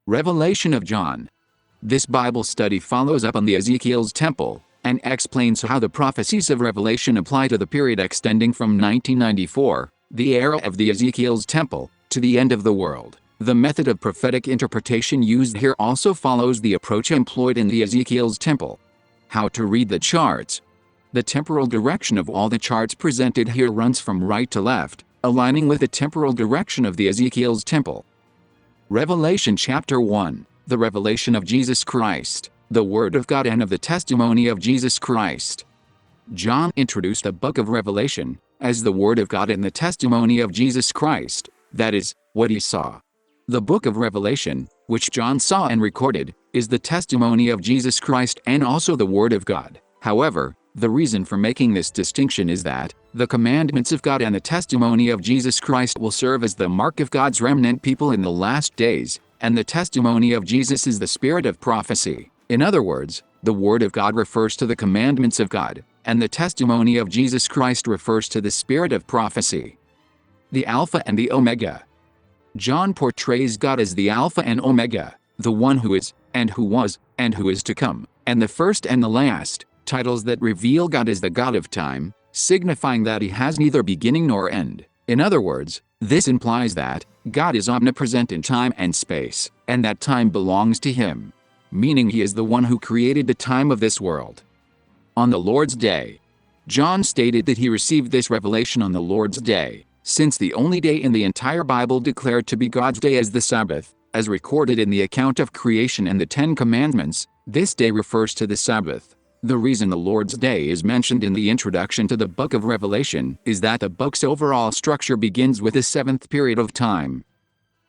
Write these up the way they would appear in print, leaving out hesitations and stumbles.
Revelation of John. This Bible study follows up on the Ezekiel's temple, and explains how the prophecies of Revelation apply to the period extending from 1994, the era of the Ezekiel's temple, to the end of the world. The method of prophetic interpretation used here also follows the approach employed in the Ezekiel's temple. How to read the charts. The temporal direction of all the charts presented here runs from right to left, aligning with the temporal direction of the Ezekiel's temple. Revelation chapter 1. The revelation of Jesus Christ, the Word of God and of the testimony of Jesus Christ. John introduced the book of Revelation as the Word of God and the testimony of Jesus Christ, that is, what he saw. The book of Revelation, which John saw and recorded, is the testimony of Jesus Christ and also the Word of God. However, the reason for making this distinction is that the commandments of God and the testimony of Jesus Christ will serve as the mark of God's remnant people in the last days, and the testimony of Jesus is the spirit of prophecy. In other words, the Word of God refers to the commandments of God, and the testimony of Jesus Christ refers to the spirit of prophecy. The Alpha and the Omega. John portrays God as the Alpha and Omega, the one who is, and who was, and who is to come, and the first and the last, titles that reveal God as the God of time, signifying that he has neither beginning nor end. In other words, this implies that God is omnipresent in time and space, and that time belongs to him, meaning he is the one who created the time of this world. On the Lord's Day. John stated that he received this revelation on the Lord's Day, since the only day in the entire Bible declared to be God's day as the Sabbath, as recorded in the account of creation and the Ten Commandments, this day refers to the Sabbath. The reason the Lord's Day is mentioned in the introduction to the book of Revelation is that the book's overall structure begins with the seventh period of time.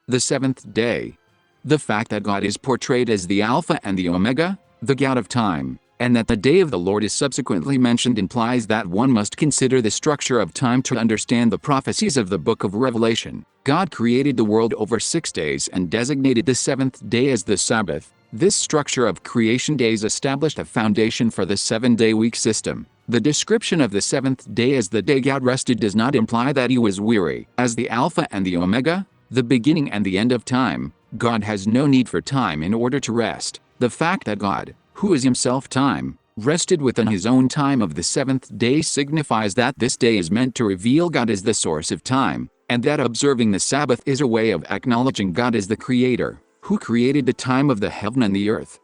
The seventh day. The fact that God is portrayed as the Alpha and the Omega, the God of time, and that the day of the Lord is subsequently mentioned implies that one must consider the structure of time to understand the prophecies of the book of Revelation. God created the world over 6 days and designated the seventh day as the Sabbath. This structure of creation days established a foundation for the 7-day week system. The description of the seventh day as the day God rested does not imply that he was weary. As the Alpha and the Omega, the beginning and the end of time, God has no need for time in order to rest. The fact that God, who is himself time, rested within his own time of the seventh day signifies that this day is meant to reveal God as the source of time, and that observing the Sabbath is a way of acknowledging God as the Creator, who created the time of the heaven and the earth.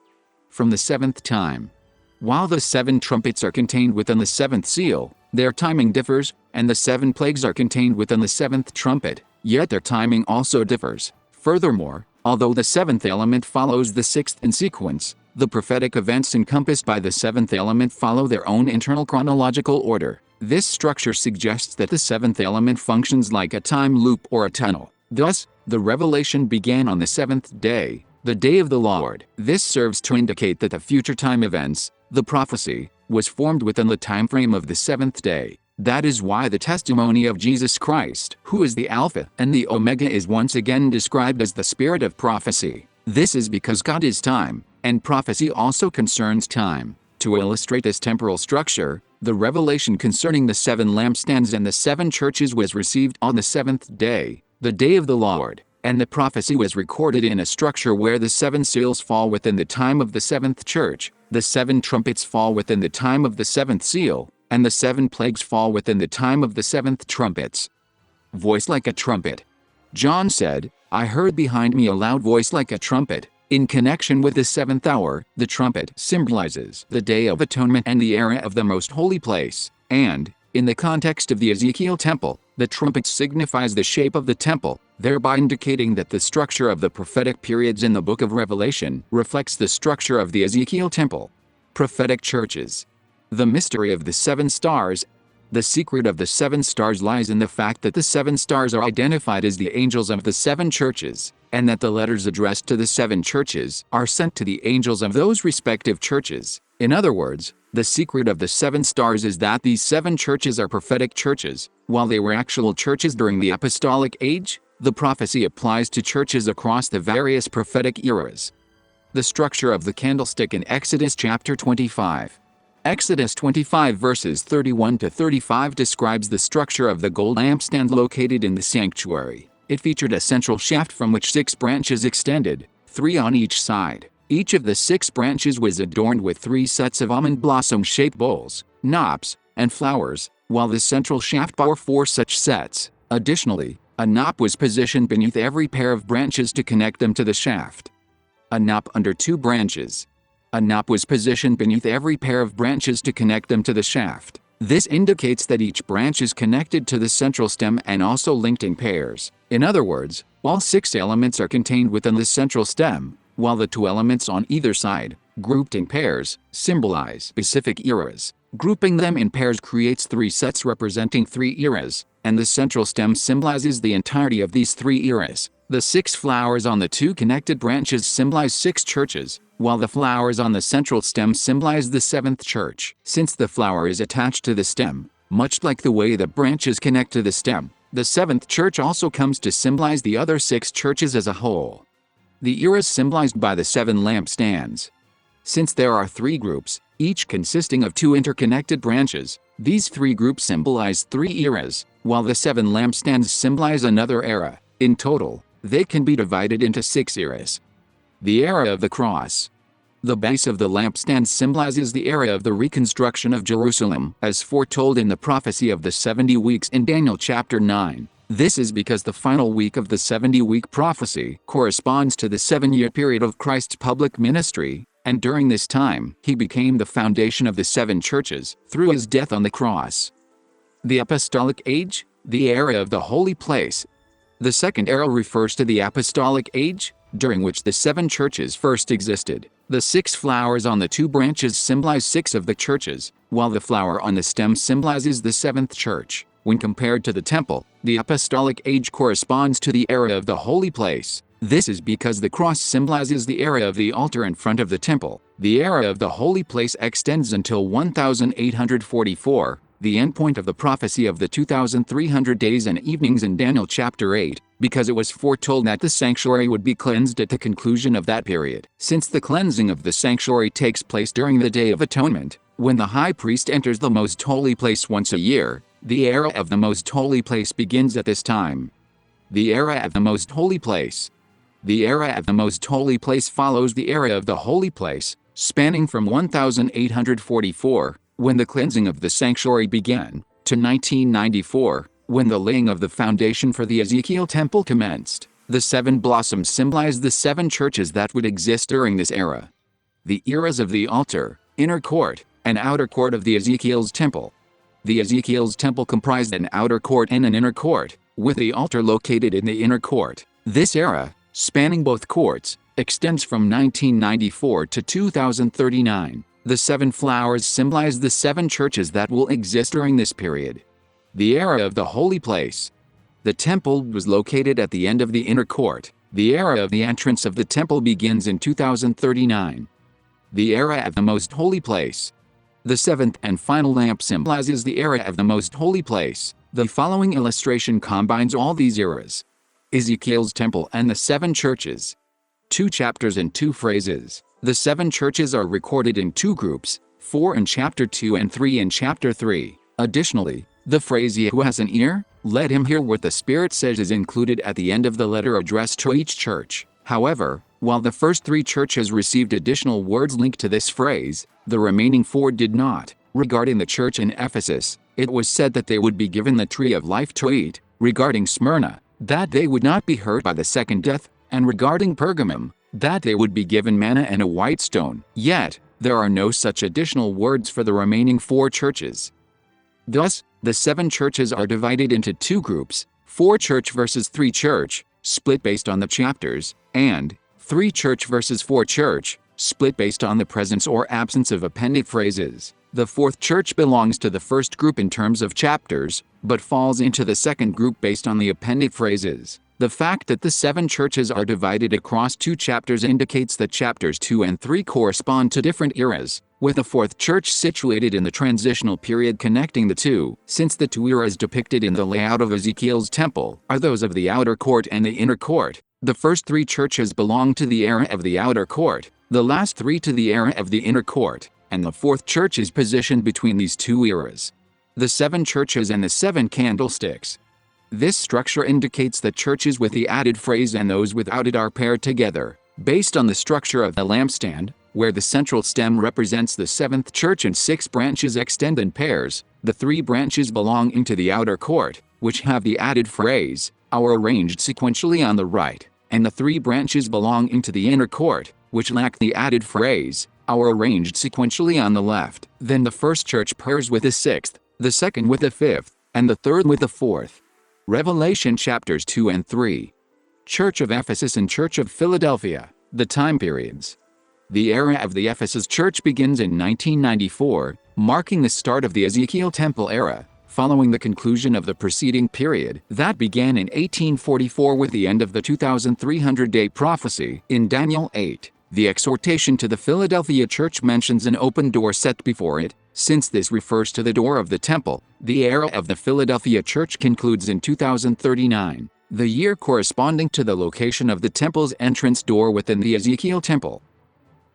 From the seventh time. While the 7 trumpets are contained within the 7th seal, their timing differs, and the 7 plagues are contained within the 7th trumpet, yet their timing also differs. Furthermore, although the 7th element follows the 6th in sequence, the prophetic events encompassed by the 7th element follow their own internal chronological order. This structure suggests that the 7th element functions like a time loop or a tunnel. Thus, the revelation began on the 7th day, the day of the Lord. This serves to indicate that the future time events, the prophecy, was formed within the time frame of the 7th day. That is why the testimony of Jesus Christ, who is the Alpha and the Omega, is once again described as the spirit of prophecy. This is because God is time, and prophecy also concerns time. To illustrate this temporal structure, the revelation concerning the 7 lampstands and the 7 churches was received on the 7th day, the day of the Lord, and the prophecy was recorded in a structure where the 7 seals fall within the time of the 7th church, the 7 trumpets fall within the time of the 7th seal, and the 7 plagues fall within the time of the 7th trumpets. Voice like a trumpet. John said, "I heard behind me a loud voice like a trumpet." In connection with the 7th hour, the trumpet symbolizes the Day of Atonement and the era of the most holy place, and, in the context of the Ezekiel temple, the trumpet signifies the shape of the temple, thereby indicating that the structure of the prophetic periods in the book of Revelation reflects the structure of the Ezekiel temple. Prophetic churches. The mystery of the 7 stars. The secret of the 7 stars lies in the fact that the 7 stars are identified as the angels of the 7 churches, and that the letters addressed to the 7 churches are sent to the angels of those respective churches. In other words, the secret of the 7 stars is that these 7 churches are prophetic churches. While they were actual churches during the apostolic age, the prophecy applies to churches across the various prophetic eras. The structure of the candlestick in Exodus chapter 25. Exodus 25 verses 31 to 35 describes the structure of the gold lampstand located in the sanctuary. It featured a central shaft from which 6 branches extended, 3 on each side. Each of the 6 branches was adorned with 3 sets of almond blossom-shaped bowls, knops, and flowers, while the central shaft bore 4 such sets. Additionally, a knop was positioned beneath every pair of branches to connect them to the shaft. A knop under 2 branches. A knop was positioned beneath every pair of branches to connect them to the shaft. This indicates that each branch is connected to the central stem and also linked in pairs. In other words, all 6 elements are contained within the central stem, while the 2 elements on either side, grouped in pairs, symbolize specific eras. Grouping them in pairs creates 3 sets representing 3 eras, and the central stem symbolizes the entirety of these 3 eras. The 6 flowers on the 2 connected branches symbolize 6 churches, while the flowers on the central stem symbolize the 7th church. Since the flower is attached to the stem, much like the way the branches connect to the stem, the 7th church also comes to symbolize the other 6 churches as a whole. The eras symbolized by the 7 lampstands. Since there are 3 groups, each consisting of 2 interconnected branches, these 3 groups symbolize 3 eras, while the 7 lampstands symbolize another era. In total, they can be divided into 6 eras. The era of the cross. The base of the lampstand symbolizes the era of the reconstruction of Jerusalem, as foretold in the prophecy of the 70 weeks in Daniel chapter 9. This is because the final week of the 70-week prophecy corresponds to the 7-year period of Christ's public ministry, and during this time, he became the foundation of the 7 churches through his death on the cross. The apostolic age, the era of the holy place. The second era refers to the apostolic age, during which the 7 churches first existed. The 6 flowers on the 2 branches symbolize 6 of the churches, while the flower on the stem symbolizes the 7th church. When compared to the temple, the apostolic age corresponds to the era of the holy place. This is because the cross symbolizes the era of the altar in front of the temple. The era of the holy place extends until 1844, the endpoint of the prophecy of the 2,300 days and evenings in Daniel chapter 8, because it was foretold that the sanctuary would be cleansed at the conclusion of that period. Since the cleansing of the sanctuary takes place during the Day of Atonement, when the high priest enters the most holy place once a year, the era of the most holy place begins at this time. The era of the most holy place. The era of the most holy place follows the era of the holy place, spanning from 1844, when the cleansing of the sanctuary began, to 1994, when the laying of the foundation for the Ezekiel temple commenced. The 7 blossoms symbolize the 7 churches that would exist during this era. The eras of the altar, inner court, and outer court of the Ezekiel's temple. The Ezekiel's temple comprised an outer court and an inner court, with the altar located in the inner court. This era, spanning both courts, extends from 1994 to 2039. The 7 flowers symbolize the 7 churches that will exist during this period. The era of the holy place. The temple was located at the end of the inner court. The era of the entrance of the temple begins in 2039. The era of the most holy place. The 7th and final lamp symbolizes the era of the most holy place. The following illustration combines all these eras. Ezekiel's temple and the 7 churches. 2 chapters and 2 phrases. The 7 churches are recorded in 2 groups, 4 in chapter 2 and 3 in chapter 3. Additionally, the phrase "He who has an ear, let him hear what the Spirit says" is included at the end of the letter addressed to each church. However, while the first 3 churches received additional words linked to this phrase, the remaining 4 did not. Regarding the church in Ephesus, it was said that they would be given the tree of life to eat. Regarding Smyrna, that they would not be hurt by the second death, and regarding Pergamum, that they would be given manna and a white stone. Yet, there are no such additional words for the remaining 4 churches. Thus, the 7 churches are divided into 2 groups, 4 church versus 3 church, split based on the chapters, and 3 church versus 4 church, split based on the presence or absence of appended phrases. The 4th church belongs to the first group in terms of chapters, but falls into the second group based on the appended phrases. The fact that the 7 churches are divided across 2 chapters indicates that chapters 2 and 3 correspond to different eras, with the 4th church situated in the transitional period connecting the 2. Since the 2 eras depicted in the layout of Ezekiel's temple are those of the outer court and the inner court, the first 3 churches belong to the era of the outer court, the last 3 to the era of the inner court, and the 4th church is positioned between these 2 eras. The 7 churches and the 7 candlesticks. This structure indicates that churches with the added phrase and those without it are paired together. based on the structure of the lampstand, where the central stem represents the seventh church and 6 branches extend in pairs. The 3 branches belonging to the outer court, which have the added phrase, are arranged sequentially on the right, and the 3 branches belonging to the inner court, which lack the added phrase, are arranged sequentially on the left. Then the first church pairs with the 6th, the second with the 5th, and the third with the 4th. Revelation chapters 2 and 3. Church of Ephesus and Church of Philadelphia. The time periods. The era of the Ephesus church begins in 1994, marking the start of the Ezekiel temple era, following the conclusion of the preceding period that began in 1844 with the end of the 2,300-day prophecy in Daniel 8. The exhortation to the Philadelphia church mentions an open door set before it. Since this refers to the door of the temple, the era of the Philadelphia church concludes in 2039, the year corresponding to the location of the temple's entrance door within the Ezekiel temple.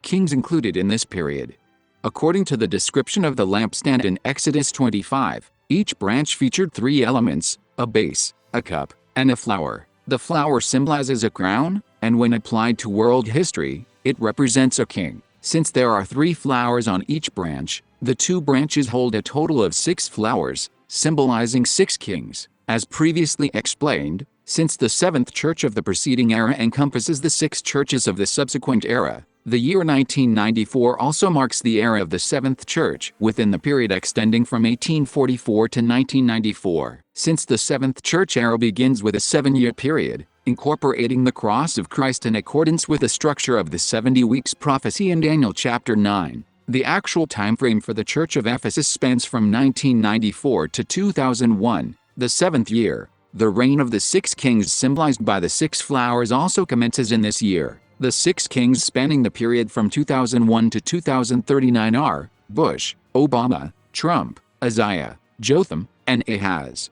Kings included in this period. According to the description of the lampstand in Exodus 25, each branch featured 3 elements, a base, a cup, and a flower. The flower symbolizes a crown, and when applied to world history, it represents a king. Since there are 3 flowers on each branch, the 2 branches hold a total of 6 flowers, symbolizing 6 kings. As previously explained, since the 7th church of the preceding era encompasses the 6 churches of the subsequent era, the year 1994 also marks the era of the 7th church within the period extending from 1844 to 1994. Since the 7th church era begins with a 7-year period, incorporating the cross of Christ in accordance with the structure of the 70 weeks prophecy in Daniel chapter 9. The actual time frame for the Church of Ephesus spans from 1994 to 2001, the 7th year. The reign of the 6 kings symbolized by the 6 flowers also commences in this year. The 6 kings spanning the period from 2001 to 2039 are Bush, Obama, Trump, Uzziah, Jotham, and Ahaz.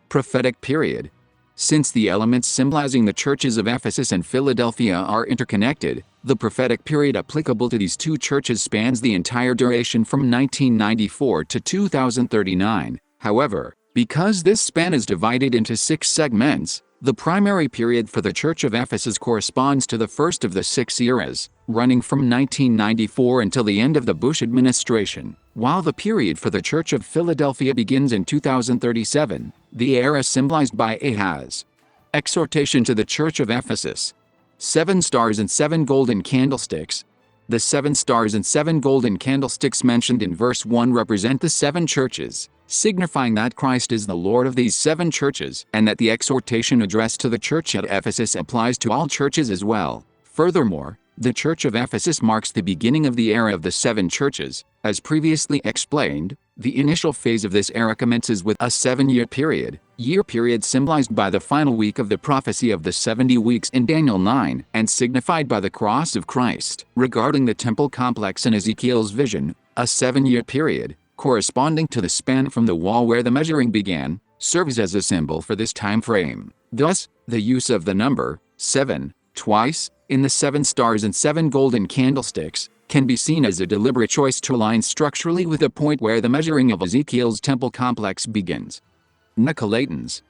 Prophetic period. Since the elements symbolizing the churches of Ephesus and Philadelphia are interconnected, the prophetic period applicable to these 2 churches spans the entire duration from 1994 to 2039. However, because this span is divided into 6 segments, the primary period for the Church of Ephesus corresponds to the first of the 6 eras, running from 1994 until the end of the Bush administration, while the period for the Church of Philadelphia begins in 2037, the era symbolized by Ahaz. Exhortation to the Church of Ephesus. 7 stars and 7 golden candlesticks. The 7 stars and 7 golden candlesticks mentioned in verse 1 represent the 7 churches, signifying that Christ is the Lord of these 7 churches and that the exhortation addressed to the church at Ephesus applies to all churches as well. Furthermore, the Church of Ephesus marks the beginning of the era of the 7 churches. As previously explained, the initial phase of this era commences with a 7-year period, symbolized by the final week of the prophecy of the 70 weeks in Daniel 9 and signified by the cross of Christ. Regarding the temple complex in Ezekiel's vision, a 7-year period, corresponding to the span from the wall where the measuring began, serves as a symbol for this time frame. Thus, the use of the number 7 twice in the 7 stars and 7 golden candlesticks can be seen as a deliberate choice to align structurally with the point where the measuring of Ezekiel's temple complex begins. Nicolaitans.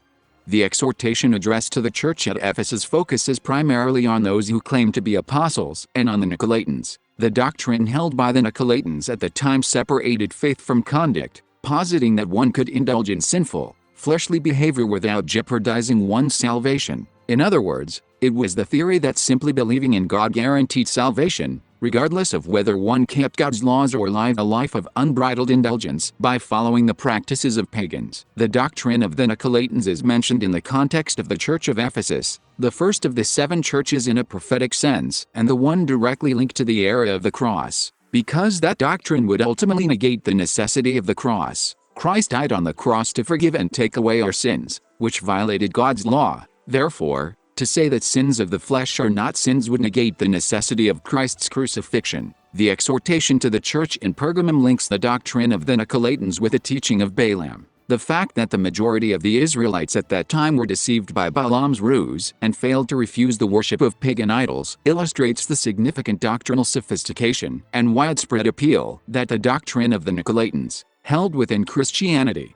The exhortation addressed to the church at Ephesus focuses primarily on those who claim to be apostles and on the Nicolaitans. The doctrine held by the Nicolaitans at the time separated faith from conduct, positing that one could indulge in sinful, fleshly behavior without jeopardizing one's salvation. In other words, it was the theory that simply believing in God guaranteed salvation, regardless of whether one kept God's laws or lived a life of unbridled indulgence by following the practices of pagans. The doctrine of the Nicolaitans is mentioned in the context of the Church of Ephesus, the first of the 7 churches in a prophetic sense, and the one directly linked to the era of the cross. Because that doctrine would ultimately negate the necessity of the cross, Christ died on the cross to forgive and take away our sins, which violated God's law. Therefore, to say that sins of the flesh are not sins would negate the necessity of Christ's crucifixion. The exhortation to the church in Pergamum links the doctrine of the Nicolaitans with the teaching of Balaam. The fact that the majority of the Israelites at that time were deceived by Balaam's ruse and failed to refuse the worship of pagan idols illustrates the significant doctrinal sophistication and widespread appeal that the doctrine of the Nicolaitans held within Christianity.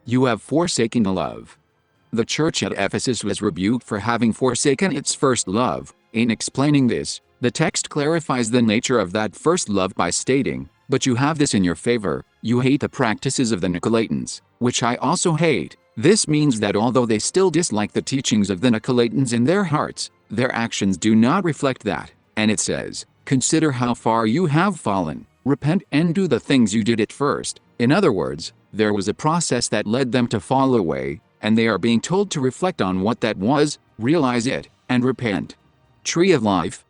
You have forsaken the love. The church at Ephesus was rebuked for having forsaken its first love. In explaining this, The text clarifies the nature of that first love by stating, "But you have this in your favor, you hate the practices of the Nicolaitans, which I also hate." This means that although they still dislike the teachings of the Nicolaitans in their hearts, their actions do not reflect that. And it says, "Consider how far you have fallen. Repent and do the things you did at first." In other words, there was a process that led them to fall away, and they are being told to reflect on what that was, realize it, and repent. Tree of Life.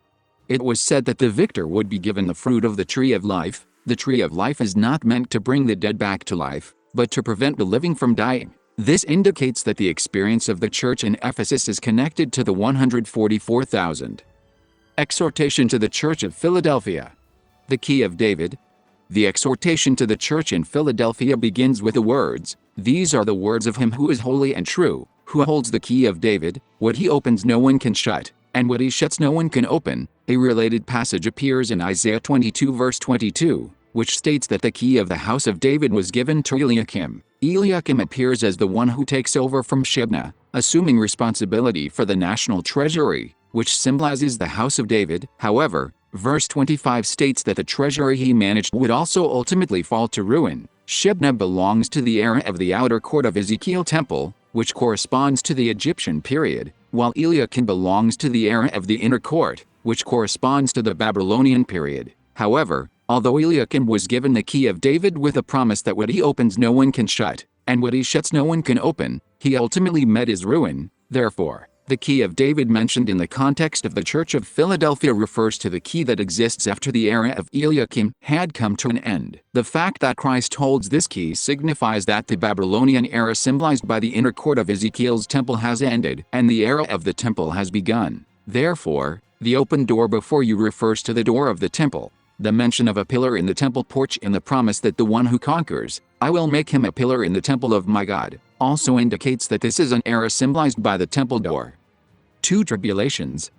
It was said that the victor would be given the fruit of the tree of life. The tree of life is not meant to bring the dead back to life, but to prevent the living from dying. This indicates that the experience of the church in Ephesus is connected to the 144,000. Exhortation to the Church of Philadelphia. The Key of David. The exhortation to the church in Philadelphia begins with the words, "These are the words of him who is holy and true, who holds the key of David. What he opens no one can shut, and what he shuts no one can open." A related passage appears in Isaiah 22 verse 22, which states that the key of the house of David was given to Eliakim. Eliakim appears as the one who takes over from Shebna, assuming responsibility for the national treasury, which symbolizes the house of David. However, verse 25 states that the treasury he managed would also ultimately fall to ruin. Shebna belongs to the era of the outer court of Ezekiel temple, which corresponds to the Egyptian period, while Eliakim belongs to the era of the inner court, which corresponds to the Babylonian period. However, although Eliakim was given the key of David with a promise that what he opens no one can shut, and what he shuts no one can open, he ultimately met his ruin. Therefore, the key of David mentioned in the context of the Church of Philadelphia refers to the key that exists after the era of Eliakim had come to an end. The fact that Christ holds this key signifies that the Babylonian era symbolized by the inner court of Ezekiel's temple has ended, and the era of the temple has begun. Therefore, the open door before you refers to the door of the temple. The mention of a pillar in the temple porch and the promise that the one who conquers, "I will make him a pillar in the temple of my God," also indicates that this is an era symbolized by the temple door. 2 tribulations.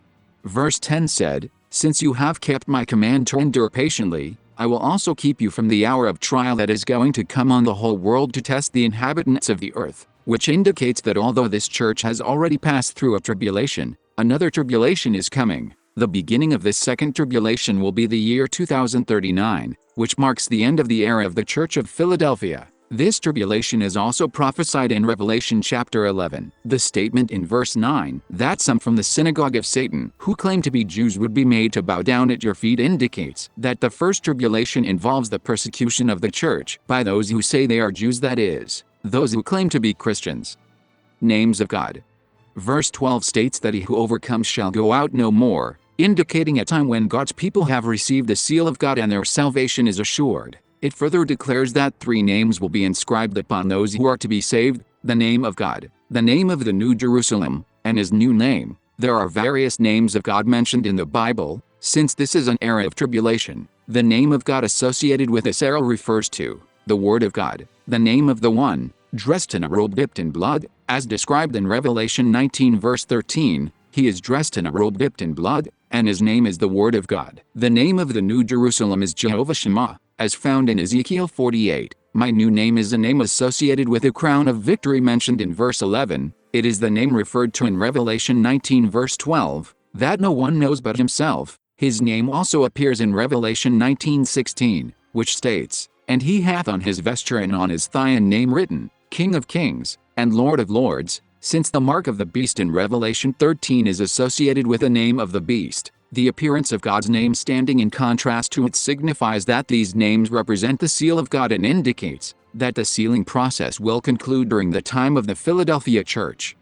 Verse 10 said, "Since you have kept my command to endure patiently, I will also keep you from the hour of trial that is going to come on the whole world to test the inhabitants of the earth," which indicates that although this church has already passed through a tribulation, another tribulation is coming. The beginning of this second tribulation will be the year 2039, which marks the end of the era of the Church of Philadelphia. This tribulation is also prophesied in Revelation chapter 11. The statement in verse 9, that some from the synagogue of Satan, who claim to be Jews, would be made to bow down at your feet, indicates that the first tribulation involves the persecution of the church by those who say they are Jews, that is, those who claim to be Christians. Names of God. Verse 12 states that he who overcomes shall go out no more, indicating a time when God's people have received the seal of God and their salvation is assured. It further declares that 3 names will be inscribed upon those who are to be saved: the name of God, the name of the New Jerusalem, and his new name. There are various names of God mentioned in the Bible. Since this is an era of tribulation, the name of God associated with this era refers to the Word of God, the name of the one dressed in a robe dipped in blood, as described in Revelation 19 verse 13. He is dressed in a robe dipped in blood, and his name is the Word of God. The name of the New Jerusalem is Jehovah Shammah, as found in Ezekiel 48. My new name is a name associated with the crown of victory mentioned in verse 11. It is the name referred to in Revelation 19 verse 12, that no one knows but himself. His name also appears in Revelation 19:16, which states, "And he hath on his vesture and on his thigh a name written, King of Kings, and Lord of Lords." Since the mark of the beast in Revelation 13 is associated with the name of the beast, the appearance of God's name standing in contrast to it signifies that these names represent the seal of God and indicates that the sealing process will conclude during the time of the Philadelphia Church.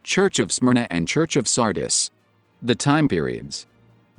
Church of Smyrna and Church of Sardis. The time periods.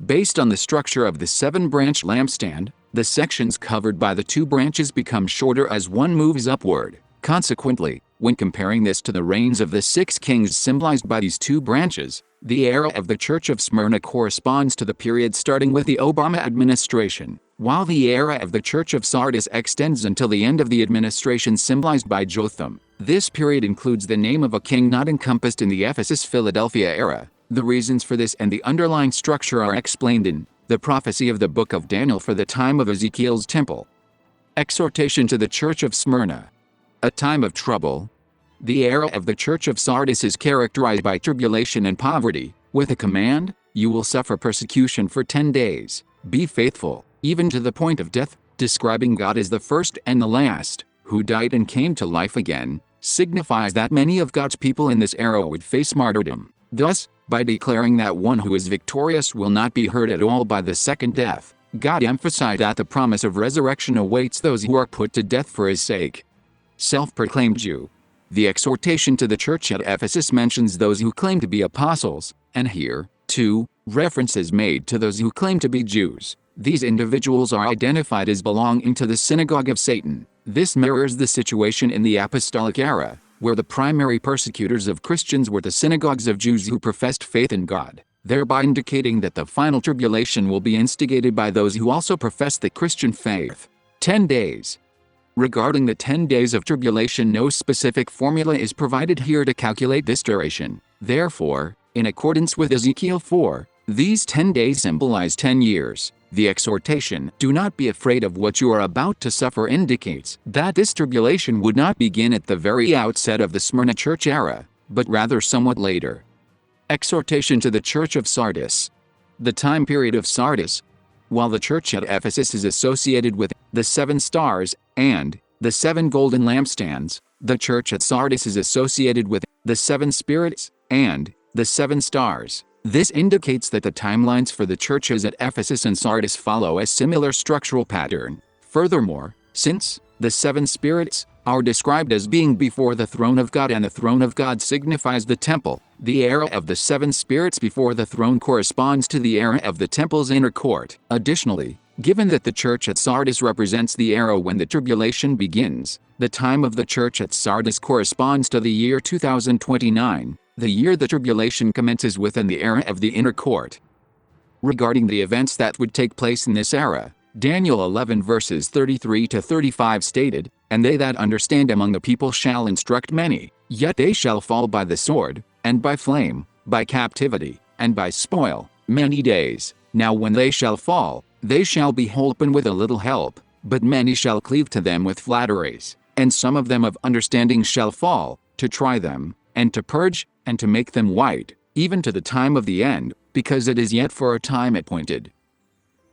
Based on the structure of the 7-branch lampstand, the sections covered by the 2 branches become shorter as one moves upward. Consequently, when comparing this to the reigns of the 6 kings symbolized by these 2 branches, the era of the Church of Smyrna corresponds to the period starting with the Obama administration, while the era of the Church of Sardis extends until the end of the administration symbolized by Jotham. This period includes the name of a king not encompassed in the Ephesus-Philadelphia era. The reasons for this and the underlying structure are explained in the prophecy of the book of Daniel for the time of Ezekiel's temple. Exhortation to the Church of Smyrna. A time of trouble. The era of the Church of Sardis is characterized by tribulation and poverty, with a command You will suffer persecution for 10 days. Be faithful, even to the point of death, describing God as the first and the last, who died and came to life again, signifies that many of God's people in this era would face martyrdom. Thus, by declaring that one who is victorious will not be hurt at all by the second death, God emphasized that the promise of resurrection awaits those who are put to death for his sake. Self-proclaimed Jew. The exhortation to the church at Ephesus mentions those who claim to be apostles, and here, too, reference is made to those who claim to be Jews. These individuals are identified as belonging to the synagogue of Satan. This mirrors the situation in the apostolic era, where the primary persecutors of Christians were the synagogues of Jews who professed faith in God, thereby indicating that the final tribulation will be instigated by those who also profess the Christian faith. 10 days. Regarding the 10 days of tribulation, no specific formula is provided here to calculate this duration. Therefore, in accordance with Ezekiel 4, these 10 days symbolize 10 years. The exhortation, "Do not be afraid of what you are about to suffer," indicates that this tribulation would not begin at the very outset of the Smyrna church era, but rather somewhat later. Exhortation to the church of Sardis. The time period of Sardis. While the church at Ephesus is associated with the 7 stars and the 7 golden lampstands, the church at Sardis is associated with the 7 spirits and the 7 stars. This indicates that the timelines for the churches at Ephesus and Sardis follow a similar structural pattern. Furthermore, since the 7 spirits are described as being before the throne of God and the throne of God signifies the temple, the era of the 7 spirits before the throne corresponds to the era of the temple's inner court. Additionally, given that the church at Sardis represents the era when the tribulation begins, the time of the church at Sardis corresponds to the year 2029, the year the tribulation commences within the era of the inner court. Regarding the events that would take place in this era, Daniel 11 verses 33 to 35 stated, "And they that understand among the people shall instruct many, yet they shall fall by the sword, and by flame, by captivity, and by spoil, many days. Now when they shall fall, they shall be holpen with a little help, but many shall cleave to them with flatteries, and some of them of understanding shall fall, to try them, and to purge, and to make them white, even to the time of the end, because it is yet for a time appointed."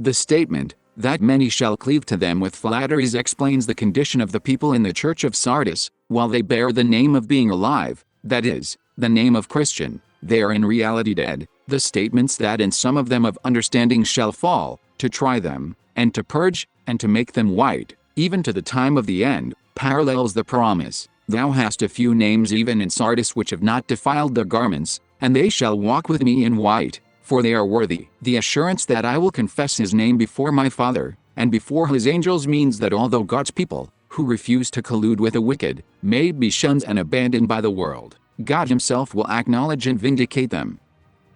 The statement, "that many shall cleave to them with flatteries," explains the condition of the people in the church of Sardis. While they bear the name of being alive, that is, the name of Christian, they are in reality dead. The statements that "and some of them of understanding shall fall, to try them, and to purge, and to make them white, even to the time of the end," parallels the promise, "Thou hast a few names even in Sardis which have not defiled their garments, and they shall walk with me in white, for they are worthy." The assurance that I will confess his name before my Father, and before his angels means that although God's people, who refuse to collude with the wicked, may be shunned and abandoned by the world, God himself will acknowledge and vindicate them.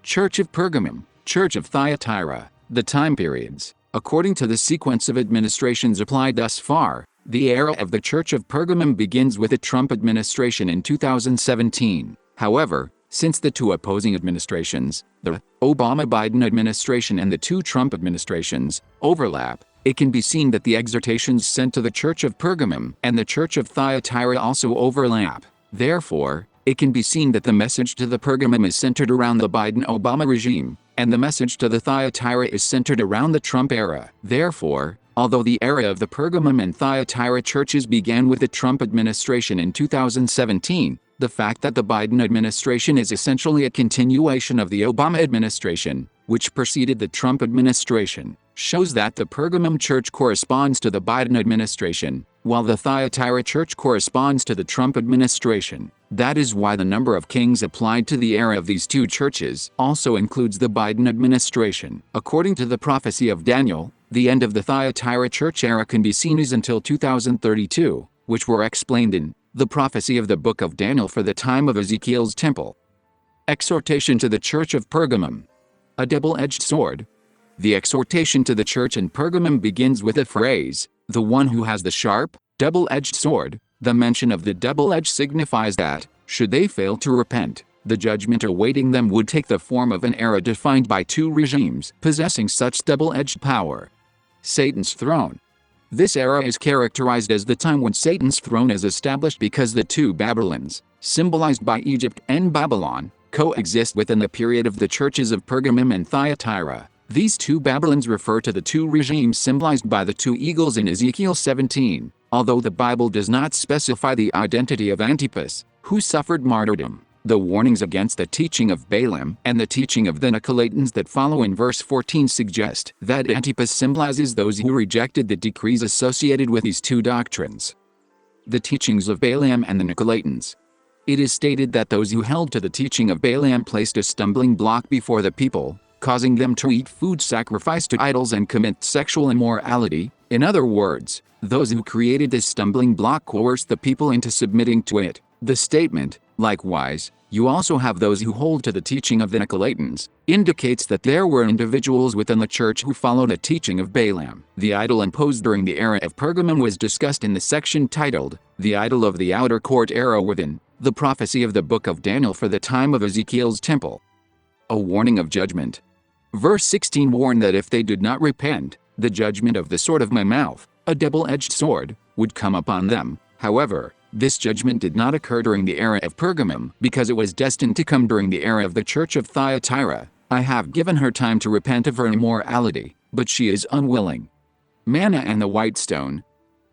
Church of Pergamum, Church of Thyatira. The time periods, according to the sequence of administrations applied thus far, the era of the Church of Pergamum begins with the Trump administration in 2017. However, since the two opposing administrations, the Obama-Biden administration and the two Trump administrations, overlap, it can be seen that the exhortations sent to the Church of Pergamum and the Church of Thyatira also overlap. Therefore, it can be seen that the message to the Pergamum is centered around the Biden-Obama regime, and the message to the Thyatira is centered around the Trump era. Therefore, although the era of the Pergamum and Thyatira churches began with the Trump administration in 2017, the fact that the Biden administration is essentially a continuation of the Obama administration, which preceded the Trump administration, shows that the Pergamum church corresponds to the Biden administration, while the Thyatira church corresponds to the Trump administration. That is why the number of kings applied to the era of these two churches also includes the Biden administration. According to the prophecy of Daniel, the end of the Thyatira church era can be seen as until 2032, which were explained in the prophecy of the book of Daniel for the time of Ezekiel's temple. Exhortation to the church of Pergamum. A double-edged sword. The exhortation to the church in Pergamum begins with the phrase, "the one who has the sharp, double-edged sword." The mention of the double edge signifies that, should they fail to repent, the judgment awaiting them would take the form of an era defined by two regimes possessing such double-edged power. Satan's throne. This era is characterized as the time when Satan's throne is established because the two Babylons, symbolized by Egypt and Babylon, coexist within the period of the churches of Pergamum and Thyatira. These two Babylons refer to the two regimes symbolized by the two eagles in Ezekiel 17, although the Bible does not specify the identity of Antipas, who suffered martyrdom. The warnings against the teaching of Balaam and the teaching of the Nicolaitans that follow in verse 14 suggest that Antipas symbolizes those who rejected the decrees associated with these two doctrines. The teachings of Balaam and the Nicolaitans. It is stated that those who held to the teaching of Balaam placed a stumbling block before the people, causing them to eat food sacrificed to idols and commit sexual immorality. In other words, those who created this stumbling block coerced the people into submitting to it. The statement, likewise, you also have those who hold to the teaching of the Nicolaitans, indicates that there were individuals within the church who followed the teaching of Balaam. The idol imposed during the era of Pergamum was discussed in the section titled, The Idol of the Outer Court Era within the prophecy of the book of Daniel for the time of Ezekiel's temple. A warning of judgment. Verse 16 warned that if they did not repent, the judgment of the sword of my mouth, a double-edged sword, would come upon them. However, this judgment did not occur during the era of Pergamum because it was destined to come during the era of the church of Thyatira. I have given her time to repent of her immorality, but she is unwilling. Manna and the white stone.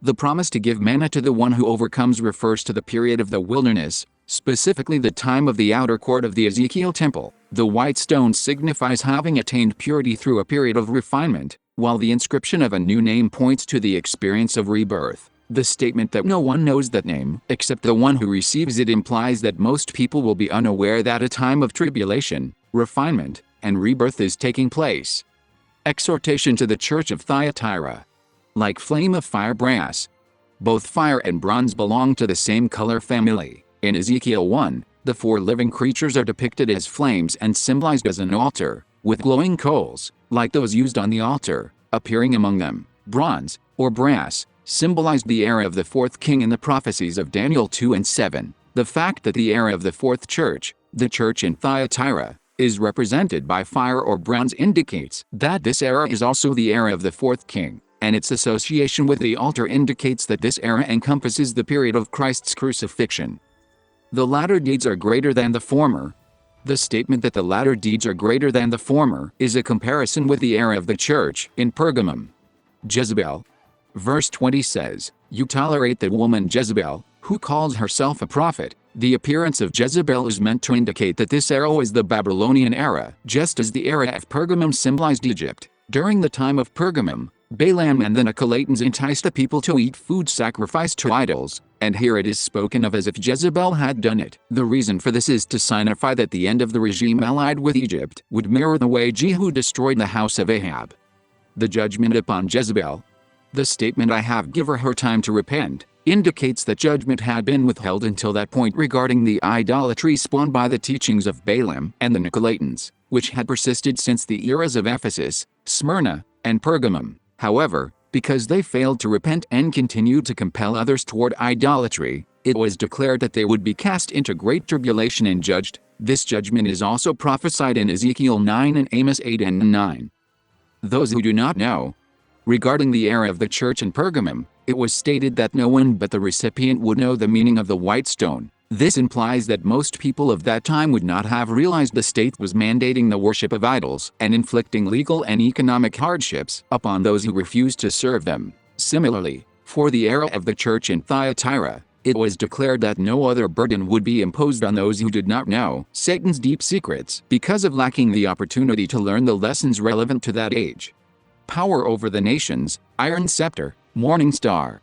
The promise to give manna to the one who overcomes refers to the period of the wilderness, specifically the time of the outer court of the Ezekiel temple. The white stone signifies having attained purity through a period of refinement, while the inscription of a new name points to the experience of rebirth. The statement that no one knows that name except the one who receives it implies that most people will be unaware that a time of tribulation, refinement, and rebirth is taking place. Exhortation to the church of Thyatira. Like flame of fire brass. Both fire and bronze belong to the same color family. In Ezekiel 1, the four living creatures are depicted as flames and symbolized as an altar, with glowing coals, like those used on the altar, appearing among them. Bronze, or brass, symbolized the era of the fourth king in the prophecies of Daniel 2 and 7. The fact that the era of the fourth church, the church in Thyatira, is represented by fire or bronze indicates that this era is also the era of the fourth king, and its association with the altar indicates that this era encompasses the period of Christ's crucifixion. The latter deeds are greater than the former. The statement that the latter deeds are greater than the former is a comparison with the era of the church in Pergamum. Jezebel. Verse 20 says, You tolerate the woman Jezebel, who calls herself a prophet. The appearance of Jezebel is meant to indicate that this era is the Babylonian era, just as the era of Pergamum symbolized Egypt. During the time of Pergamum, Balaam and the Nicolaitans enticed the people to eat food sacrificed to idols, and here it is spoken of as if Jezebel had done it. The reason for this is to signify that the end of the regime allied with Egypt would mirror the way Jehu destroyed the house of Ahab. The judgment upon Jezebel. The statement I have given her time to repent indicates that judgment had been withheld until that point regarding the idolatry spawned by the teachings of Balaam and the Nicolaitans, which had persisted since the eras of Ephesus, Smyrna, and Pergamum. However, because they failed to repent and continued to compel others toward idolatry, it was declared that they would be cast into great tribulation and judged. This judgment is also prophesied in Ezekiel 9 and Amos 8 and 9. Those who do not know. Regarding the era of the church in Pergamum, it was stated that no one but the recipient would know the meaning of the white stone. This implies that most people of that time would not have realized the state was mandating the worship of idols and inflicting legal and economic hardships upon those who refused to serve them. Similarly, for the era of the church in Thyatira, it was declared that no other burden would be imposed on those who did not know Satan's deep secrets because of lacking the opportunity to learn the lessons relevant to that age. Power over the nations, iron scepter, morning star.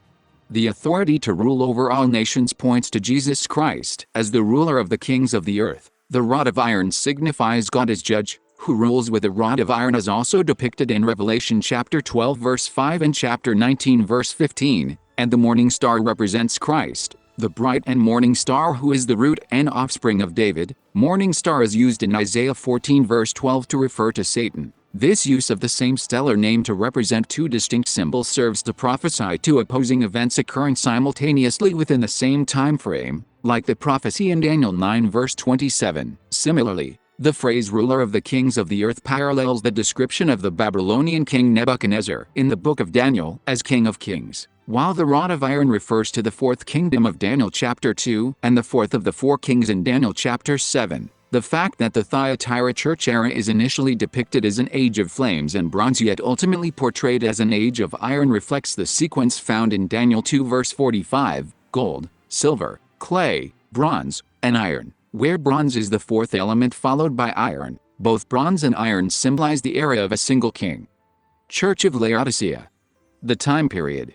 The authority to rule over all nations points to Jesus Christ as the ruler of the kings of the earth. The rod of iron signifies God as judge, who rules with a rod of iron, as also depicted in Revelation chapter 12 verse 5 and chapter 19 verse 15, and the morning star represents Christ, the bright and morning star who is the root and offspring of David. Morning star is used in Isaiah 14 verse 12 to refer to Satan. This use of the same stellar name to represent two distinct symbols serves to prophesy two opposing events occurring simultaneously within the same time frame, like the prophecy in Daniel 9 verse 27. Similarly, the phrase ruler of the kings of the earth parallels the description of the Babylonian king Nebuchadnezzar in the book of Daniel as king of kings, while the rod of iron refers to the fourth kingdom of Daniel chapter 2 and the fourth of the four kings in Daniel chapter 7. The fact that the Thyatira church era is initially depicted as an age of flames and bronze yet ultimately portrayed as an age of iron reflects the sequence found in Daniel 2 verse 45, gold, silver, clay, bronze, and iron, where bronze is the fourth element followed by iron. Both bronze and iron symbolize the era of a single king. Church of Laodicea. The time period.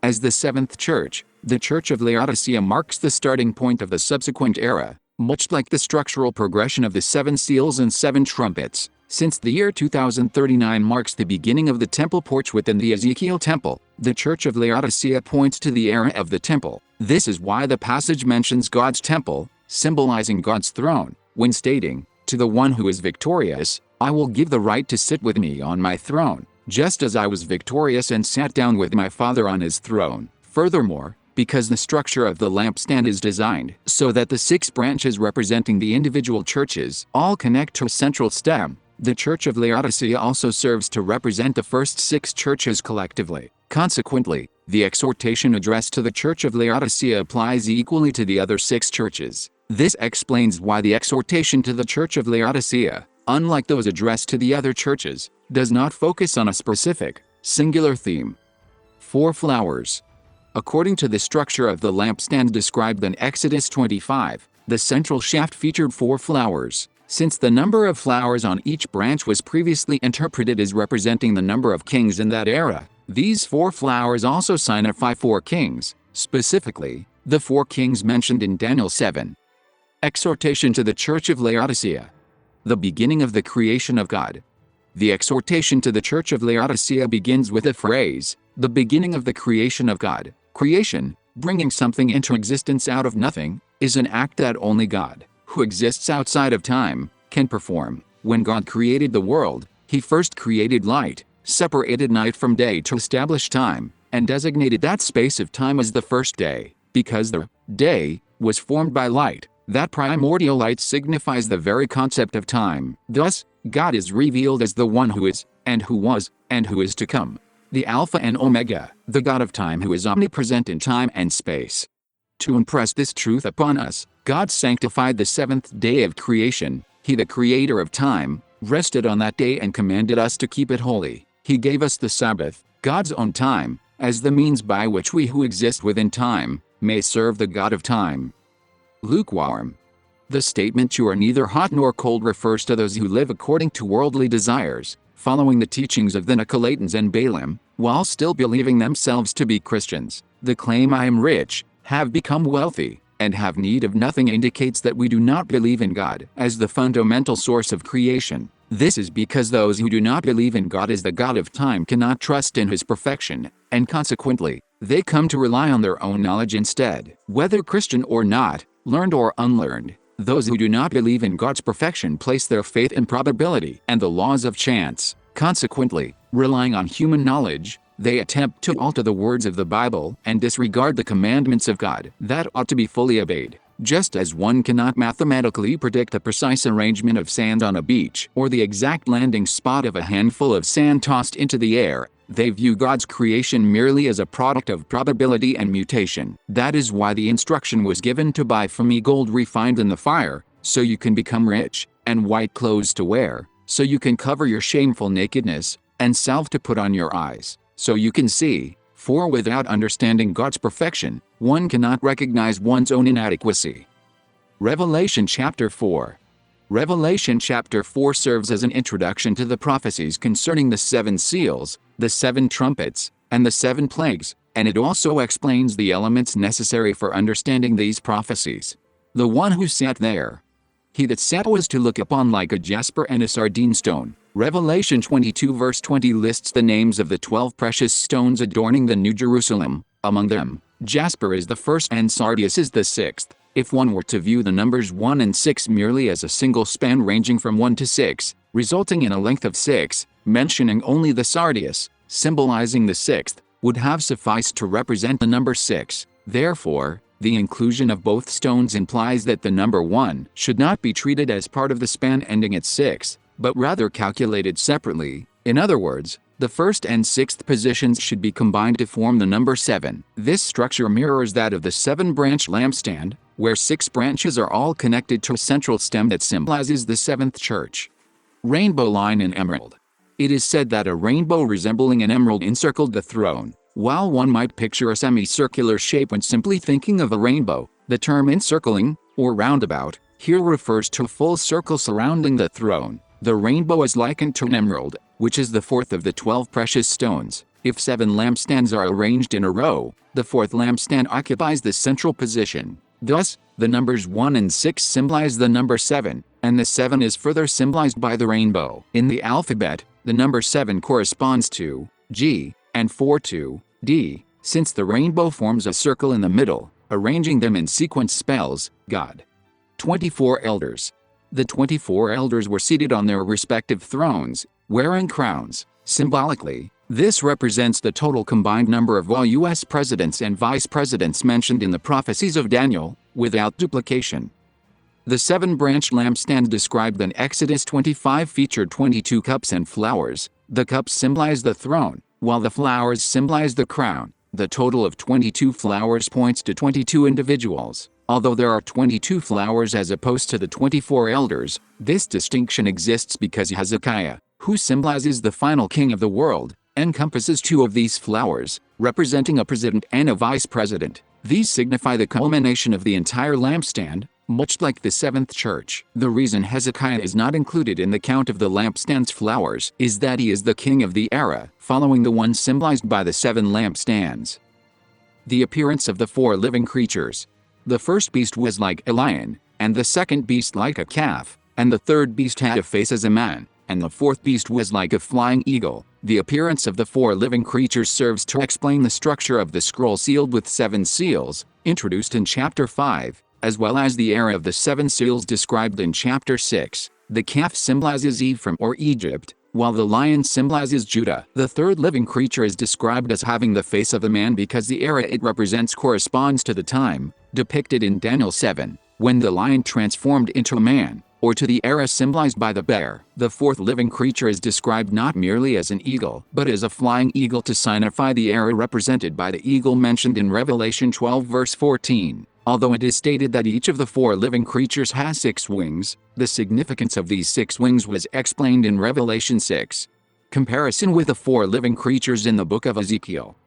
As the seventh church, the Church of Laodicea marks the starting point of the subsequent era, much like the structural progression of the seven seals and seven trumpets. Since the year 2039 marks the beginning of the temple porch within the Ezekiel temple, the Church of Laodicea points to the era of the temple. This is why the passage mentions God's temple, symbolizing God's throne, when stating, "To the one who is victorious, I will give the right to sit with me on my throne, just as I was victorious and sat down with my Father on his throne." Furthermore, because the structure of the lampstand is designed so that the 6 branches representing the individual churches all connect to a central stem, the Church of Laodicea also serves to represent the first 6 churches collectively. Consequently, the exhortation addressed to the Church of Laodicea applies equally to the other 6 churches. This explains why the exhortation to the Church of Laodicea, unlike those addressed to the other churches, does not focus on a specific, singular theme. 4 flowers. According to the structure of the lampstand described in Exodus 25, the central shaft featured 4 flowers. Since the number of flowers on each branch was previously interpreted as representing the number of kings in that era, these 4 flowers also signify 4 kings, specifically, the 4 kings mentioned in Daniel 7. Exhortation to the Church of Laodicea. The beginning of the creation of God. The exhortation to the Church of Laodicea begins with the phrase, "the beginning of the creation of God." Creation, bringing something into existence out of nothing, is an act that only God, who exists outside of time, can perform. When God created the world, He first created light, separated night from day to establish time, and designated that space of time as the first day. Because the day was formed by light, that primordial light signifies the very concept of time. Thus, God is revealed as the one who is, and who was, and who is to come. The Alpha and Omega, the God of time who is omnipresent in time and space. To impress this truth upon us, God sanctified the 7th day of creation. He, the creator of time, rested on that day and commanded us to keep it holy. He gave us the Sabbath, God's own time, as the means by which we who exist within time, may serve the God of time. Lukewarm. The statement "you are neither hot nor cold" refers to those who live according to worldly desires, following the teachings of the Nicolaitans and Balaam, while still believing themselves to be Christians. The claim "I am rich, have become wealthy, and have need of nothing" indicates that we do not believe in God as the fundamental source of creation. This is because those who do not believe in God as the God of time cannot trust in His perfection, and consequently, they come to rely on their own knowledge instead. Whether Christian or not, learned or unlearned, those who do not believe in God's perfection place their faith in probability and the laws of chance. Consequently, relying on human knowledge, they attempt to alter the words of the Bible and disregard the commandments of God that ought to be fully obeyed. Just as one cannot mathematically predict the precise arrangement of sand on a beach or the exact landing spot of a handful of sand tossed into the air, they view God's creation merely as a product of probability and mutation. That is why the instruction was given to buy from me gold refined in the fire, so you can become rich, and white clothes to wear, so you can cover your shameful nakedness, and salve to put on your eyes, so you can see. For without understanding God's perfection, one cannot recognize one's own inadequacy. Revelation chapter 4. Revelation chapter 4 serves as an introduction to the prophecies concerning the 7 seals, the 7 trumpets, and the 7 plagues, and it also explains the elements necessary for understanding these prophecies. The one who sat there. He that sat was to look upon like a jasper and a sardine stone. Revelation 22 verse 20 lists the names of the 12 precious stones adorning the New Jerusalem. Among them, jasper is the first and sardius is the 6th. If one were to view the numbers 1 and 6 merely as a single span ranging from 1 to 6, resulting in a length of 6, mentioning only the sardius, symbolizing the 6th, would have sufficed to represent the number 6. Therefore, the inclusion of both stones implies that the number 1 should not be treated as part of the span ending at 6, but rather calculated separately. In other words, the first and 6th positions should be combined to form the number 7. This structure mirrors that of the 7-branch lampstand, where 6 branches are all connected to a central stem that symbolizes the 7th church. Rainbow line and emerald. It is said that a rainbow resembling an emerald encircled the throne. While one might picture a semicircular shape when simply thinking of a rainbow, the term encircling, or roundabout, here refers to a full circle surrounding the throne. The rainbow is likened to an emerald, which is the 4th of the 12 precious stones. If 7 lampstands are arranged in a row, the 4th lampstand occupies the central position. Thus, the numbers 1 and 6 symbolize the number 7, and the 7 is further symbolized by the rainbow. In the alphabet, the number 7 corresponds to G, and 4 to D, since the rainbow forms a circle in the middle. Arranging them in sequence spells God. 24 elders. The 24 elders were seated on their respective thrones, wearing crowns. Symbolically, this represents the total combined number of all U.S. presidents and vice presidents mentioned in the prophecies of Daniel, without duplication. The 7-branch lampstand described in Exodus 25 featured 22 cups and flowers. The cups symbolize the throne, while the flowers symbolize the crown. The total of 22 flowers points to 22 individuals. Although there are 22 flowers as opposed to the 24 elders, this distinction exists because Hezekiah, who symbolizes the final king of the world, encompasses 2 of these flowers, representing a president and a vice president. These signify the culmination of the entire lampstand, much like the 7th church. The reason Hezekiah is not included in the count of the lampstand's flowers is that he is the king of the era, following the one symbolized by the 7 lampstands. The appearance of the 4 living creatures. The first beast was like a lion, and the second beast like a calf, and the third beast had a face as a man, and the fourth beast was like a flying eagle. The appearance of the 4 living creatures serves to explain the structure of the scroll sealed with 7 seals, introduced in chapter 5, as well as the era of the 7 seals described in chapter 6. The calf symbolizes Ephraim or Egypt, while the lion symbolizes Judah. The third living creature is described as having the face of a man because the era it represents corresponds to the time, depicted in Daniel 7, when the lion transformed into a man, or to the era symbolized by the bear. The fourth living creature is described not merely as an eagle, but as a flying eagle to signify the era represented by the eagle mentioned in Revelation 12 verse 14. Although it is stated that each of the 4 living creatures has 6 wings, the significance of these 6 wings was explained in Revelation 6. Comparison with the 4 living creatures in the book of Ezekiel.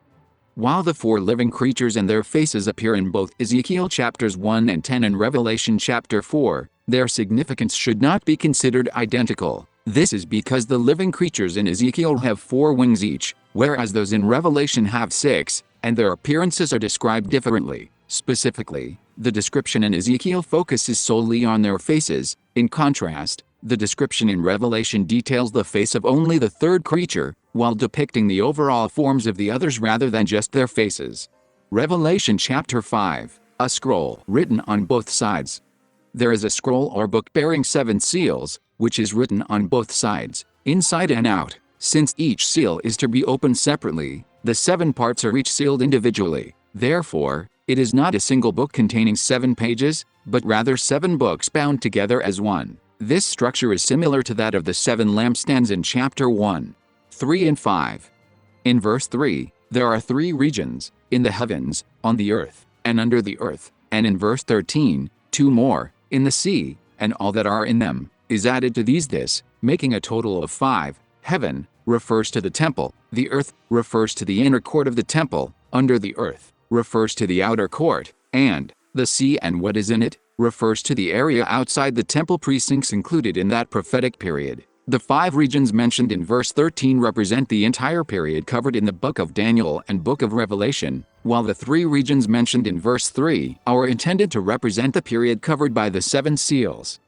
While the 4 living creatures and their faces appear in both Ezekiel chapters 1 and 10 and Revelation chapter 4, their significance should not be considered identical. This is because the living creatures in Ezekiel have 4 wings each, whereas those in Revelation have 6, and their appearances are described differently. Specifically, the description in Ezekiel focuses solely on their faces. In contrast, the description in Revelation details the face of only the third creature, while depicting the overall forms of the others rather than just their faces. Revelation chapter 5. A scroll written on both sides. There is a scroll or book bearing 7 seals, which is written on both sides, inside and out. Since each seal is to be opened separately, the 7 parts are each sealed individually. Therefore, it is not a single book containing 7 pages, but rather 7 books bound together as one. This structure is similar to that of the 7 lampstands in chapter 1, 3 and 5. In verse 3, there are 3 regions, in the heavens, on the earth, and under the earth, and in verse 13, 2 more, in the sea, and all that are in them, is added to these this, making a total of 5. Heaven refers to the temple, the earth refers to the inner court of the temple, under the earth refers to the outer court, and the sea and what is in it refers to the area outside the temple precincts included in that prophetic period. The 5 regions mentioned in verse 13 represent the entire period covered in the book of Daniel and book of Revelation, while the 3 regions mentioned in verse 3 are intended to represent the period covered by the 7 seals.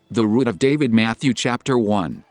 The root of David, Matthew chapter 1.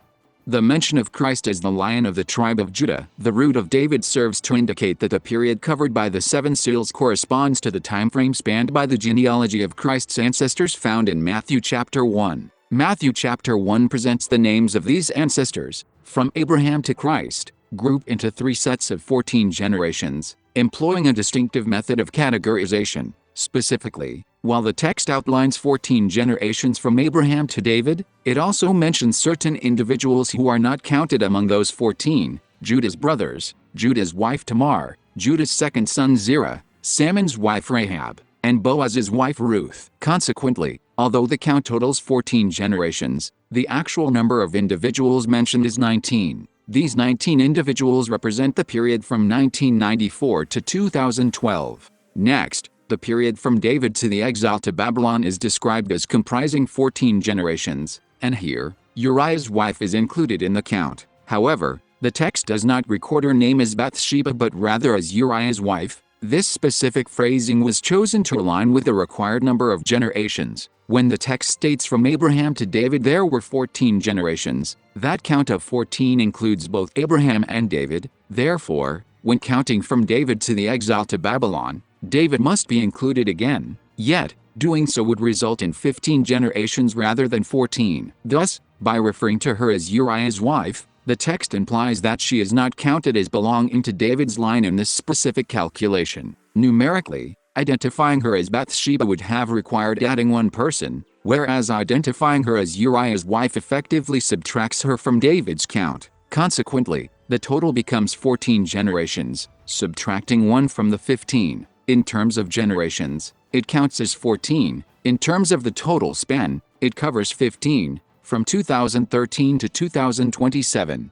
The mention of Christ as the Lion of the tribe of Judah, the root of David, serves to indicate that the period covered by the 7 seals corresponds to the time frame spanned by the genealogy of Christ's ancestors found in Matthew chapter 1. Matthew chapter 1 presents the names of these ancestors, from Abraham to Christ, grouped into 3 sets of 14 generations, employing a distinctive method of categorization. Specifically, while the text outlines 14 generations from Abraham to David, it also mentions certain individuals who are not counted among those 14: Judah's brothers, Judah's wife Tamar, Judah's second son Zerah, Salmon's wife Rahab, and Boaz's wife Ruth. Consequently, although the count totals 14 generations, the actual number of individuals mentioned is 19. These 19 individuals represent the period from 1994 to 2012. Next, the period from David to the exile to Babylon is described as comprising 14 generations, and here, Uriah's wife is included in the count. However, the text does not record her name as Bathsheba but rather as Uriah's wife. This specific phrasing was chosen to align with the required number of generations. When the text states from Abraham to David there were 14 generations, that count of 14 includes both Abraham and David. Therefore, when counting from David to the exile to Babylon, David must be included again. Yet, doing so would result in 15 generations rather than 14. Thus, by referring to her as Uriah's wife, the text implies that she is not counted as belonging to David's line in this specific calculation. Numerically, identifying her as Bathsheba would have required adding one person, whereas identifying her as Uriah's wife effectively subtracts her from David's count. Consequently, the total becomes 14 generations, subtracting 1 from the 15. In terms of generations, it counts as 14. In terms of the total span, it covers 15, from 2013 to 2027.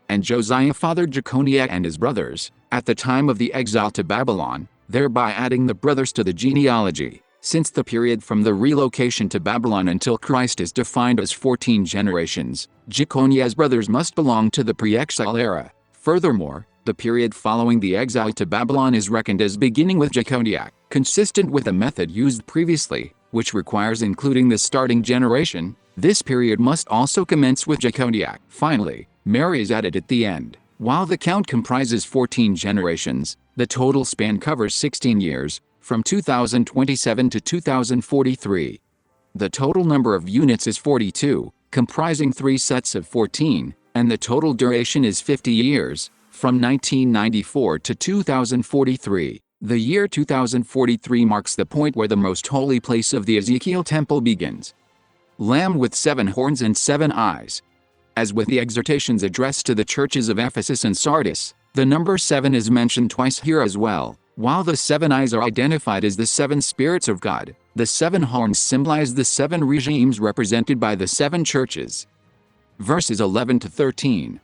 And Josiah fathered Jeconiah and his brothers, at the time of the exile to Babylon, thereby adding the brothers to the genealogy. Since the period from the relocation to Babylon until Christ is defined as 14 generations, Jeconiah's brothers must belong to the pre-exile era. Furthermore, the period following the exile to Babylon is reckoned as beginning with Jeconiah, consistent with the method used previously, which requires including the starting generation. This period must also commence with Jeconiah. Finally, Mary is added at the end. While the count comprises 14 generations, the total span covers 16 years, from 2027 to 2043. The total number of units is 42, comprising 3 sets of 14, and the total duration is 50 years, from 1994 to 2043. The year 2043 marks the point where the most holy place of the Ezekiel temple begins. Lamb with 7 horns and 7 eyes. As with the exhortations addressed to the churches of Ephesus and Sardis, the number 7 is mentioned twice here as well. While the 7 eyes are identified as the 7 spirits of God, the 7 horns symbolize the 7 regimes represented by the 7 churches. Verses 11 to 13.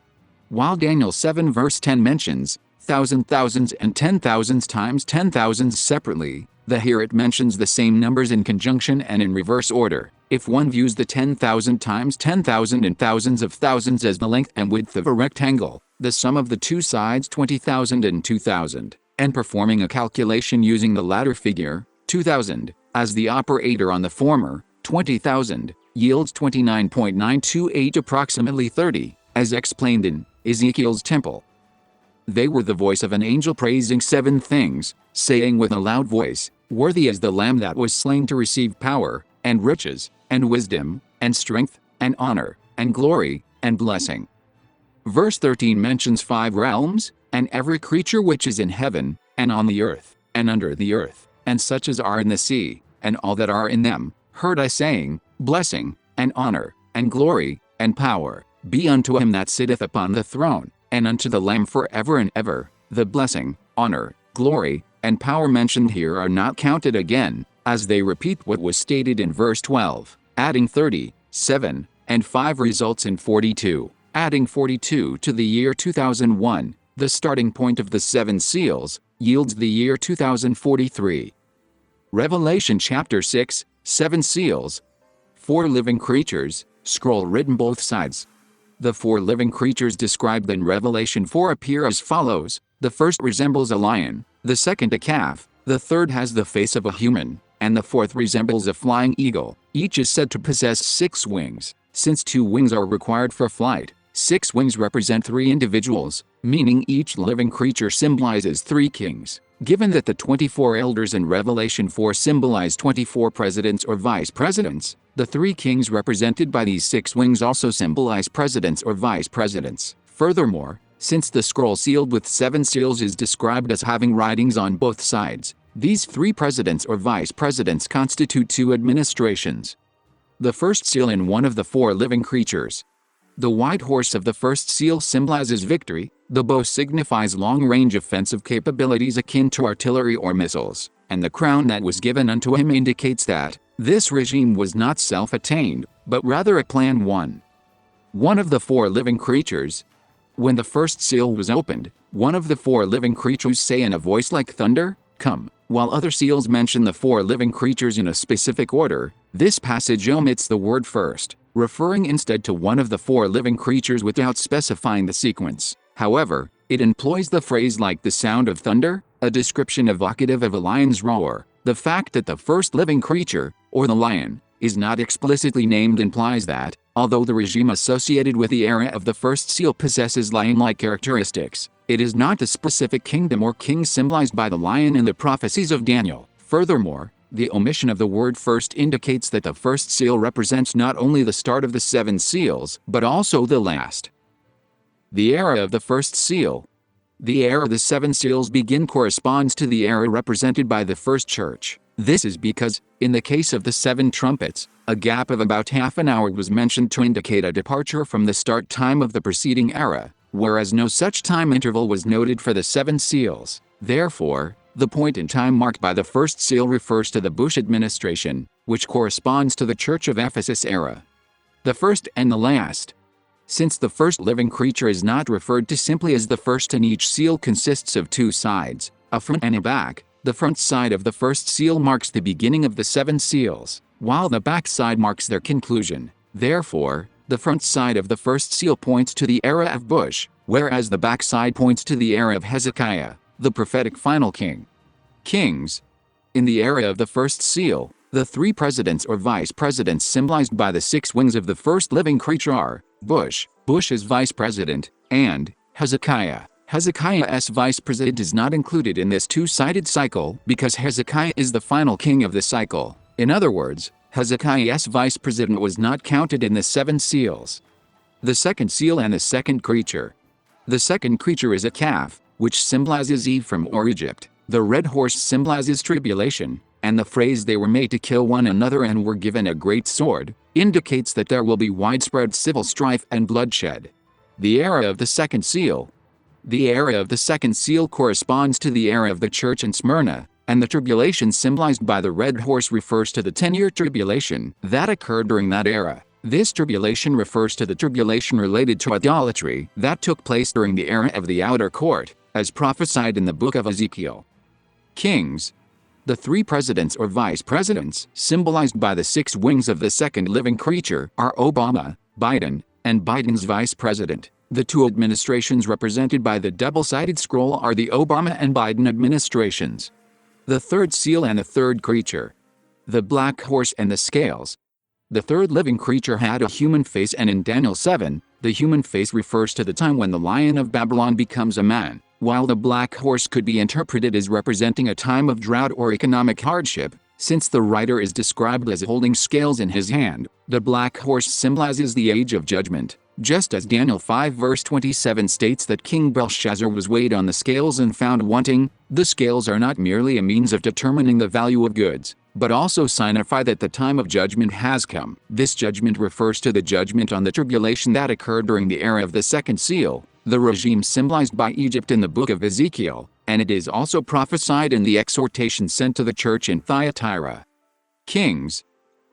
While Daniel 7 verse 10 mentions thousands and 10,000s times 10,000s separately, here it mentions the same numbers in conjunction and in reverse order. If one views the 10,000 times 10,000 and thousands of thousands as the length and width of a rectangle, the sum of the two sides 20,000 and 2,000, and performing a calculation using the latter figure, 2,000, as the operator on the former, 20,000, yields 29.928 approximately 30, as explained in Ezekiel's temple. They were the voice of an angel praising 7 things, saying with a loud voice, "Worthy is the Lamb that was slain to receive power, and riches, and wisdom, and strength, and honor, and glory, and blessing." Verse 13 mentions 5 realms, and every creature which is in heaven, and on the earth, and under the earth, and such as are in the sea, and all that are in them, heard I saying, Blessing, and honor, and glory, and power, be unto him that sitteth upon the throne, and unto the Lamb forever and ever. The blessing, honor, glory, and power mentioned here are not counted again, as they repeat what was stated in verse 12. Adding 30, 7, and 5 results in 42. Adding 42 to the year 2001, the starting point of the 7 seals, yields the year 2043. Revelation chapter 6, 7 seals. 4 living creatures, scroll written both sides. The 4 living creatures described in Revelation 4 appear as follows. The first resembles a lion, the second a calf, the third has the face of a human, and the fourth resembles a flying eagle. Each is said to possess 6 wings. Since 2 wings are required for flight, 6 wings represent 3 individuals, meaning each living creature symbolizes 3 kings. Given that the 24 elders in Revelation 4 symbolize 24 presidents or vice presidents, the 3 kings represented by these 6 wings also symbolize presidents or vice presidents. Furthermore, since the scroll sealed with 7 seals is described as having writings on both sides, these 3 presidents or vice presidents constitute 2 administrations. The first seal in one of the 4 living creatures. The white horse of the first seal symbolizes victory, the bow signifies long-range offensive capabilities akin to artillery or missiles, and the crown that was given unto him indicates that this regime was not self-attained, but rather a planned one. One of the four living creatures. When the first seal was opened, one of the four living creatures say in a voice like thunder, "Come," while other seals mention the four living creatures in a specific order. This passage omits the word first, referring instead to one of the four living creatures without specifying the sequence. However, it employs the phrase "like the sound of thunder," a description evocative of a lion's roar. The fact that the first living creature, or the lion, is not explicitly named implies that, although the regime associated with the era of the first seal possesses lion-like characteristics, it is not the specific kingdom or king symbolized by the lion in the prophecies of Daniel. Furthermore, the omission of the word first indicates that the first seal represents not only the start of the 7 seals, but also the last. The era of the first seal. The era the 7 seals begin corresponds to the era represented by the first church. This is because, in the case of the 7 trumpets, a gap of about half an hour was mentioned to indicate a departure from the start time of the preceding era, whereas no such time interval was noted for the 7 seals. Therefore, the point in time marked by the first seal refers to the Bush administration, which corresponds to the Church of Ephesus era. The first and the last. Since the first living creature is not referred to simply as the first and each seal consists of 2 sides, a front and a back, the front side of the first seal marks the beginning of the 7 seals, while the back side marks their conclusion. Therefore, the front side of the first seal points to the era of Bush, whereas the back side points to the era of Hezekiah, the prophetic final king. Kings. In the era of the first seal, the 3 presidents or vice presidents symbolized by the 6 wings of the first living creature are Bush, Bush's vice president, and Hezekiah. Hezekiah's vice president is not included in this 2-sided cycle because Hezekiah is the final king of the cycle. In other words, Hezekiah's vice president was not counted in the 7 seals. The second seal and the second creature. The second creature is a calf, which symbolizes Ephraim or Egypt. The red horse symbolizes tribulation, and the phrase "they were made to kill one another and were given a great sword" indicates that there will be widespread civil strife and bloodshed. The era of the second seal. The era of the second seal corresponds to the era of the church in Smyrna, and the tribulation symbolized by the red horse refers to the 10-year tribulation that occurred during that era. This tribulation refers to the tribulation related to idolatry that took place during the era of the outer court, as prophesied in the book of Ezekiel. Kings. The 3 presidents or vice presidents, symbolized by the 6 wings of the second living creature, are Obama, Biden, and Biden's vice president. The 2 administrations represented by the double-sided scroll are the Obama and Biden administrations. The third seal and the third creature. The black horse and the scales. The third living creature had a human face, and in Daniel 7, the human face refers to the time when the lion of Babylon becomes a man, while the black horse could be interpreted as representing a time of drought or economic hardship. Since the writer is described as holding scales in his hand, the black horse symbolizes the age of judgment, just as Daniel 5 verse 27 states that King Belshazzar was weighed on the scales and found wanting. The scales are not merely a means of determining the value of goods, but also signify that the time of judgment has come. This judgment refers to the judgment on the tribulation that occurred during the era of the second seal, the regime symbolized by Egypt in the book of Ezekiel, and it is also prophesied in the exhortation sent to the church in Thyatira. Kings.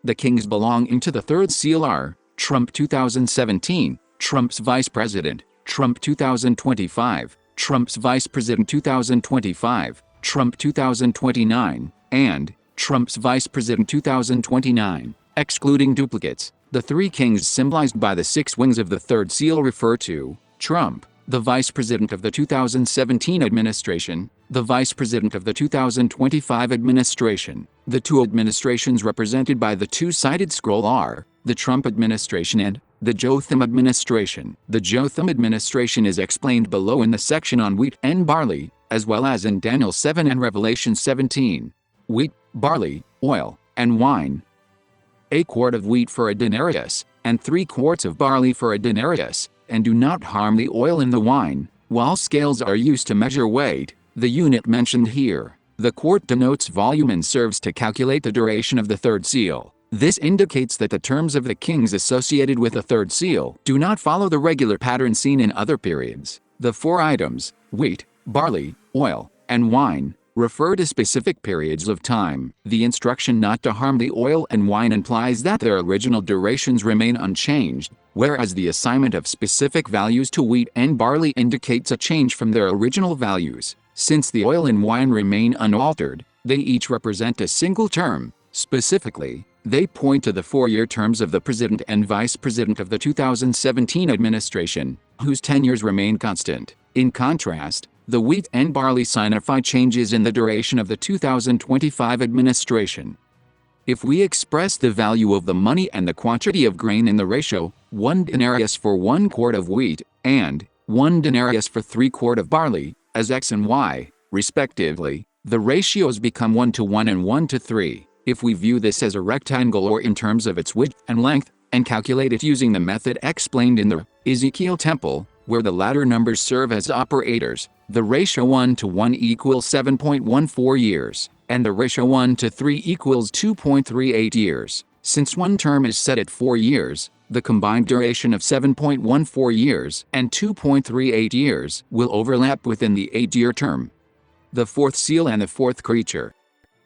The kings belonging to the third seal are Trump 2017, Trump's vice president, Trump 2025, Trump's vice president 2025, Trump 2029, and Trump's vice president 2029, excluding duplicates. The 3 kings symbolized by the 6 wings of the third seal refer to Trump, the vice president of the 2017 administration, the vice president of the 2025 administration. The 2 administrations represented by the 2-sided scroll are the Trump administration and the Jotham administration. The Jotham administration is explained below in the section on wheat and barley, as well as in Daniel 7 and Revelation 17. Wheat, barley, oil, and wine. A quart of wheat for a denarius, and 3 quarts of barley for a denarius, and do not harm the oil in the wine. While scales are used to measure weight, the unit mentioned here, the quart, denotes volume and serves to calculate the duration of the third seal. This indicates that the terms of the kings associated with the third seal do not follow the regular pattern seen in other periods. The four items, wheat, barley, oil, and wine, refer to specific periods of time. The instruction not to harm the oil and wine implies that their original durations remain unchanged, whereas the assignment of specific values to wheat and barley indicates a change from their original values. Since the oil and wine remain unaltered, they each represent a single term. Specifically, they point to the 4-year terms of the President and Vice President of the 2017 administration, whose tenures remain constant. In contrast, the wheat and barley signify changes in the duration of the 2025 administration. If we express the value of the money and the quantity of grain in the ratio 1 denarius for 1 quart of wheat and 1 denarius for 3 quart of barley, as x and y, respectively, the ratios become 1:1 and 1:3. If we view this as a rectangle or in terms of its width and length, and calculate it using the method explained in the Ezekiel temple, where the latter numbers serve as operators, the ratio 1:1 equals 7.14 years, and the ratio 1:3 equals 2.38 years. Since one term is set at 4 years, the combined duration of 7.14 years and 2.38 years will overlap within the 8-year term. The fourth seal and the fourth creature.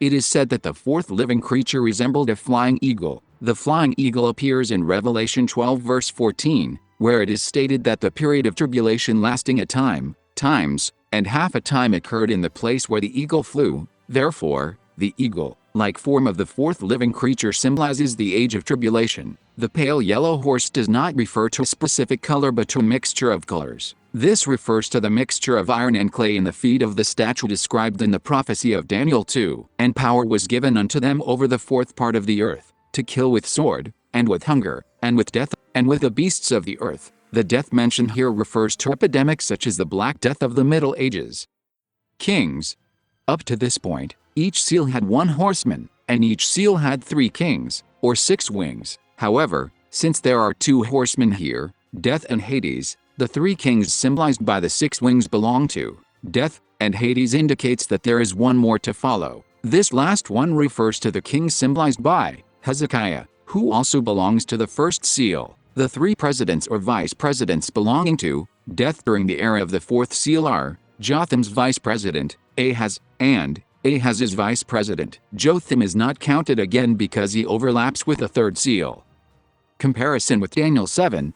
It is said that the fourth living creature resembled a flying eagle. The flying eagle appears in Revelation 12 verse 14, where it is stated that the period of tribulation lasting a time, times, and half a time occurred in the place where the eagle flew. Therefore, the eagle-like form of the fourth living creature symbolizes the age of tribulation. The pale yellow horse does not refer to a specific color but to a mixture of colors. This refers to the mixture of iron and clay in the feet of the statue described in the prophecy of Daniel 2. And power was given unto them over the fourth part of the earth, to kill with sword, and with hunger, and with death, and with the beasts of the earth. The death mentioned here refers to epidemics such as the Black Death of the Middle Ages. Kings. Up to this point, each seal had 1 horseman, and each seal had 3 kings, or 6 wings. However, since there are 2 horsemen here, Death and Hades, the 3 kings symbolized by the 6 wings belong to Death, and Hades indicates that there is one more to follow. This last one refers to the king symbolized by Hezekiah, who also belongs to the first seal. The 3 presidents or vice presidents belonging to Death during the era of the fourth seal are Jotham's vice president, Ahaz, and Ahaz's vice president. Jotham is not counted again because he overlaps with the third seal. Comparison with Daniel 7.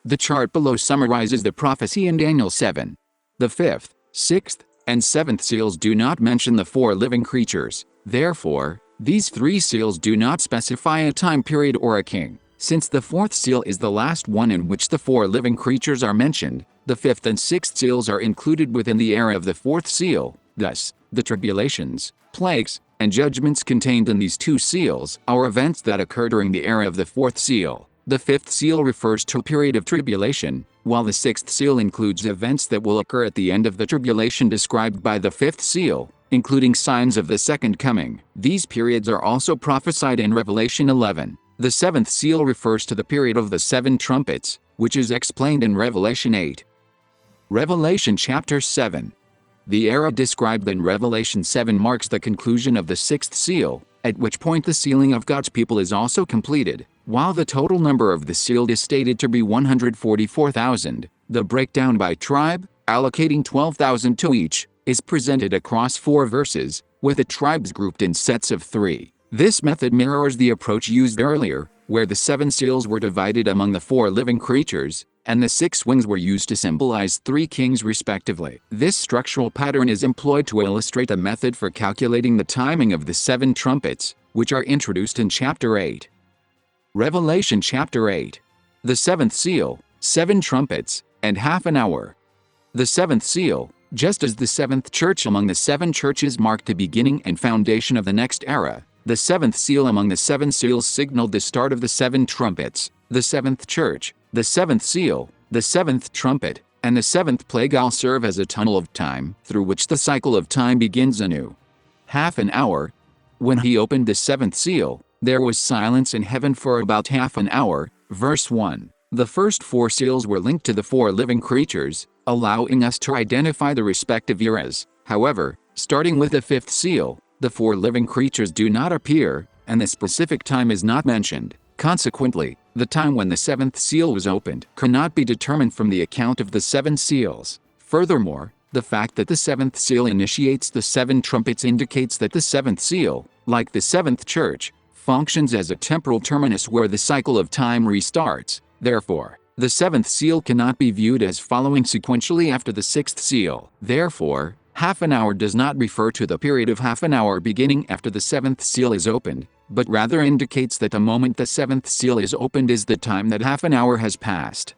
The chart below summarizes the prophecy in Daniel 7. The 5th, 6th, and 7th seals do not mention the 4 living creatures. Therefore, these 3 seals do not specify a time period or a king. Since the 4th seal is the last one in which the 4 living creatures are mentioned, the 5th and 6th seals are included within the era of the 4th seal. Thus, the tribulations, plagues, and judgments contained in these 2 seals are events that occur during the era of the 4th seal. The 5th seal refers to a period of tribulation, while the 6th seal includes events that will occur at the end of the tribulation described by the 5th seal, including signs of the second coming. These periods are also prophesied in Revelation 11. The 7th seal refers to the period of the 7 trumpets, which is explained in Revelation 8. Revelation chapter 7. The era described in Revelation 7 marks the conclusion of the 6th seal, at which point the sealing of God's people is also completed. While the total number of the sealed is stated to be 144,000, the breakdown by tribe, allocating 12,000 to each, is presented across 4 verses, with the tribes grouped in sets of 3. This method mirrors the approach used earlier, where the 7 seals were divided among the 4 living creatures, and the 6 wings were used to symbolize 3 kings respectively. This structural pattern is employed to illustrate a method for calculating the timing of the 7 trumpets, which are introduced in chapter 8. Revelation chapter 8. The 7th seal, 7 trumpets, and half an hour. The 7th seal, just as the 7th church among the 7 churches marked the beginning and foundation of the next era, the 7th seal among the 7 seals signaled the start of the 7 trumpets. The 7th church, the 7th seal, the 7th trumpet, and the 7th plague all serve as a tunnel of time through which the cycle of time begins anew. Half an hour. When he opened the 7th seal, there was silence in heaven for about half an hour. Verse 1. The first 4 seals were linked to the 4 living creatures, allowing us to identify the respective eras. However, starting with the 5th seal, the 4 living creatures do not appear, and the specific time is not mentioned. Consequently, the time when the seventh seal was opened cannot be determined from the account of the seven seals. Furthermore, the fact that the seventh seal initiates the seven trumpets indicates that the seventh seal, like the seventh church, functions as a temporal terminus where the cycle of time restarts. Therefore, the seventh seal cannot be viewed as following sequentially after the sixth seal. Therefore, half an hour does not refer to the period of half an hour beginning after the seventh seal is opened, but rather indicates that the moment the seventh seal is opened is the time that half an hour has passed.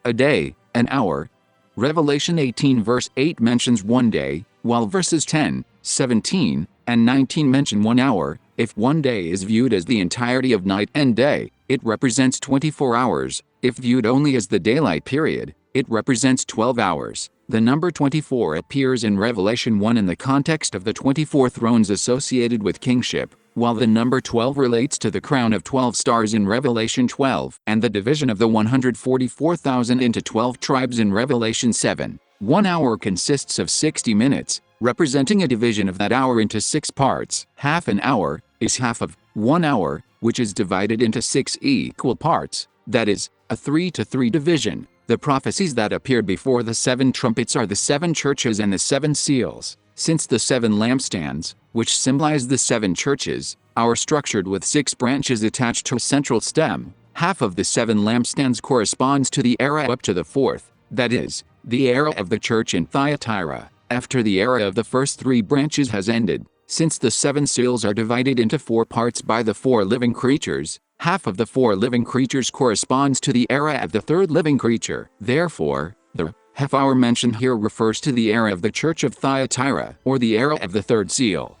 A day, an hour. Revelation 18 verse 8 mentions 1 day, while verses 10, 17, and 19 mention 1 hour. If 1 day is viewed as the entirety of night and day, it represents 24 hours. If viewed only as the daylight period, it represents 12 hours. The number 24 appears in Revelation 1 in the context of the 24 thrones associated with kingship, while the number 12 relates to the crown of 12 stars in Revelation 12 and the division of the 144,000 into 12 tribes in Revelation 7. 1 hour consists of 60 minutes, representing a division of that hour into 6 parts. Half an hour is half of 1 hour, which is divided into 6 equal parts, that is, a 3-to-3 division. The prophecies that appeared before the 7 trumpets are the 7 churches and the 7 seals. Since the 7 lampstands, which symbolize the 7 churches, are structured with 6 branches attached to a central stem, half of the 7 lampstands corresponds to the era up to the 4th, that is, the era of the church in Thyatira, after the era of the first 3 branches has ended. Since the 7 seals are divided into 4 parts by the 4 living creatures, half of the 4 living creatures corresponds to the era of the 3rd living creature. Therefore, the half hour mentioned here refers to the era of the church of Thyatira, or the era of the 3rd seal.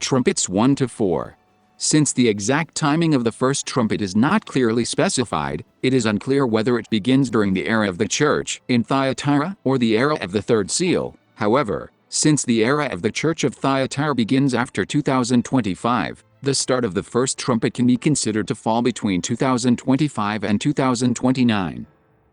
Trumpets 1 to 4. Since the exact timing of the first trumpet is not clearly specified, it is unclear whether it begins during the era of the church in Thyatira or the era of the 3rd seal. However, since the era of the church of Thyatira begins after 2025, the start of the first trumpet can be considered to fall between 2025 and 2029.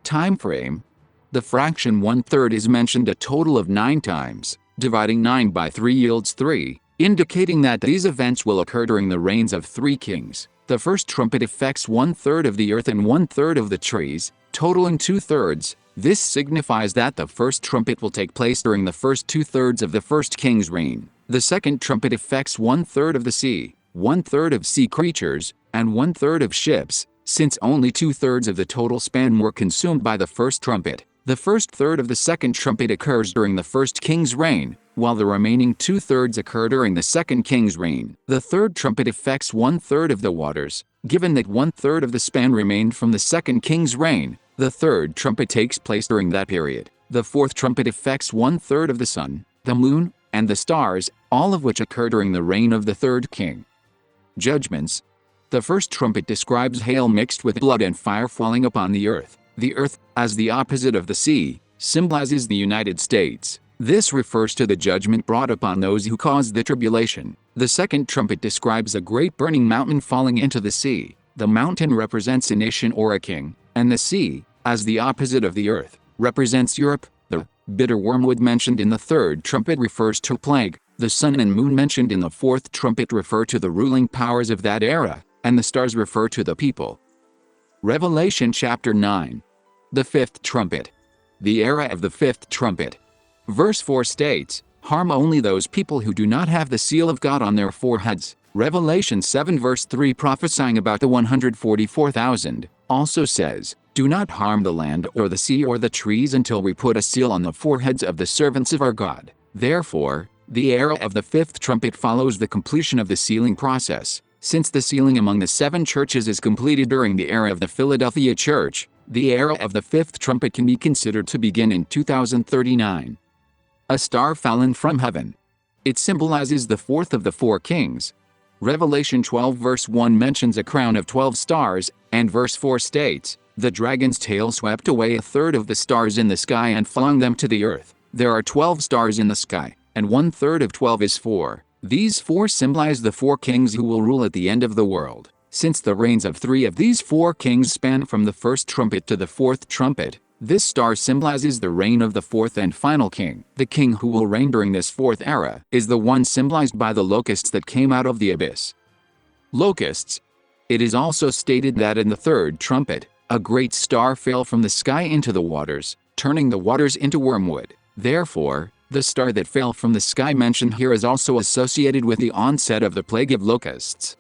Time frame. The fraction 1/3 is mentioned a total of 9 times. Dividing 9 by 3 yields 3, indicating that these events will occur during the reigns of 3 kings. The first trumpet affects 1/3 of the earth and 1/3 of the trees, totaling 2/3. This signifies that the first trumpet will take place during the first 2/3 of the first king's reign. The second trumpet affects 1/3 of the sea, 1/3 of sea creatures, and 1/3 of ships, since only 2/3 of the total span were consumed by the first trumpet. The first third of the second trumpet occurs during the first king's reign, while the remaining 2/3 occur during the second king's reign. The third trumpet affects 1/3 of the waters. Given that 1/3 of the span remained from the second king's reign, the third trumpet takes place during that period. The fourth trumpet affects 1/3 of the sun, the moon, and the stars, all of which occur during the reign of the third king. Judgments. The first trumpet describes hail mixed with blood and fire falling upon the earth. The earth, as the opposite of the sea, symbolizes the United States. This refers to the judgment brought upon those who caused the tribulation. The second trumpet describes a great burning mountain falling into the sea. The mountain represents a nation or a king, and the sea, as the opposite of the earth, represents Europe. The bitter wormwood mentioned in the third trumpet refers to plague. The sun and moon mentioned in the fourth trumpet refer to the ruling powers of that era, and the stars refer to the people. Revelation chapter 9. The fifth trumpet. The era of the fifth trumpet. Verse 4 states, "Harm only those people who do not have the seal of God on their foreheads." Revelation 7 verse 3 prophesying about the 144,000, also says, "Do not harm the land or the sea or the trees until we put a seal on the foreheads of the servants of our God." Therefore, the era of the fifth trumpet follows the completion of the sealing process. Since the sealing among the 7 churches is completed during the era of the Philadelphia church, the era of the fifth trumpet can be considered to begin in 2039. A star fallen from heaven. It symbolizes the fourth of the 4 kings. Revelation 12 verse 1 mentions a crown of 12 stars, and verse 4 states, "The dragon's tail swept away 1/3 of the stars in the sky and flung them to the earth." There are 12 stars in the sky, and 1/3 of 12 is 4. These 4 symbolize the 4 kings who will rule at the end of the world. Since the reigns of 3 of these 4 kings span from the first trumpet to the fourth trumpet, this star symbolizes the reign of the 4th and final king. The king who will reign during this 4th era is the one symbolized by the locusts that came out of the abyss. Locusts. It is also stated that in the third trumpet, a great star fell from the sky into the waters, turning the waters into wormwood. Therefore, the star that fell from the sky mentioned here is also associated with the onset of the plague of locusts.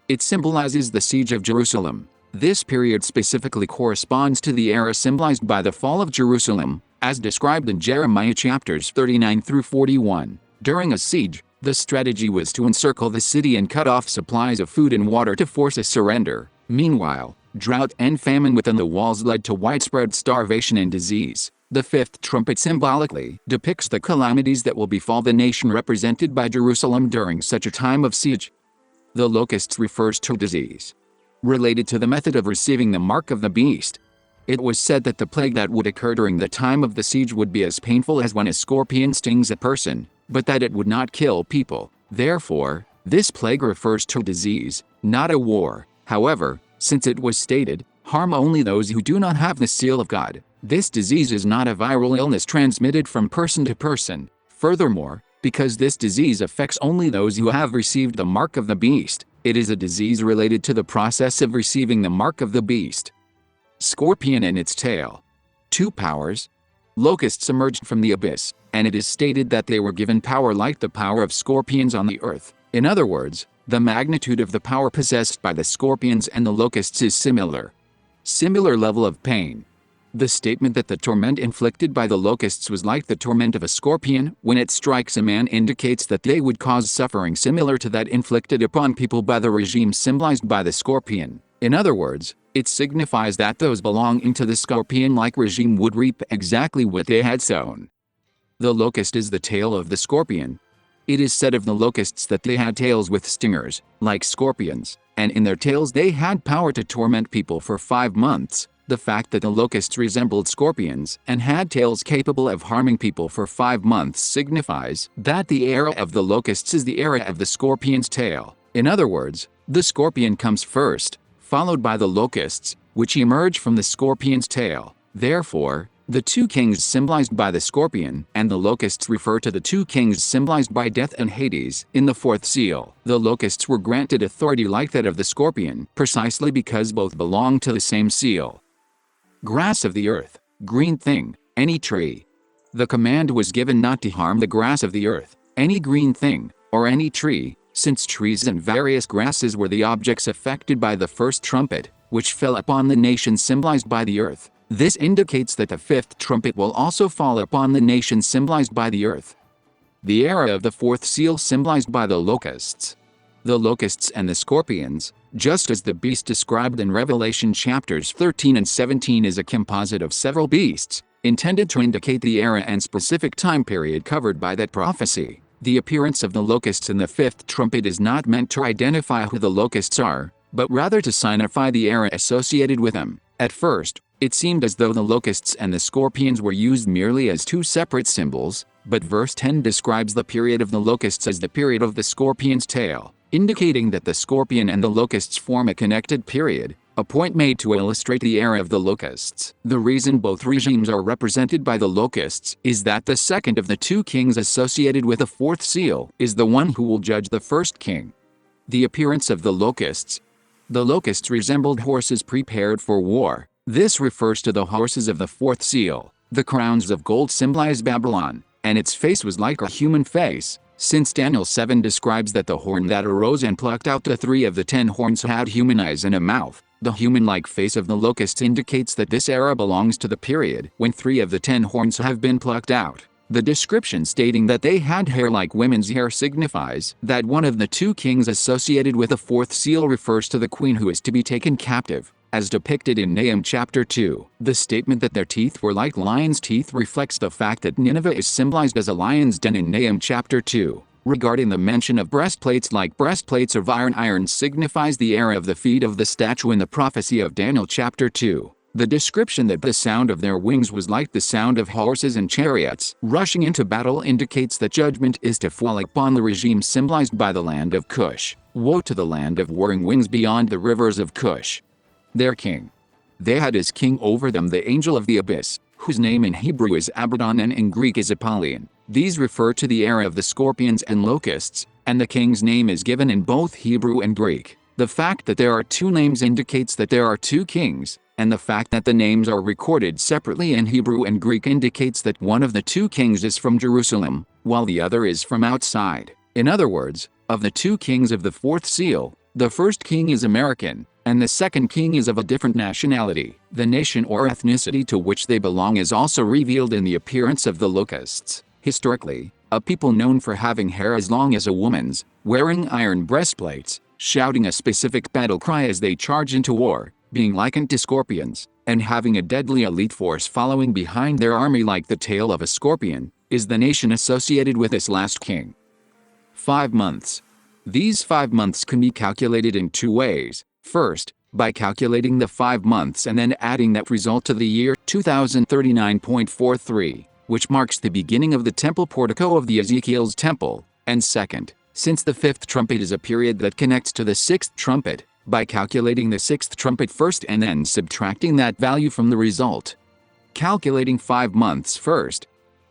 It symbolizes the siege of Jerusalem. This period specifically corresponds to the era symbolized by the fall of Jerusalem, as described in Jeremiah chapters 39 through 41. During a siege, the strategy was to encircle the city and cut off supplies of food and water to force a surrender. Meanwhile, drought and famine within the walls led to widespread starvation and disease. The fifth trumpet symbolically depicts the calamities that will befall the nation represented by Jerusalem during such a time of siege. The locusts refers to disease related to the method of receiving the mark of the beast. It was said that the plague that would occur during the time of the siege would be as painful as when a scorpion stings a person, but that it would not kill people. Therefore, this plague refers to disease, not a war. However, since it was stated, harm only those who do not have the seal of God, this disease is not a viral illness transmitted from person to person. Furthermore, because this disease affects only those who have received the mark of the beast, it is a disease related to the process of receiving the mark of the beast. Scorpion and its tail. 2 powers. Locusts emerged from the abyss, and it is stated that they were given power like the power of scorpions on the earth. In other words, the magnitude of the power possessed by the scorpions and the locusts is similar. Similar level of pain. The statement that the torment inflicted by the locusts was like the torment of a scorpion when it strikes a man indicates that they would cause suffering similar to that inflicted upon people by the regime symbolized by the scorpion. In other words, it signifies that those belonging to the scorpion-like regime would reap exactly what they had sown. The locust is the tail of the scorpion. It is said of the locusts that they had tails with stingers, like scorpions, and in their tails they had power to torment people for 5 months. The fact that the locusts resembled scorpions and had tails capable of harming people for 5 months signifies that the era of the locusts is the era of the scorpion's tail. In other words, the scorpion comes first, followed by the locusts, which emerge from the scorpion's tail. Therefore, the 2 kings symbolized by the scorpion and the locusts refer to the 2 kings symbolized by death and Hades. In the 4th seal, the locusts were granted authority like that of the scorpion, precisely because both belong to the same seal. Grass of the earth, green thing, any tree. The command was given not to harm the grass of the earth, any green thing, or any tree, since trees and various grasses were the objects affected by the first trumpet, which fell upon the nation symbolized by the earth. This indicates that the 5th trumpet will also fall upon the nation symbolized by the earth. The era of the 4th seal symbolized by the locusts. The locusts and the scorpions, just as the beast described in Revelation chapters 13 and 17 is a composite of several beasts, intended to indicate the era and specific time period covered by that prophecy. The appearance of the locusts in the 5th trumpet is not meant to identify who the locusts are, but rather to signify the era associated with them. At first, it seemed as though the locusts and the scorpions were used merely as 2 separate symbols, but verse 10 describes the period of the locusts as the period of the scorpion's tail, indicating that the scorpion and the locusts form a connected period, a point made to illustrate the era of the locusts. The reason both regimes are represented by the locusts is that the second of the 2 kings associated with the 4th seal is the one who will judge the first king. The appearance of the locusts. The locusts resembled horses prepared for war. This refers to the horses of the 4th seal. The crowns of gold symbolize Babylon, and its face was like a human face, since Daniel 7 describes that the horn that arose and plucked out the 3 of the 10 horns had human eyes and a mouth. The human-like face of the locusts indicates that this era belongs to the period when 3 of the 10 horns have been plucked out. The description stating that they had hair like women's hair signifies that one of the 2 kings associated with the 4th seal refers to the queen who is to be taken captive, as depicted in Nahum chapter 2. The statement that their teeth were like lions' teeth reflects the fact that Nineveh is symbolized as a lion's den in Nahum chapter 2. Regarding the mention of breastplates like breastplates of iron signifies the era of the feet of the statue in the prophecy of Daniel chapter 2. The description that the sound of their wings was like the sound of horses and chariots rushing into battle indicates that judgment is to fall upon the regime symbolized by the land of Cush. Woe to the land of warring wings beyond the rivers of Cush. Their king. They had as king over them the angel of the abyss, whose name in Hebrew is Abaddon and in Greek is Apollyon. These refer to the era of the scorpions and locusts, and the king's name is given in both Hebrew and Greek. The fact that there are two names indicates that there are two kings, and the fact that the names are recorded separately in Hebrew and Greek indicates that one of the two kings is from Jerusalem, while the other is from outside. In other words, of the two kings of the fourth seal, the first king is American, and the second king is of a different nationality. The nation or ethnicity to which they belong is also revealed in the appearance of the locusts. Historically, a people known for having hair as long as a woman's, wearing iron breastplates, shouting a specific battle cry as they charge into war, being likened to scorpions, and having a deadly elite force following behind their army like the tail of a scorpion, is the nation associated with this last king. 5 months. These 5 months can be calculated in two ways. First, by calculating the 5 months and then adding that result to the year 2039.43, which marks the beginning of the temple portico of the Ezekiel's temple, and second, since the fifth trumpet is a period that connects to the sixth trumpet, by calculating the sixth trumpet first and then subtracting that value from the result. Calculating 5 months first.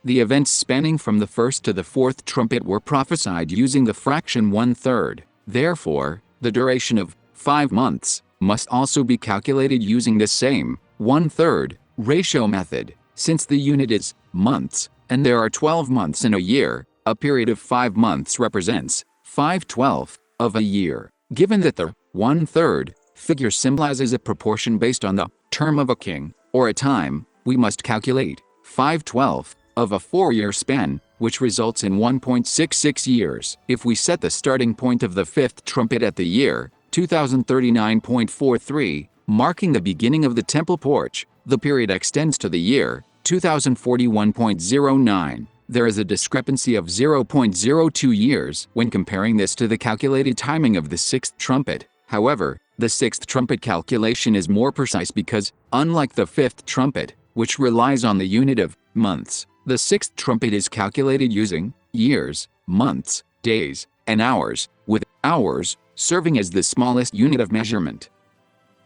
The events spanning from the first to the fourth trumpet were prophesied using the fraction 1/3. Therefore, the duration of 5 months must also be calculated using the same 1/3 ratio method. Since the unit is months, and there are 12 months in a year, a period of 5 months represents 5/12 of a year. Given that the 1/3 figure symbolizes a proportion based on the term of a king, or a time, we must calculate 5/12 of a 4-year span, which results in 1.66 years. If we set the starting point of the fifth trumpet at the year 2039.43, marking the beginning of the temple porch, the period extends to the year 2041.09. There is a discrepancy of 0.02 years when comparing this to the calculated timing of the sixth trumpet. However, the sixth trumpet calculation is more precise because, unlike the fifth trumpet, which relies on the unit of months, the sixth trumpet is calculated using years, months, days, and hours, with hours serving as the smallest unit of measurement.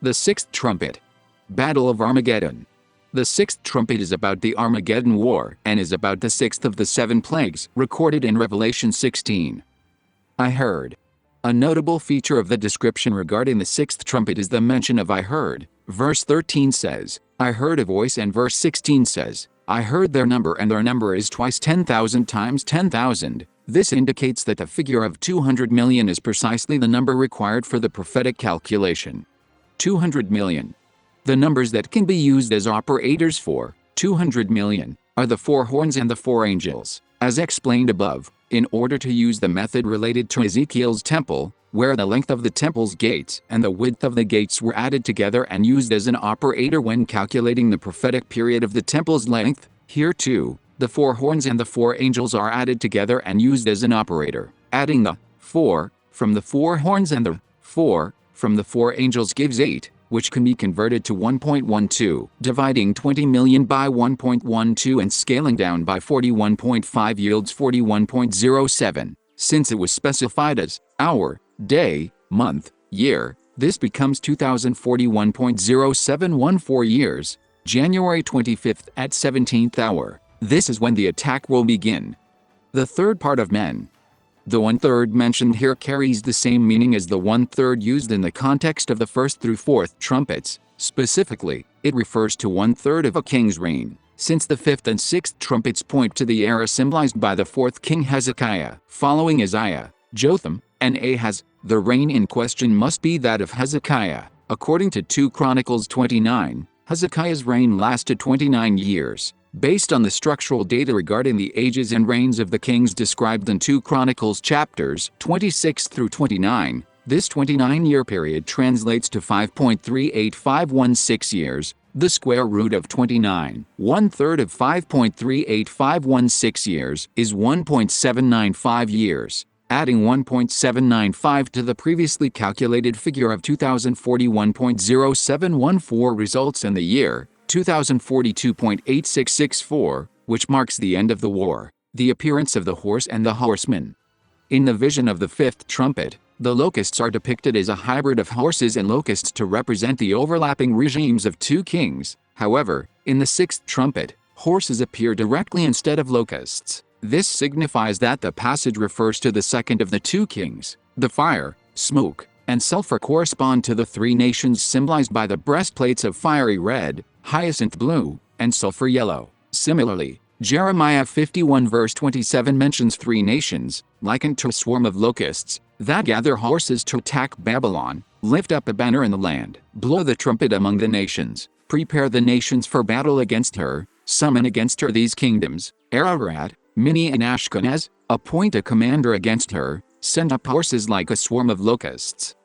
The sixth trumpet. Battle of Armageddon. The sixth trumpet is about the Armageddon War and is about the sixth of the 7 plagues recorded in Revelation 16. I heard. A notable feature of the description regarding the sixth trumpet is the mention of I heard. Verse 13 says, I heard a voice, and verse 16 says, I heard their number, and their number is twice 10,000 times 10,000. This indicates that the figure of 200 million is precisely the number required for the prophetic calculation. 200 million. The numbers that can be used as operators for 200 million are the 4 horns and the 4 angels. As explained above, in order to use the method related to Ezekiel's temple, where the length of the temple's gates and the width of the gates were added together and used as an operator when calculating the prophetic period of the temple's length, here too, the 4 horns and the 4 angels are added together and used as an operator. Adding the 4 from the 4 horns and the 4 from the 4 angels gives 8, which can be converted to 1.12. Dividing 20 million by 1.12 and scaling down by 41.5 yields 41.07. Since it was specified as hour, day, month, year, this becomes 2041.0714 years, January 25th at 17th hour. This is when the attack will begin. The third part of men. The 1/3 mentioned here carries the same meaning as the 1/3 used in the context of the first through fourth trumpets. Specifically, it refers to 1/3 of a king's reign, since the fifth and sixth trumpets point to the era symbolized by the fourth king Hezekiah. Following Uzziah, Jotham, and Ahaz, the reign in question must be that of Hezekiah. According to 2 Chronicles 29, Hezekiah's reign lasted 29 years. Based on the structural data regarding the ages and reigns of the kings described in 2 Chronicles chapters 26 through 29, this 29-year period translates to 5.38516 years, the square root of 29. 1/3 of 5.38516 years is 1.795 years. Adding 1.795 to the previously calculated figure of 2041.0714 results in the year 2042.8664, which marks the end of the war. The appearance of the horse and the horseman. In the vision of the fifth trumpet, the locusts are depicted as a hybrid of horses and locusts to represent the overlapping regimes of 2 kings. However, in the sixth trumpet, horses appear directly instead of locusts. This signifies that the passage refers to the second of the 2 kings. The fire, smoke, and sulfur correspond to the three nations symbolized by the breastplates of fiery red, hyacinth blue, and sulfur yellow. Similarly, Jeremiah 51 verse 27 mentions three nations, likened to a swarm of locusts, that gather horses to attack Babylon. Lift up a banner in the land, blow the trumpet among the nations, prepare the nations for battle against her, summon against her these kingdoms, Ararat, Minni and Ashkenaz, appoint a commander against her, send up horses like a swarm of locusts.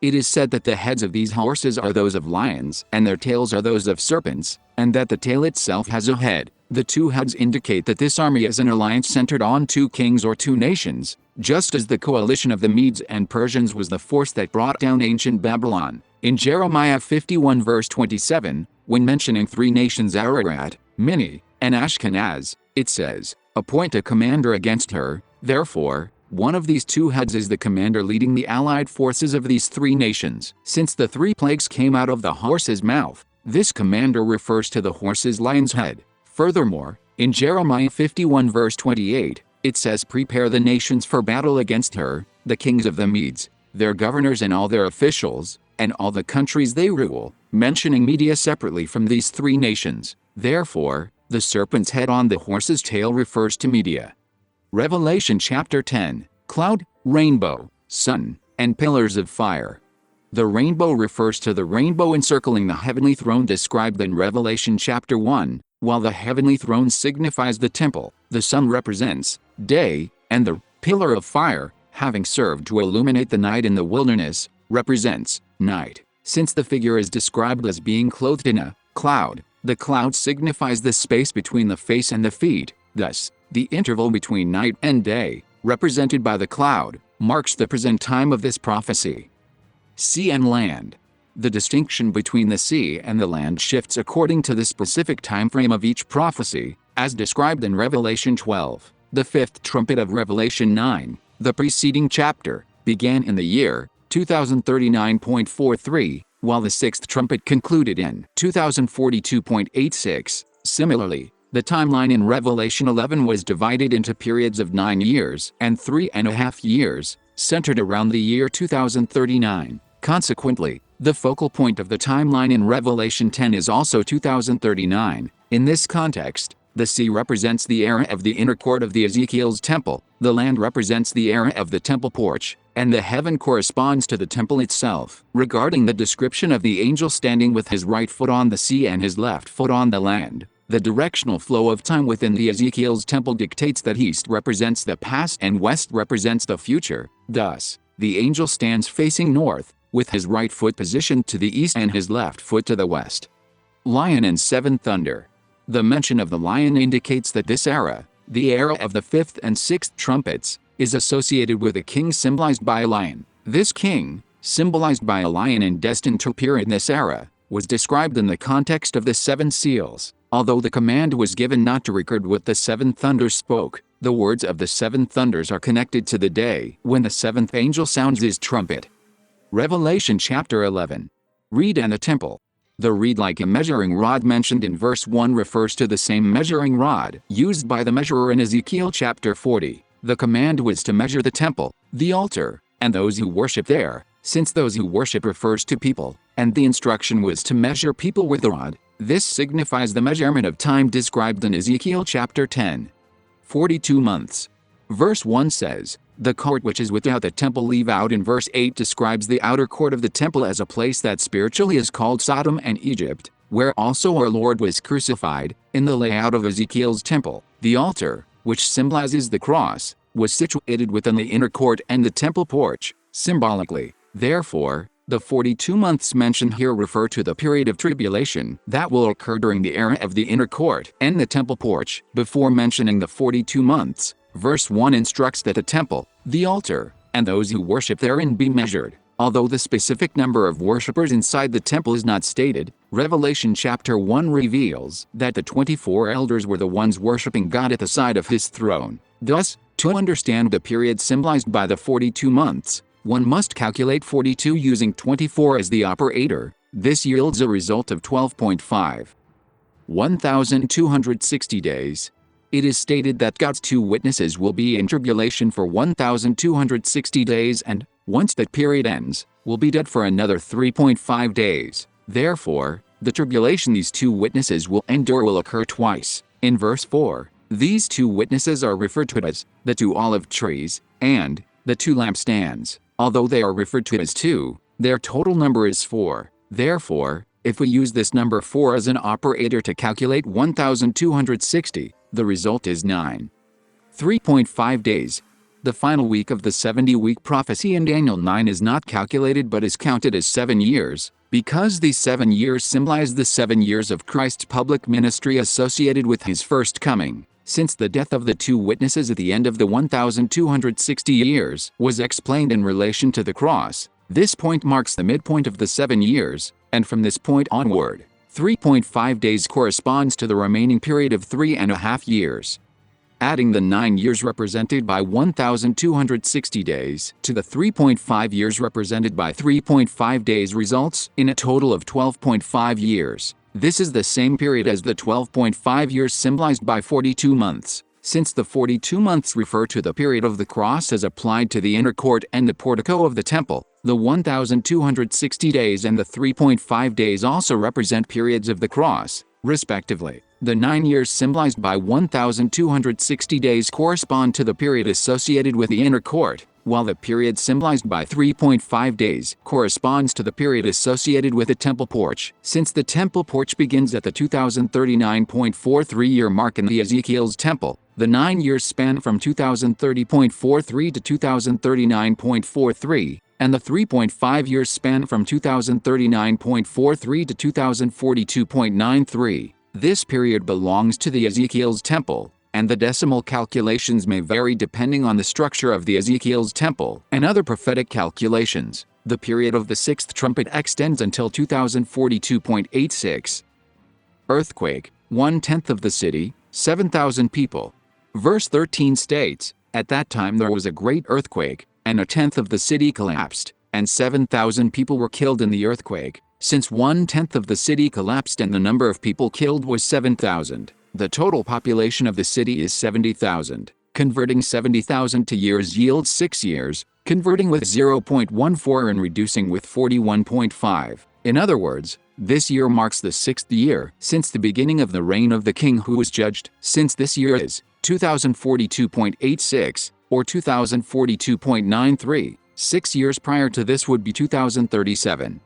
It is said that the heads of these horses are those of lions and their tails are those of serpents, and that the tail itself has a head. The two heads indicate that this army is an alliance centered on two kings or two nations, just as the coalition of the Medes and Persians was the force that brought down ancient Babylon. In Jeremiah 51 verse 27, when mentioning three nations Ararat, Minni, and Ashkenaz, it says, "Appoint a commander against her." Therefore, one of these two heads is the commander leading the allied forces of these three nations. Since the three plagues came out of the horse's mouth, this commander refers to the horse's lion's head. Furthermore, in Jeremiah 51 verse 28, it says, "Prepare the nations for battle against her, the kings of the Medes, their governors and all their officials, and all the countries they rule," mentioning Media separately from these three nations. Therefore, the serpent's head on the horse's tail refers to Media. Revelation chapter 10, Cloud, Rainbow, Sun, and Pillars of Fire. The rainbow refers to the rainbow encircling the heavenly throne described in Revelation chapter 1, while the heavenly throne signifies the temple. The sun represents day, and the pillar of fire, having served to illuminate the night in the wilderness, represents night. Since the figure is described as being clothed in a cloud, the cloud signifies the space between the face and the feet. Thus, the interval between night and day, represented by the cloud, marks the present time of this prophecy. Sea and land. The distinction between the sea and the land shifts according to the specific time frame of each prophecy, as described in Revelation 12. The fifth trumpet of Revelation 9, the preceding chapter, began in the year 2039.43, while the sixth trumpet concluded in 2042.86. Similarly, the timeline in Revelation 11 was divided into periods of 9 years and 3.5 years, centered around the year 2039. Consequently, the focal point of the timeline in Revelation 10 is also 2039. In this context, the sea represents the era of the inner court of the Ezekiel's temple, the land represents the era of the temple porch, and the heaven corresponds to the temple itself. Regarding the description of the angel standing with his right foot on the sea and his left foot on the land, the directional flow of time within the Ezekiel's temple dictates that east represents the past and west represents the future. Thus, the angel stands facing north, with his right foot positioned to the east and his left foot to the west. Lion and seven thunder. The mention of the lion indicates that this era, the era of the fifth and sixth trumpets, is associated with a king symbolized by a lion. This king, symbolized by a lion and destined to appear in this era, was described in the context of the seven seals. Although the command was given not to record what the seven thunders spoke, the words of the seven thunders are connected to the day when the seventh angel sounds his trumpet. Revelation chapter 11. Reed and the temple. The reed like a measuring rod mentioned in verse 1 refers to the same measuring rod used by the measurer in Ezekiel chapter 40. The command was to measure the temple, the altar, and those who worship there, since those who worship refers to people, and the instruction was to measure people with the rod. This signifies the measurement of time described in Ezekiel chapter 10. 42 months. Verse 1 says, "The court which is without the temple." Leave out in verse 8 describes the outer court of the temple as a place that spiritually is called Sodom and Egypt, where also our Lord was crucified. In the layout of Ezekiel's temple, the altar, which symbolizes the cross, was situated within the inner court and the temple porch, symbolically. Therefore, the 42 months mentioned here refer to the period of tribulation that will occur during the era of the inner court and the temple porch. Before mentioning the 42 months, verse 1 instructs that the temple, the altar, and those who worship therein be measured. Although the specific number of worshippers inside the temple is not stated, Revelation chapter 1 reveals that the 24 elders were the ones worshiping God at the side of his throne. Thus, to understand the period symbolized by the 42 months, one must calculate 42 using 24 as the operator. This yields a result of 12.5. 1,260 days. It is stated that God's two witnesses will be in tribulation for 1,260 days and, once that period ends, will be dead for another 3.5 days. Therefore, the tribulation these two witnesses will endure will occur twice. In verse 4, these two witnesses are referred to as the two olive trees and the two lampstands. Although they are referred to as two, their total number is 4. Therefore, if we use this number 4 as an operator to calculate 1260, the result is 9. 3.5 days. The final week of the 70-week prophecy in Daniel 9 is not calculated but is counted as 7 years, because these 7 years symbolize the 7 years of Christ's public ministry associated with his first coming. Since the death of the two witnesses at the end of the 1260 years was explained in relation to the cross, this point marks the midpoint of the 7 years, and from this point onward, 3.5 days corresponds to the remaining period of 3.5 years. Adding the 9 years represented by 1260 days to the 3.5 years represented by 3.5 days results in a total of 12.5 years. This is the same period as the 12.5 years symbolized by 42 months. Since the 42 months refer to the period of the cross as applied to the inner court and the portico of the temple, the 1260 days and the 3.5 days also represent periods of the cross, respectively. The 9 years symbolized by 1260 days correspond to the period associated with the inner court, while the period symbolized by 3.5 days corresponds to the period associated with the temple porch. Since the temple porch begins at the 2039.43 year mark in the Ezekiel's temple, the 9 years span from 2030.43 to 2039.43, and the 3.5 years span from 2039.43 to 2042.93. This period belongs to the Ezekiel's temple, and the decimal calculations may vary depending on the structure of the Ezekiel's temple and other prophetic calculations. The period of the sixth trumpet extends until 2042.86. Earthquake, 1/10 of the city, 7,000 people. Verse 13 states, "At that time there was a great earthquake, and 1/10 of the city collapsed, and 7,000 people were killed in the earthquake." Since 1/10 of the city collapsed and the number of people killed was 7,000, the total population of the city is 70,000. Converting 70,000 to years yields 6 years, converting with 0.14 and reducing with 41.5. In other words, this year marks the 6th year since the beginning of the reign of the king who was judged. Since this year is 2042.86 or 2042.93, 6 years prior to this would be 2037.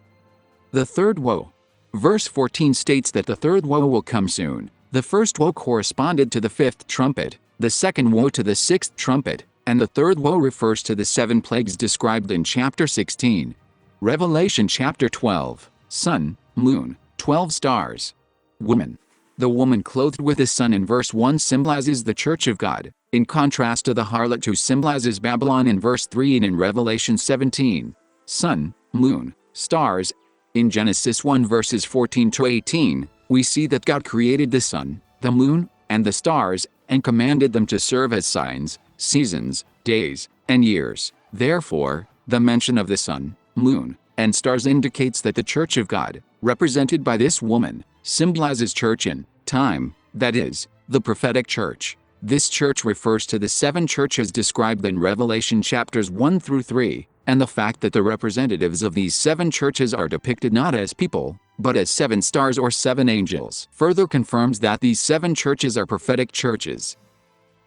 The third woe. Verse 14 states that the third woe will come soon. The first woe corresponded to the fifth trumpet, the second woe to the sixth trumpet, and the third woe refers to the 7 plagues described in chapter 16. Revelation chapter 12. Sun, moon, 12 stars. Woman. The woman clothed with the sun in verse 1 symbolizes the church of God, in contrast to the harlot who symbolizes Babylon in verse 3 and in Revelation 17. Sun, moon, stars. In Genesis 1 verses 14 to 18, we see that God created the sun, the moon, and the stars, and commanded them to serve as signs, seasons, days, and years. Therefore, the mention of the sun, moon, and stars indicates that the church of God, represented by this woman, symbolizes church in time, that is, the prophetic church. This church refers to the 7 churches described in Revelation chapters 1 through 3, and the fact that the representatives of these 7 churches are depicted not as people, but as 7 stars or 7 angels, further confirms that these 7 churches are prophetic churches.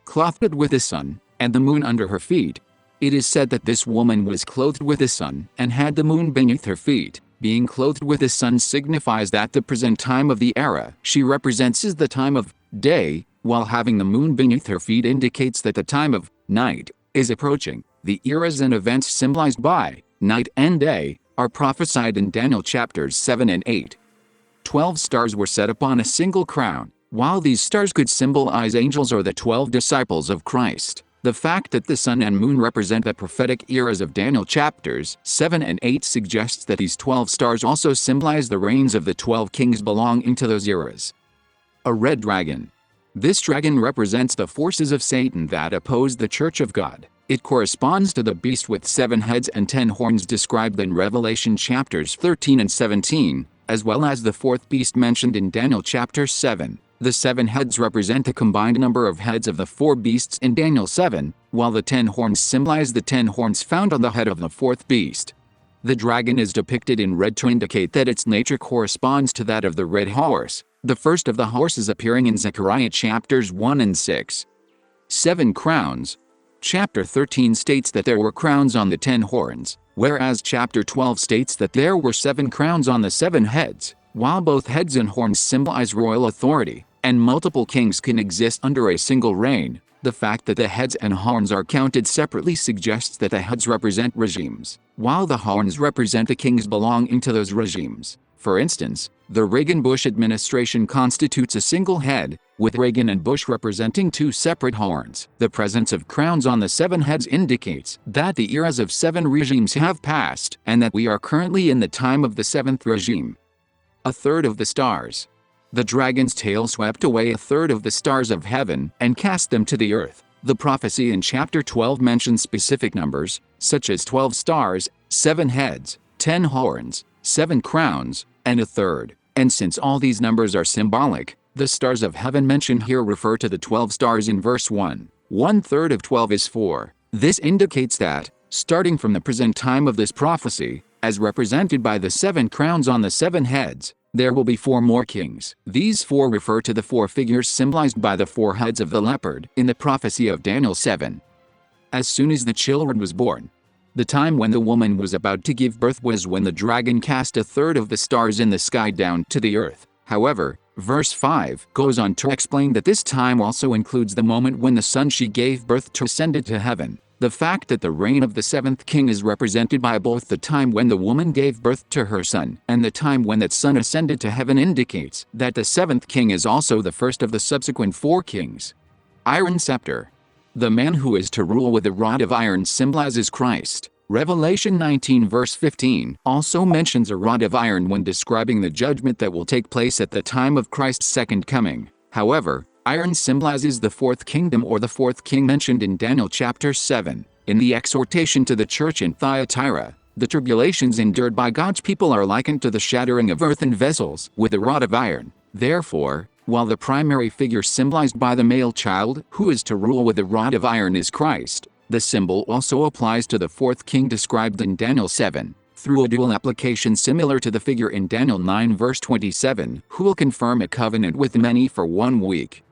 Clothed with the sun, and the moon under her feet. It is said that this woman was clothed with the sun, and had the moon beneath her feet. Being clothed with the sun signifies that the present time of the era she represents is the time of day, while having the moon beneath her feet indicates that the time of night is approaching. The eras and events symbolized by night and day are prophesied in Daniel chapters 7 and 8. 12 stars were set upon a single crown. While these stars could symbolize angels or the 12 disciples of Christ, the fact that the sun and moon represent the prophetic eras of Daniel chapters 7 and 8 suggests that these 12 stars also symbolize the reigns of the 12 kings belonging to those eras. A red dragon. This dragon represents the forces of Satan that oppose the church of God. It corresponds to the beast with 7 heads and 10 horns described in Revelation chapters 13 and 17, as well as the 4th beast mentioned in Daniel chapter 7. The 7 heads represent the combined number of heads of the 4 beasts in Daniel 7, while the 10 horns symbolize the 10 horns found on the head of the 4th beast. The dragon is depicted in red to indicate that its nature corresponds to that of the red horse, the first of the horses appearing in Zechariah chapters 1 and 6. 7 crowns. Chapter 13 states that there were crowns on the 10 horns, whereas chapter 12 states that there were 7 crowns on the 7 heads. While both heads and horns symbolize royal authority, and multiple kings can exist under a single reign, the fact that the heads and horns are counted separately suggests that the heads represent regimes, while the horns represent the kings belonging to those regimes. For instance, the Reagan-Bush administration constitutes a single head, with Reagan and Bush representing 2 separate horns. The presence of crowns on the 7 heads indicates that the eras of 7 regimes have passed, and that we are currently in the time of the 7th regime. A third of the stars. The dragon's tail swept away a third of the stars of heaven and cast them to the earth. The prophecy in chapter 12 mentions specific numbers, such as 12 stars, 7 heads, 10 horns, 7 crowns, and a third. And since all these numbers are symbolic, the stars of heaven mentioned here refer to the 12 stars in verse 1. 1/3 of 12 is 4. This indicates that, starting from the present time of this prophecy, as represented by the 7 crowns on the 7 heads, there will be 4 more kings. These 4 refer to the 4 figures symbolized by the 4 heads of the leopard in the prophecy of Daniel 7. As soon as the children was born, the time when the woman was about to give birth was when the dragon cast a third of the stars in the sky down to the earth. However, verse 5 goes on to explain that this time also includes the moment when the son she gave birth to ascended to heaven. The fact that the reign of the 7th king is represented by both the time when the woman gave birth to her son and the time when that son ascended to heaven indicates that the 7th king is also the first of the subsequent 4 kings. Iron scepter. The man who is to rule with a rod of iron symbolizes Christ. Revelation 19 verse 15 also mentions a rod of iron when describing the judgment that will take place at the time of Christ's second coming. However, iron symbolizes the 4th kingdom or the 4th king mentioned in Daniel chapter 7. In the exhortation to the church in Thyatira, the tribulations endured by God's people are likened to the shattering of earthen vessels with a rod of iron. Therefore, while the primary figure symbolized by the male child who is to rule with a rod of iron is Christ, the symbol also applies to the 4th king described in Daniel 7, through a dual application similar to the figure in Daniel 9 verse 27, who will confirm a covenant with many for 1 week.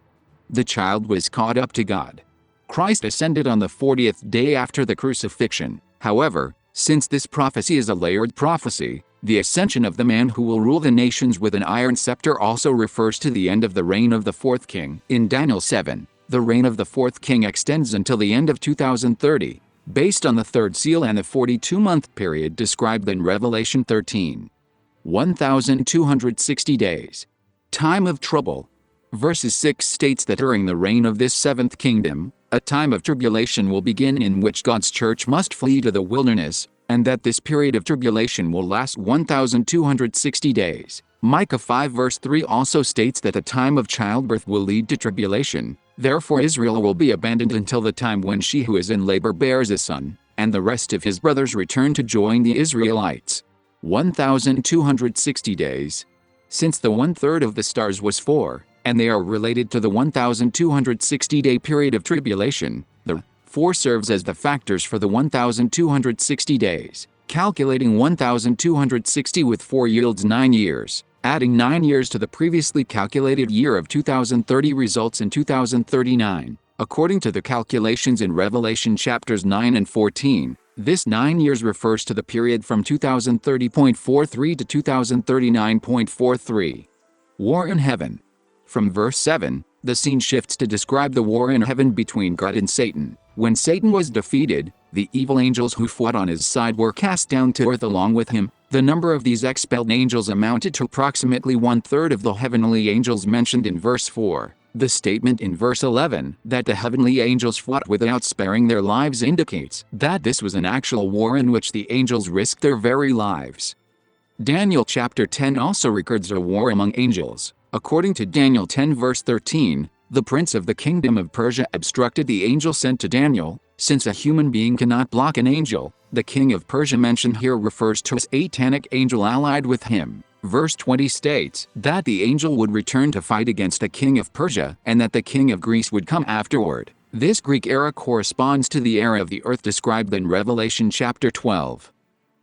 The child was caught up to God. Christ ascended on the 40th day after the crucifixion. However, since this prophecy is a layered prophecy, the ascension of the man who will rule the nations with an iron scepter also refers to the end of the reign of the 4th king. In Daniel 7, the reign of the 4th king extends until the end of 2030, based on the 3rd seal and the 42-month period described in Revelation 13. 1,260 days. Time of trouble. Verses 6 states that during the reign of this 7th kingdom, a time of tribulation will begin in which God's church must flee to the wilderness, and that this period of tribulation will last 1,260 days. Micah 5 verse 3 also states that the time of childbirth will lead to tribulation. Therefore Israel will be abandoned until the time when she who is in labor bears a son, and the rest of his brothers return to join the Israelites. 1,260 days. Since the 1/3 of the stars was 4, and they are related to the 1,260-day period of tribulation, the 4 serves as the factors for the 1,260 days. Calculating 1,260 with 4 yields 9 years. Adding 9 years to the previously calculated year of 2030 results in 2039. According to the calculations in Revelation chapters 9 and 14, this 9 years refers to the period from 2030.43 to 2039.43. War in heaven. From verse 7, the scene shifts to describe the war in heaven between God and Satan. When Satan was defeated, the evil angels who fought on his side were cast down to earth along with him. The number of these expelled angels amounted to approximately 1/3 of the heavenly angels mentioned in verse 4. The statement in verse 11 that the heavenly angels fought without sparing their lives indicates that this was an actual war in which the angels risked their very lives. Daniel chapter 10 also records a war among angels. According to Daniel 10 verse 13, the prince of the kingdom of Persia obstructed the angel sent to Daniel. Since a human being cannot block an angel, the king of Persia mentioned here refers to a satanic angel allied with him. Verse 20 states that the angel would return to fight against the king of Persia and that the king of Greece would come afterward. This Greek era corresponds to the era of the earth described in Revelation chapter 12.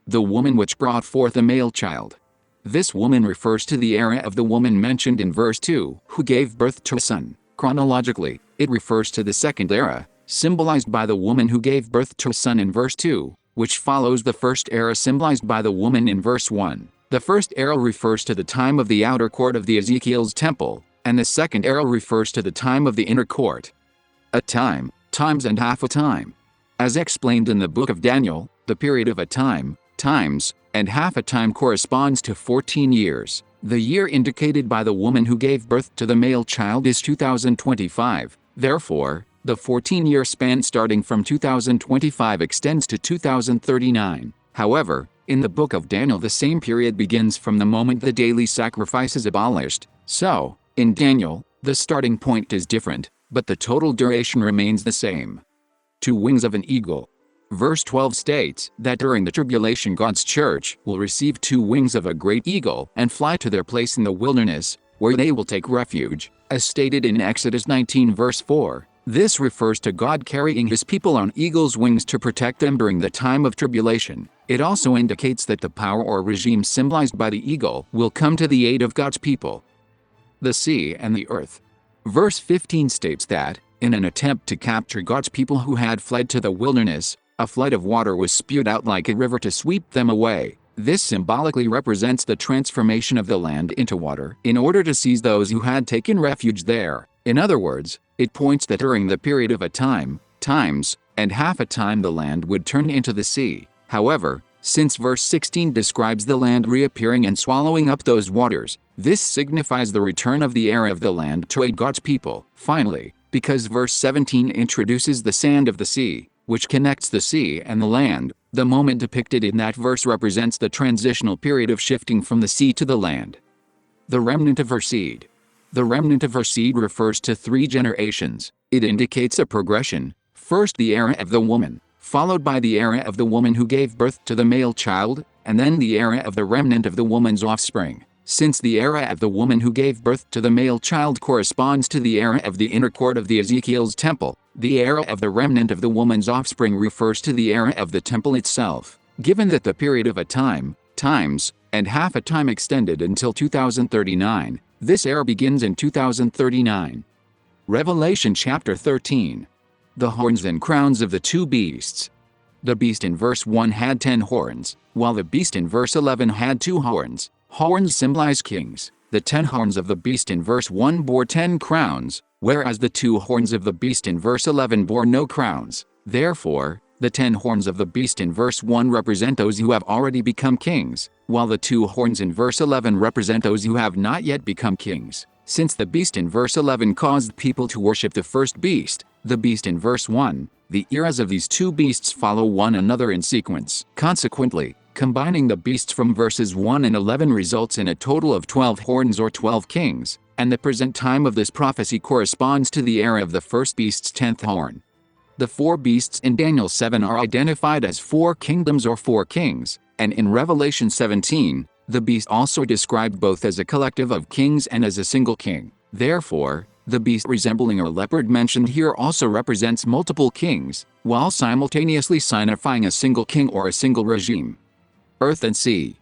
the woman which brought forth a male child. This woman refers to the era of the woman mentioned in verse 2, who gave birth to a son. Chronologically, it refers to the second era, symbolized by the woman who gave birth to a son in verse 2, which follows the first era symbolized by the woman in verse 1. The first era refers to the time of the outer court of the Ezekiel's temple, and the second era refers to the time of the inner court. A time, times and half a time. As explained in the book of Daniel, the period of a time, times, and half a time corresponds to 14 years. The year indicated by the woman who gave birth to the male child is 2025. Therefore, the 14-year span starting from 2025 extends to 2039. However, in the book of Daniel the same period begins from the moment the daily sacrifice is abolished. So, in Daniel, the starting point is different, but the total duration remains the same. 2 wings of an eagle. Verse 12 states that during the tribulation God's church will receive 2 wings of a great eagle and fly to their place in the wilderness, where they will take refuge, as stated in Exodus 19 verse 4. This refers to God carrying his people on eagle's wings to protect them during the time of tribulation. It also indicates that the power or regime symbolized by the eagle will come to the aid of God's people. The sea and the earth. Verse 15 states that, in an attempt to capture God's people who had fled to the wilderness, a flood of water was spewed out like a river to sweep them away. This symbolically represents the transformation of the land into water in order to seize those who had taken refuge there. In other words, it points that during the period of a time, times, and half a time the land would turn into the sea. However, since verse 16 describes the land reappearing and swallowing up those waters, this signifies the return of the era of the land to aid God's people. Finally, because verse 17 introduces the sand of the sea, which connects the sea and the land, the moment depicted in that verse represents the transitional period of shifting from the sea to the land. The remnant of her seed. The remnant of her seed refers to 3 generations. It indicates a progression. First the era of the woman, followed by the era of the woman who gave birth to the male child, and then the era of the remnant of the woman's offspring. Since the era of the woman who gave birth to the male child corresponds to the era of the inner court of the Ezekiel's temple, the era of the remnant of the woman's offspring refers to the era of the temple itself. Given that the period of a time, times, and half a time extended until 2039, this era begins in 2039. Revelation chapter 13. The horns and crowns of the 2 beasts. The beast in verse 1 had 10 horns, while the beast in verse 11 had 2 horns. Horns symbolize kings. The 10 horns of the beast in verse 1 bore 10 crowns, whereas the 2 horns of the beast in verse 11 bore no crowns. Therefore, the 10 horns of the beast in verse 1 represent those who have already become kings, while the 2 horns in verse 11 represent those who have not yet become kings. Since the beast in verse 11 caused people to worship the first beast, the beast in verse 1, the eras of these 2 beasts follow one another in sequence. Consequently, combining the beasts from verses 1 and 11 results in a total of 12 horns or 12 kings, and the present time of this prophecy corresponds to the era of the first beast's 10th horn. The 4 beasts in Daniel 7 are identified as 4 kingdoms or 4 kings, and in Revelation 17, the beast also described both as a collective of kings and as a single king. Therefore, the beast resembling a leopard mentioned here also represents multiple kings, while simultaneously signifying a single king or a single regime. Earth and sea.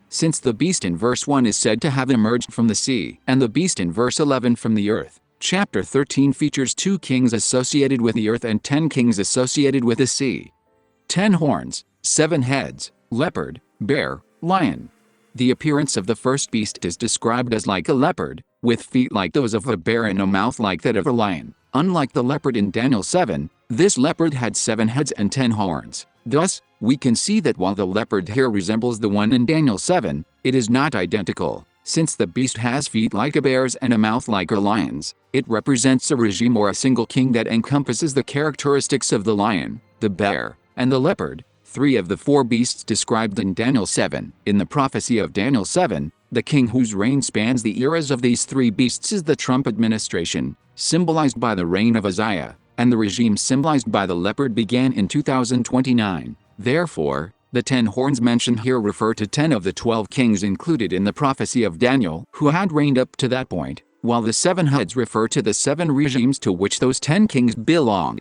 Since the beast in verse 1 is said to have emerged from the sea, and the beast in verse 11 from the earth, chapter 13 features 2 kings associated with the earth and 10 kings associated with the sea. 10 horns, 7 heads, leopard, bear, lion. The appearance of the first beast is described as like a leopard, with feet like those of a bear and a mouth like that of a lion. Unlike the leopard in Daniel 7, this leopard had 7 heads and 10 horns. Thus, we can see that while the leopard here resembles the one in Daniel 7, it is not identical. Since the beast has feet like a bear's and a mouth like a lion's, it represents a regime or a single king that encompasses the characteristics of the lion, the bear, and the leopard, 3 of the 4 beasts described in Daniel 7. In the prophecy of Daniel 7, the king whose reign spans the eras of these 3 beasts is the Trump administration, symbolized by the reign of Uzziah, and the regime symbolized by the leopard began in 2029. Therefore, the 10 horns mentioned here refer to 10 of the 12 kings included in the prophecy of Daniel, who had reigned up to that point, while the 7 heads refer to the 7 regimes to which those 10 kings belong.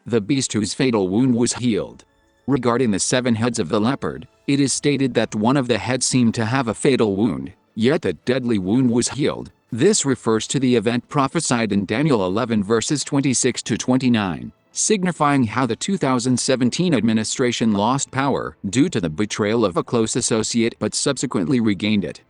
The beast whose fatal wound was healed. Regarding the 7 heads of the leopard, It is stated that one of the heads seemed to have a fatal wound, yet that deadly wound was healed. This refers to the event prophesied in Daniel 11 verses 26 to 29, signifying how the 2017 administration lost power due to the betrayal of a close associate but subsequently regained it.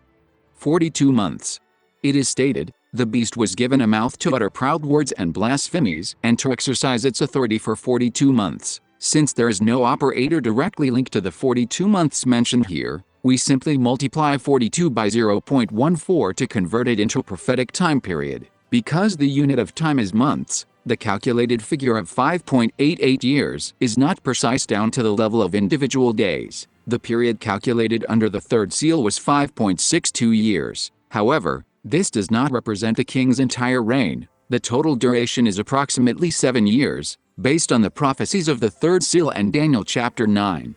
42 months. It is stated, the beast was given a mouth to utter proud words and blasphemies and to exercise its authority for 42 months. Since there is no operator directly linked to the 42 months mentioned here, we simply multiply 42 by 0.14 to convert it into a prophetic time period. Because the unit of time is months, the calculated figure of 5.88 years is not precise down to the level of individual days. The period calculated under the third seal was 5.62 years. However, this does not represent the king's entire reign. The total duration is approximately 7 years, based on the prophecies of the third seal and Daniel chapter 9.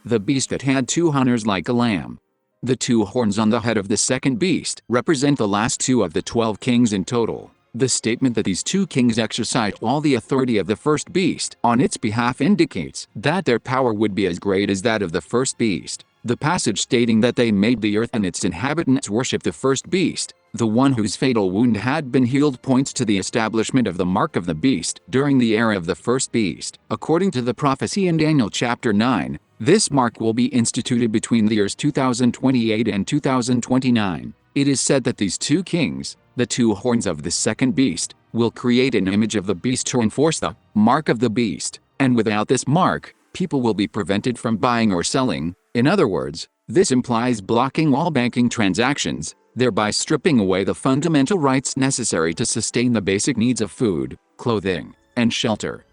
The beast that had 2 horns like a lamb. The 2 horns on the head of the second beast represent the last 2 of the 12 kings in total. The statement that these 2 kings exercised all the authority of the first beast on its behalf indicates that their power would be as great as that of the first beast. The passage stating that they made the earth and its inhabitants worship the first beast, the one whose fatal wound had been healed, points to the establishment of the mark of the beast during the era of the first beast. According to the prophecy in Daniel chapter 9, this mark will be instituted between the years 2028 and 2029. It is said that these 2 kings, the 2 horns of the second beast, will create an image of the beast to enforce the mark of the beast, and without this mark, people will be prevented from buying or selling. In other words, this implies blocking all banking transactions, thereby stripping away the fundamental rights necessary to sustain the basic needs of food, clothing, and shelter.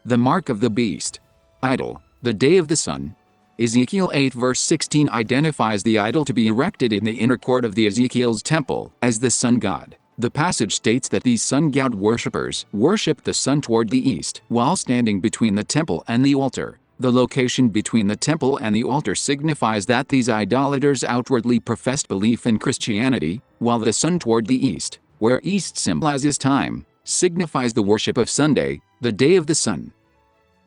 The mark of the beast. Idol, the day of the sun. Ezekiel 8 verse 16 identifies the idol to be erected in the inner court of the Ezekiel's temple as the sun god. The passage states that these sun god worshippers worshiped the sun toward the east while standing between the temple and the altar. The location between the temple and the altar signifies that these idolaters outwardly professed belief in Christianity, while the sun toward the east, where east symbolizes time, signifies the worship of Sunday, the day of the sun.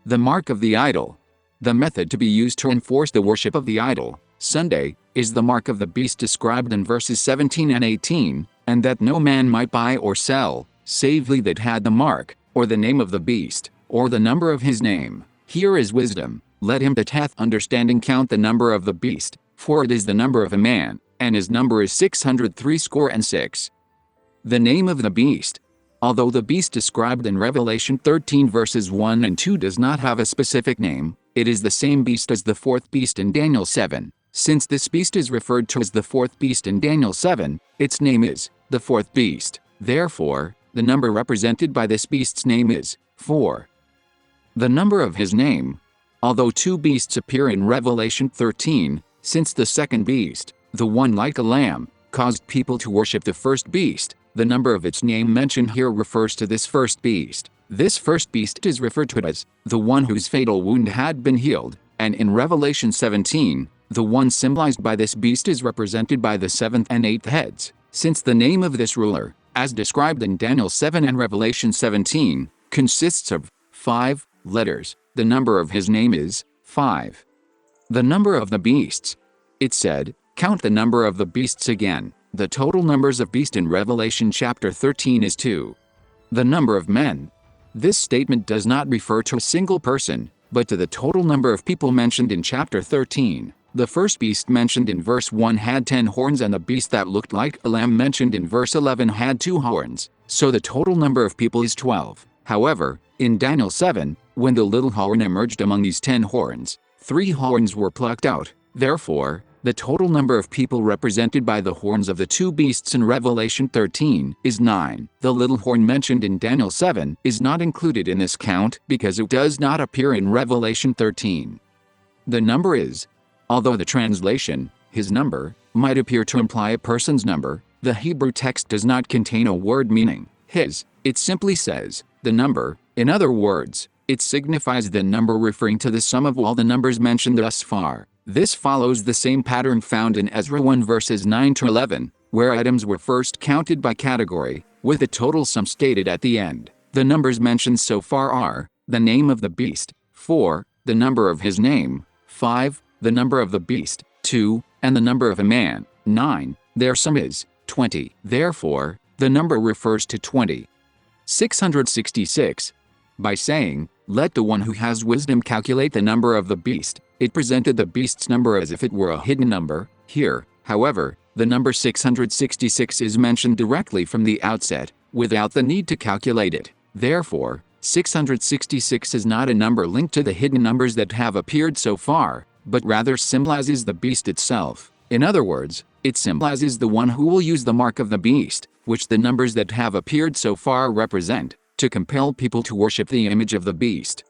The mark of the idol. The method to be used to enforce the worship of the idol, Sunday, is the mark of the beast described in verses 17 and 18, and that no man might buy or sell, save he that had the mark, or the name of the beast, or the number of his name. Here is wisdom. Let him that hath understanding count the number of the beast, for it is the number of a man, and his number is 666. The name of the beast. Although the beast described in Revelation 13 verses 1 and 2 does not have a specific name, it is the same beast as the fourth beast in Daniel 7. Since this beast is referred to as the fourth beast in Daniel 7, its name is the fourth beast. Therefore, the number represented by this beast's name is 4. The number of his name. Although 2 beasts appear in Revelation 13, since the second beast, the one like a lamb, caused people to worship the first beast, the number of its name mentioned here refers to this first beast. This first beast is referred to as the one whose fatal wound had been healed, and in Revelation 17, the one symbolized by this beast is represented by the 7th and 8th heads. Since the name of this ruler, as described in Daniel 7 and Revelation 17, consists of 5 letters, the number of his name is 5. The number of the beasts. It said, count the number of the beasts again. The total numbers of beasts in Revelation chapter 13 is 2. The number of men. This statement does not refer to a single person, but to the total number of people mentioned in chapter 13. The first beast mentioned in verse 1 had 10 horns, and the beast that looked like a lamb mentioned in verse 11 had 2 horns, so the total number of people is 12. However, in Daniel 7, when the little horn emerged among these 10 horns, 3 horns were plucked out. Therefore, the total number of people represented by the horns of the 2 beasts in Revelation 13 is 9. The little horn mentioned in Daniel 7 is not included in this count because it does not appear in Revelation 13. The number is. Although the translation, his number, might appear to imply a person's number, the Hebrew text does not contain a word meaning his. It simply says, the number. In other words, it signifies the number referring to the sum of all the numbers mentioned thus far. This follows the same pattern found in Ezra 1 verses 9 to 11, where items were first counted by category, with the total sum stated at the end. The numbers mentioned so far are, the name of the beast, 4, the number of his name, 5, the number of the beast, 2, and the number of a man, 9, their sum is 20. Therefore, the number refers to 20. 666. By saying, "Let the one who has wisdom calculate the number of the beast," it presented the beast's number as if it were a hidden number. Here, however, the number 666 is mentioned directly from the outset, without the need to calculate it. Therefore, 666 is not a number linked to the hidden numbers that have appeared so far, but rather symbolizes the beast itself. In other words, it symbolizes the one who will use the mark of the beast, which the numbers that have appeared so far represent, to compel people to worship the image of the beast.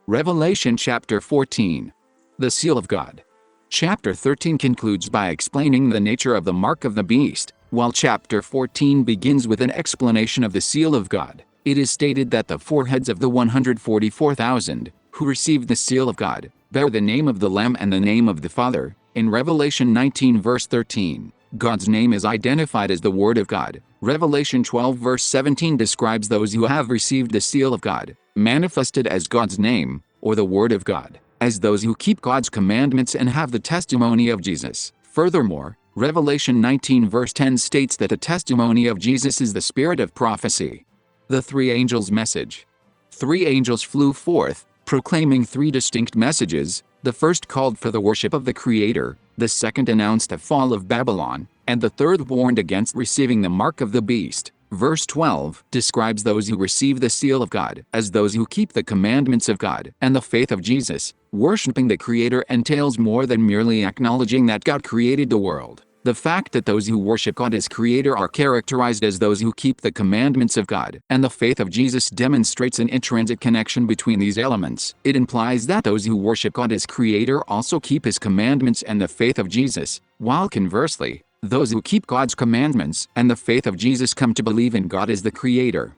Revelation chapter 14. The Seal of God. Chapter 13 concludes by explaining the nature of the mark of the beast, while chapter 14 begins with an explanation of the seal of God. It is stated that the foreheads of the 144,000, who received the seal of God, bear the name of the Lamb and the name of the Father. In Revelation 19 verse 13, God's name is identified as the Word of God. Revelation 12 verse 17 describes those who have received the seal of God, manifested as God's name, or the Word of God, as those who keep God's commandments and have the testimony of Jesus. Furthermore, Revelation 19 verse 10 states that the testimony of Jesus is the spirit of prophecy. The three angels' message. 3 angels flew forth, proclaiming 3 distinct messages. The first called for the worship of the Creator, the second announced the fall of Babylon, and the third warned against receiving the mark of the beast. Verse 12 describes those who receive the seal of God as those who keep the commandments of God and the faith of Jesus. Worshipping the Creator entails more than merely acknowledging that God created the world. The fact that those who worship God as Creator are characterized as those who keep the commandments of God and the faith of Jesus demonstrates an intrinsic connection between these elements. It implies that those who worship God as Creator also keep His commandments and the faith of Jesus, while conversely, those who keep God's commandments and the faith of Jesus come to believe in God as the Creator.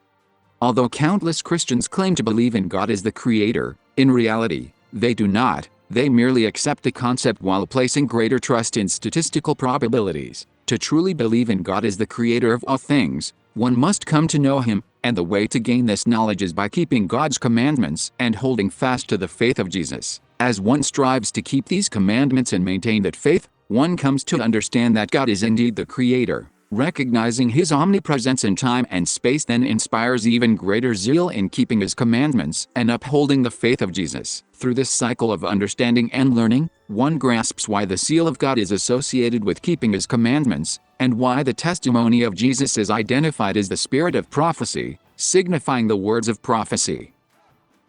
Although countless Christians claim to believe in God as the Creator, in reality, they do not. They merely accept the concept while placing greater trust in statistical probabilities. To truly believe in God as the Creator of all things, one must come to know Him, and the way to gain this knowledge is by keeping God's commandments and holding fast to the faith of Jesus. As one strives to keep these commandments and maintain that faith, one comes to understand that God is indeed the Creator. Recognizing His omnipresence in time and space then inspires even greater zeal in keeping His commandments and upholding the faith of Jesus. Through this cycle of understanding and learning, one grasps why the seal of God is associated with keeping His commandments, and why the testimony of Jesus is identified as the spirit of prophecy, signifying the words of prophecy.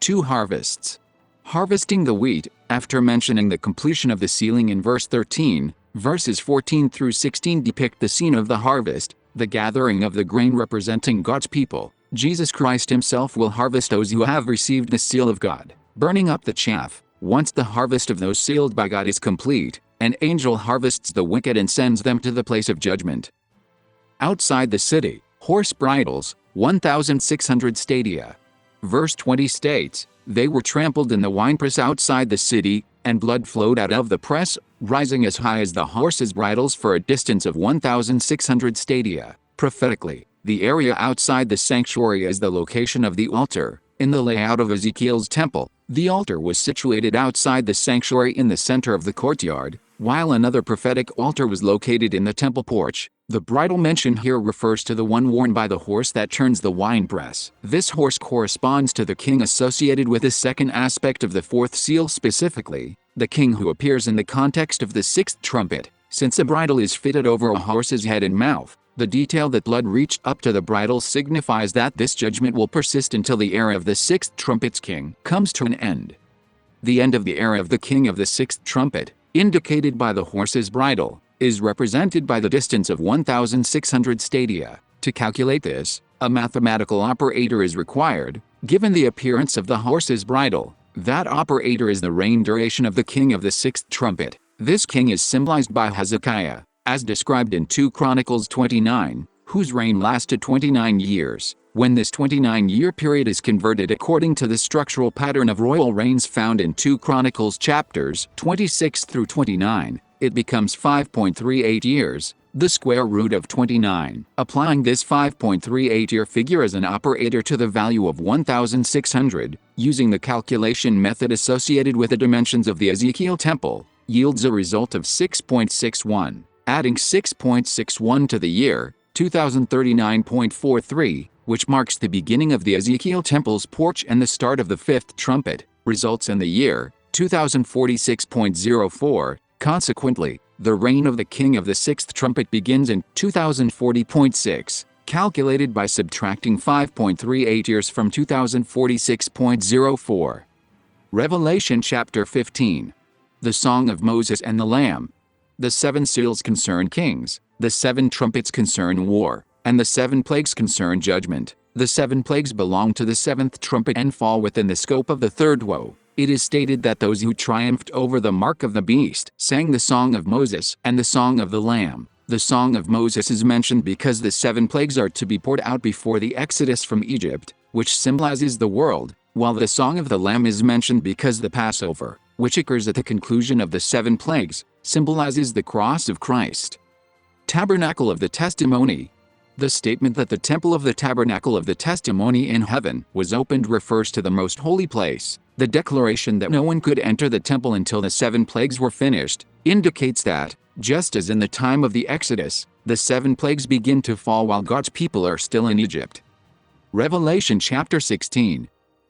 2 harvests. Harvesting the wheat. After mentioning the completion of the sealing in verse 13, verses 14 through 16 depict the scene of the harvest, the gathering of the grain representing God's people. Jesus Christ Himself will harvest those who have received the seal of God, burning up the chaff. Once the harvest of those sealed by God is complete, an angel harvests the wicked and sends them to the place of judgment. Outside the city, horse bridles, 1,600 stadia. Verse 20 states, "They were trampled in the winepress outside the city, and blood flowed out of the press, rising as high as the horses' bridles for a distance of 1,600 stadia." Prophetically, the area outside the sanctuary is the location of the altar. In the layout of Ezekiel's temple, the altar was situated outside the sanctuary in the center of the courtyard, while another prophetic altar was located in the temple porch. The bridle mentioned here refers to the one worn by the horse that turns the winepress. This horse corresponds to the king associated with the second aspect of the fourth seal, specifically, the king who appears in the context of the sixth trumpet. Since a bridle is fitted over a horse's head and mouth, the detail that blood reached up to the bridle signifies that this judgment will persist until the era of the sixth trumpet's king comes to an end. The end of the era of the king of the sixth trumpet, indicated by the horse's bridle, is represented by the distance of 1,600 stadia. To calculate this, a mathematical operator is required. Given the appearance of the horse's bridle, that operator is the reign duration of the king of the sixth trumpet. This king is symbolized by Hezekiah, as described in 2 Chronicles 29, whose reign lasted 29 years. When this 29-year period is converted according to the structural pattern of royal reigns found in 2 Chronicles chapters 26 through 29, it becomes 5.38 years, the square root of 29. Applying this 5.38-year figure as an operator to the value of 1,600, using the calculation method associated with the dimensions of the Ezekiel temple, yields a result of 6.61, adding 6.61 to the year 2039.43, which marks the beginning of the Ezekiel temple's porch and the start of the fifth trumpet, results in the year 2046.04. Consequently, the reign of the king of the sixth trumpet begins in 2040.6, calculated by subtracting 5.38 years from 2046.04. Revelation chapter 15. The Song of Moses and the Lamb. The seven seals concern kings, the seven trumpets concern war, and the seven plagues concern judgment. The seven plagues belong to the seventh trumpet and fall within the scope of the third woe. It is stated that those who triumphed over the mark of the beast sang the Song of Moses and the Song of the Lamb. The Song of Moses is mentioned because the seven plagues are to be poured out before the exodus from Egypt, which symbolizes the world, while the Song of the Lamb is mentioned because the Passover, which occurs at the conclusion of the seven plagues, symbolizes the cross of Christ. Tabernacle of the Testimony. The statement that the temple of the tabernacle of the testimony in heaven was opened refers to the most holy place. The declaration that no one could enter the temple until the seven plagues were finished indicates that, just as in the time of the Exodus, the seven plagues begin to fall while God's people are still in Egypt. Revelation chapter 16.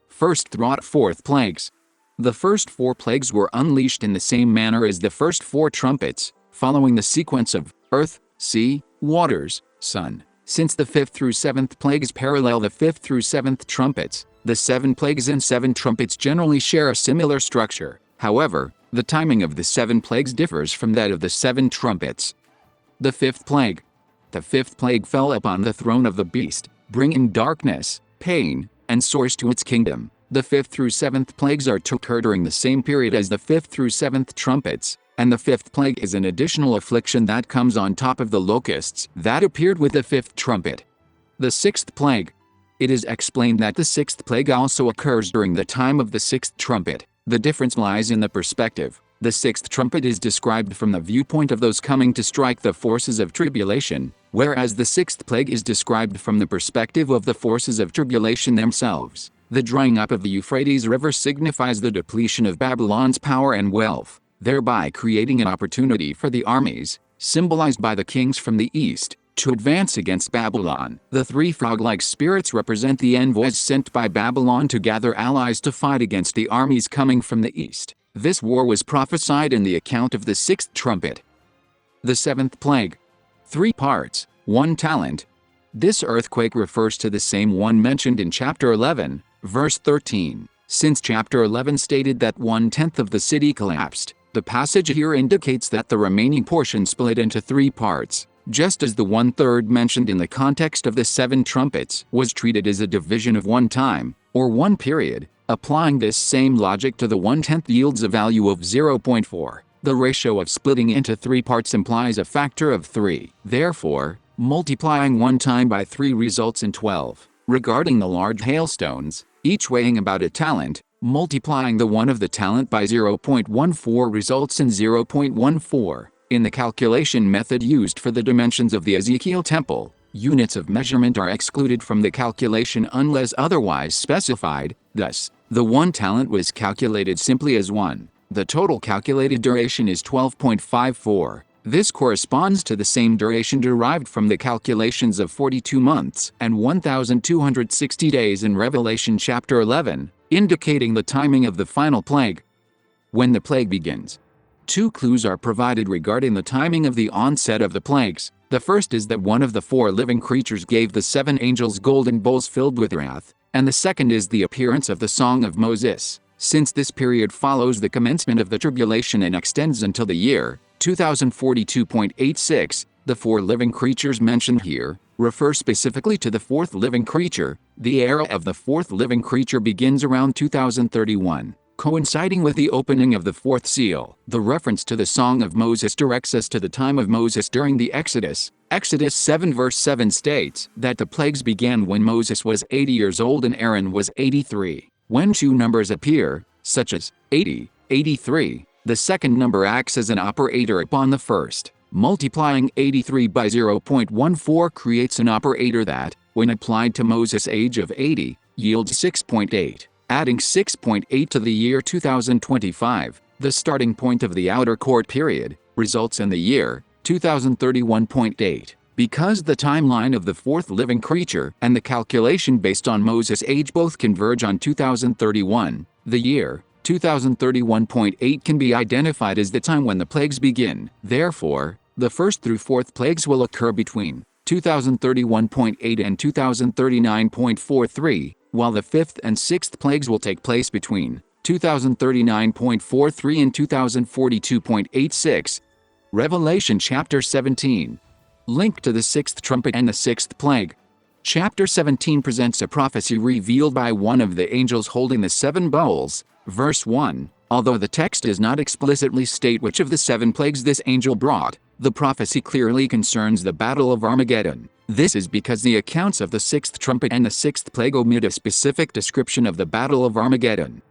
First through fourth plagues. The first four plagues were unleashed in the same manner as the first four trumpets, following the sequence of earth, sea, waters, sun. Since the fifth through seventh plagues parallel the fifth through seventh trumpets, the seven plagues and seven trumpets generally share a similar structure. However, the timing of the seven plagues differs from that of the seven trumpets. The fifth plague. The fifth plague fell upon the throne of the beast, bringing darkness, pain, and sores to its kingdom. The fifth through seventh plagues are to occur during the same period as the fifth through seventh trumpets, and the fifth plague is an additional affliction that comes on top of the locusts that appeared with the fifth trumpet. The sixth plague. It is explained that the sixth plague also occurs during the time of the sixth trumpet. The difference lies in the perspective. The sixth trumpet is described from the viewpoint of those coming to strike the forces of tribulation, whereas the sixth plague is described from the perspective of the forces of tribulation themselves. The drying up of the Euphrates River signifies the depletion of Babylon's power and wealth, thereby creating an opportunity for the armies, symbolized by the kings from the east, to advance against Babylon. The three frog-like spirits represent the envoys sent by Babylon to gather allies to fight against the armies coming from the east. This war was prophesied in the account of the sixth trumpet. The seventh plague. 3 parts, 1 talent. This earthquake refers to the same one mentioned in chapter 11, verse 13. Since chapter 11 stated that 1/10 of the city collapsed, the passage here indicates that the remaining portion split into 3 parts, just as the 1/3 mentioned in the context of the 7 trumpets was treated as a division of one time, or one period. Applying this same logic to the 1/10 yields a value of 0.4. The ratio of splitting into 3 parts implies a factor of 3. Therefore, multiplying 1 time by 3 results in 12. Regarding the large hailstones, each weighing about a talent, multiplying the 1 of the talent by 0.14 results in 0.14. In the calculation method used for the dimensions of the Ezekiel temple, units of measurement are excluded from the calculation unless otherwise specified. Thus, the 1 talent was calculated simply as 1. The total calculated duration is 12.54. This corresponds to the same duration derived from the calculations of 42 months and 1,260 days in Revelation chapter 11, indicating the timing of the final plague. When the plague begins. 2 clues are provided regarding the timing of the onset of the plagues. The first is that one of the 4 living creatures gave the 7 angels golden bowls filled with wrath, and the second is the appearance of the Song of Moses. Since this period follows the commencement of the tribulation and extends until the year 2042.86, the 4 living creatures mentioned here refer specifically to the 4th living creature. The era of the 4th living creature begins around 2031, coinciding with the opening of the 4th seal. The reference to the Song of Moses directs us to the time of Moses during the Exodus. Exodus 7 verse 7 states that the plagues began when Moses was 80 years old and Aaron was 83. When 2 numbers appear, such as 80, 83, the second number acts as an operator upon the first. Multiplying 83 by 0.14 creates an operator that, when applied to Moses' age of 80, yields 6.8. Adding 6.8 to the year 2025, The starting point of the outer court period results in the year 2031.8. Because the timeline of the fourth living creature and the calculation based on Moses' age both converge on 2031, the year 2031.8 can be identified as the time when the plagues begin. Therefore, the first through fourth plagues will occur between 2031.8 and 2039.43, while the fifth and sixth plagues will take place between 2039.43 and 2042.86. Revelation chapter 17. Link to the sixth trumpet and the sixth plague. Chapter 17 presents a prophecy revealed by one of the angels holding the seven bowls. Verse 1. Although the text does not explicitly state which of the seven plagues this angel brought, the prophecy clearly concerns the Battle of Armageddon. This is because the accounts of the sixth trumpet and the sixth plague omit a specific description of the Battle of Armageddon.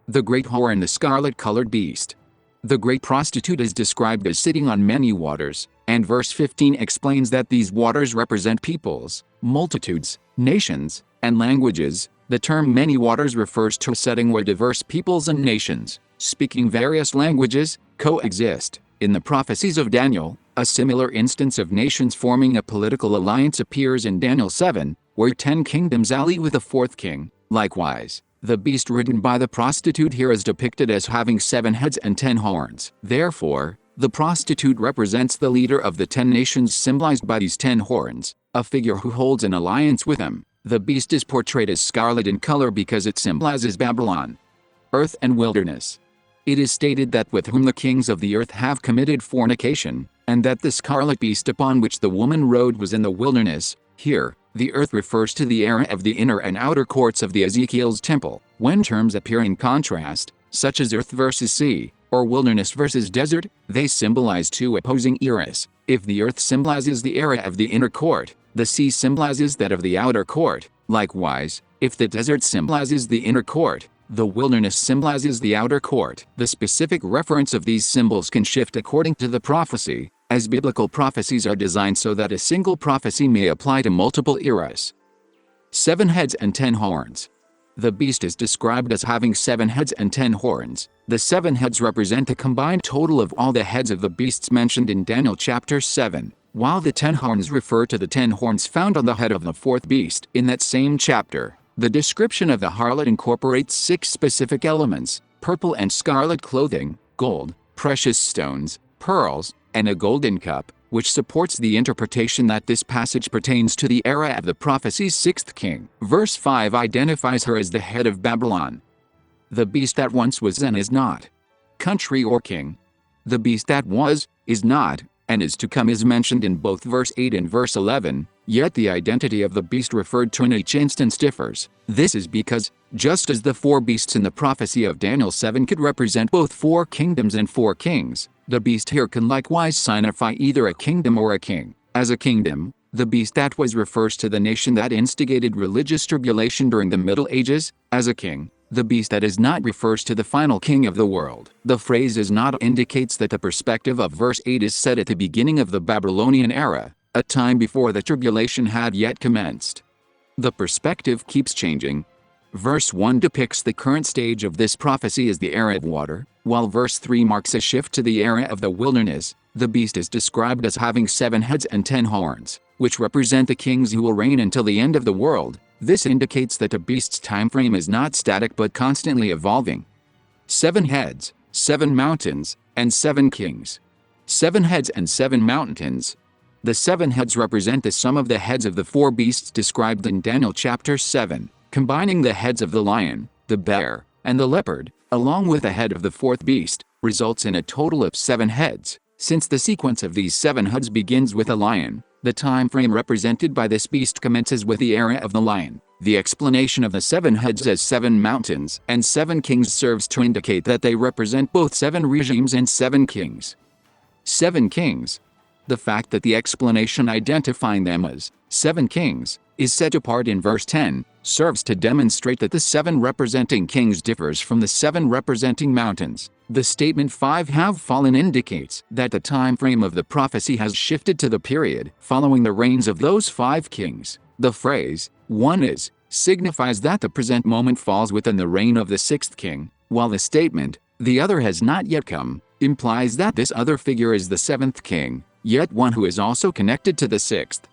The great whore and the scarlet-colored beast. The great prostitute is described as sitting on many waters, and verse 15 explains that these waters represent peoples, multitudes, nations, and languages. The term many waters refers to a setting where diverse peoples and nations, speaking various languages, coexist. In the prophecies of Daniel, a similar instance of nations forming a political alliance appears in Daniel 7, where 10 kingdoms ally with a fourth king. Likewise, the beast ridden by the prostitute here is depicted as having 7 heads and 10 horns. Therefore, the prostitute represents the leader of the 10 nations symbolized by these 10 horns, a figure who holds an alliance with them. The beast is portrayed as scarlet in color because it symbolizes Babylon, earth and wilderness. It is stated that with whom the kings of the earth have committed fornication, and that the scarlet beast upon which the woman rode was in the wilderness. Here, the earth refers to the area of the inner and outer courts of the Ezekiel's temple. When terms appear in contrast, such as earth versus sea, or wilderness versus desert, they symbolize two opposing eras. If the earth symbolizes the area of the inner court, the sea symbolizes that of the outer court. Likewise, if the desert symbolizes the inner court, the wilderness symbolizes the outer court. The specific reference of these symbols can shift according to the prophecy, as biblical prophecies are designed so that a single prophecy may apply to multiple eras. 7 heads and 10 horns. The beast is described as having 7 heads and 10 horns. The 7 heads represent the combined total of all the heads of the beasts mentioned in Daniel chapter 7, while the 10 horns refer to the 10 horns found on the head of the fourth beast. In that same chapter, the description of the harlot incorporates 6 specific elements: purple and scarlet clothing, gold, precious stones, pearls, and a golden cup, which supports the interpretation that this passage pertains to the era of the prophecy's 6th king. Verse 5 identifies her as the head of Babylon. The beast that once was and is not. Country or king. The beast that was, is not, and is to come is mentioned in both verse 8 and verse 11, yet the identity of the beast referred to in each instance differs. This is because, just as the 4 beasts in the prophecy of Daniel 7 could represent both 4 kingdoms and 4 kings, the beast here can likewise signify either a kingdom or a king. As a kingdom, the beast that was refers to the nation that instigated religious tribulation during the Middle Ages. As a king, the beast that is not refers to the final king of the world. The phrase is not indicates that the perspective of verse 8 is set at the beginning of the Babylonian era, a time before the tribulation had yet commenced. The perspective keeps changing. Verse 1 depicts the current stage of this prophecy as the era of water, while verse 3 marks a shift to the era of the wilderness. The beast is described as having 7 heads and 10 horns, which represent the kings who will reign until the end of the world. This indicates that the beast's time frame is not static but constantly evolving. 7 heads, 7 mountains, and 7 kings. 7 heads and 7 mountains. The 7 heads represent the sum of the heads of the 4 beasts described in Daniel chapter 7, combining the heads of the lion, the bear, and the leopard, along with the head of the 4th beast, results in a total of 7 heads. Since the sequence of these 7 heads begins with a lion, the time frame represented by this beast commences with the era of the lion. The explanation of the 7 heads as 7 mountains and 7 kings serves to indicate that they represent both 7 regimes and 7 kings. 7 kings. The fact that the explanation identifying them as 7 kings is set apart in verse 10 serves to demonstrate that the 7 representing kings differs from the 7 representing mountains. The statement 5 have fallen indicates that the time frame of the prophecy has shifted to the period following the reigns of those 5 kings. The phrase 1 is signifies that the present moment falls within the reign of the 6th king, while the statement The other has not yet come, implies that this other figure is the seventh king, yet one who is also connected to the sixth.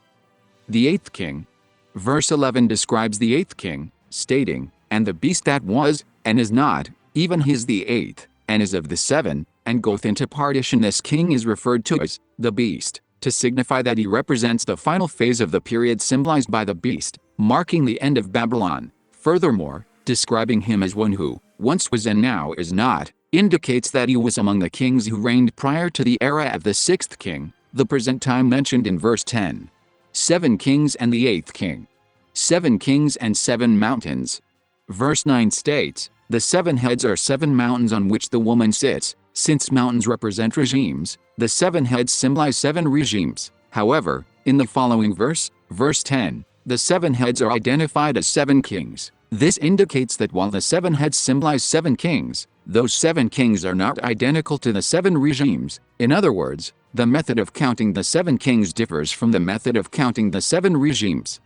The eighth king. Verse 11 describes the eighth king, stating, "And the beast that was, and is not, even he is the eighth, and is of the seven, and goeth into partition." This king is referred to as the beast, to signify that he represents the final phase of the period symbolized by the beast, marking the end of Babylon. Furthermore, describing him as one who once was and now is not, indicates that he was among the kings who reigned prior to the era of the sixth king, the present time mentioned in verse 10. 7 kings and the eighth king. 7 kings and 7 mountains. Verse 9 states, "The 7 heads are 7 mountains on which the woman sits." Since mountains represent regimes, the 7 heads symbolize 7 regimes. However, in the following verse, verse 10, the 7 heads are identified as 7 kings. This indicates that while the 7 heads symbolize 7 kings, those 7 kings are not identical to the 7 regimes. In other words, the method of counting the 7 kings differs from the method of counting the 7 regimes.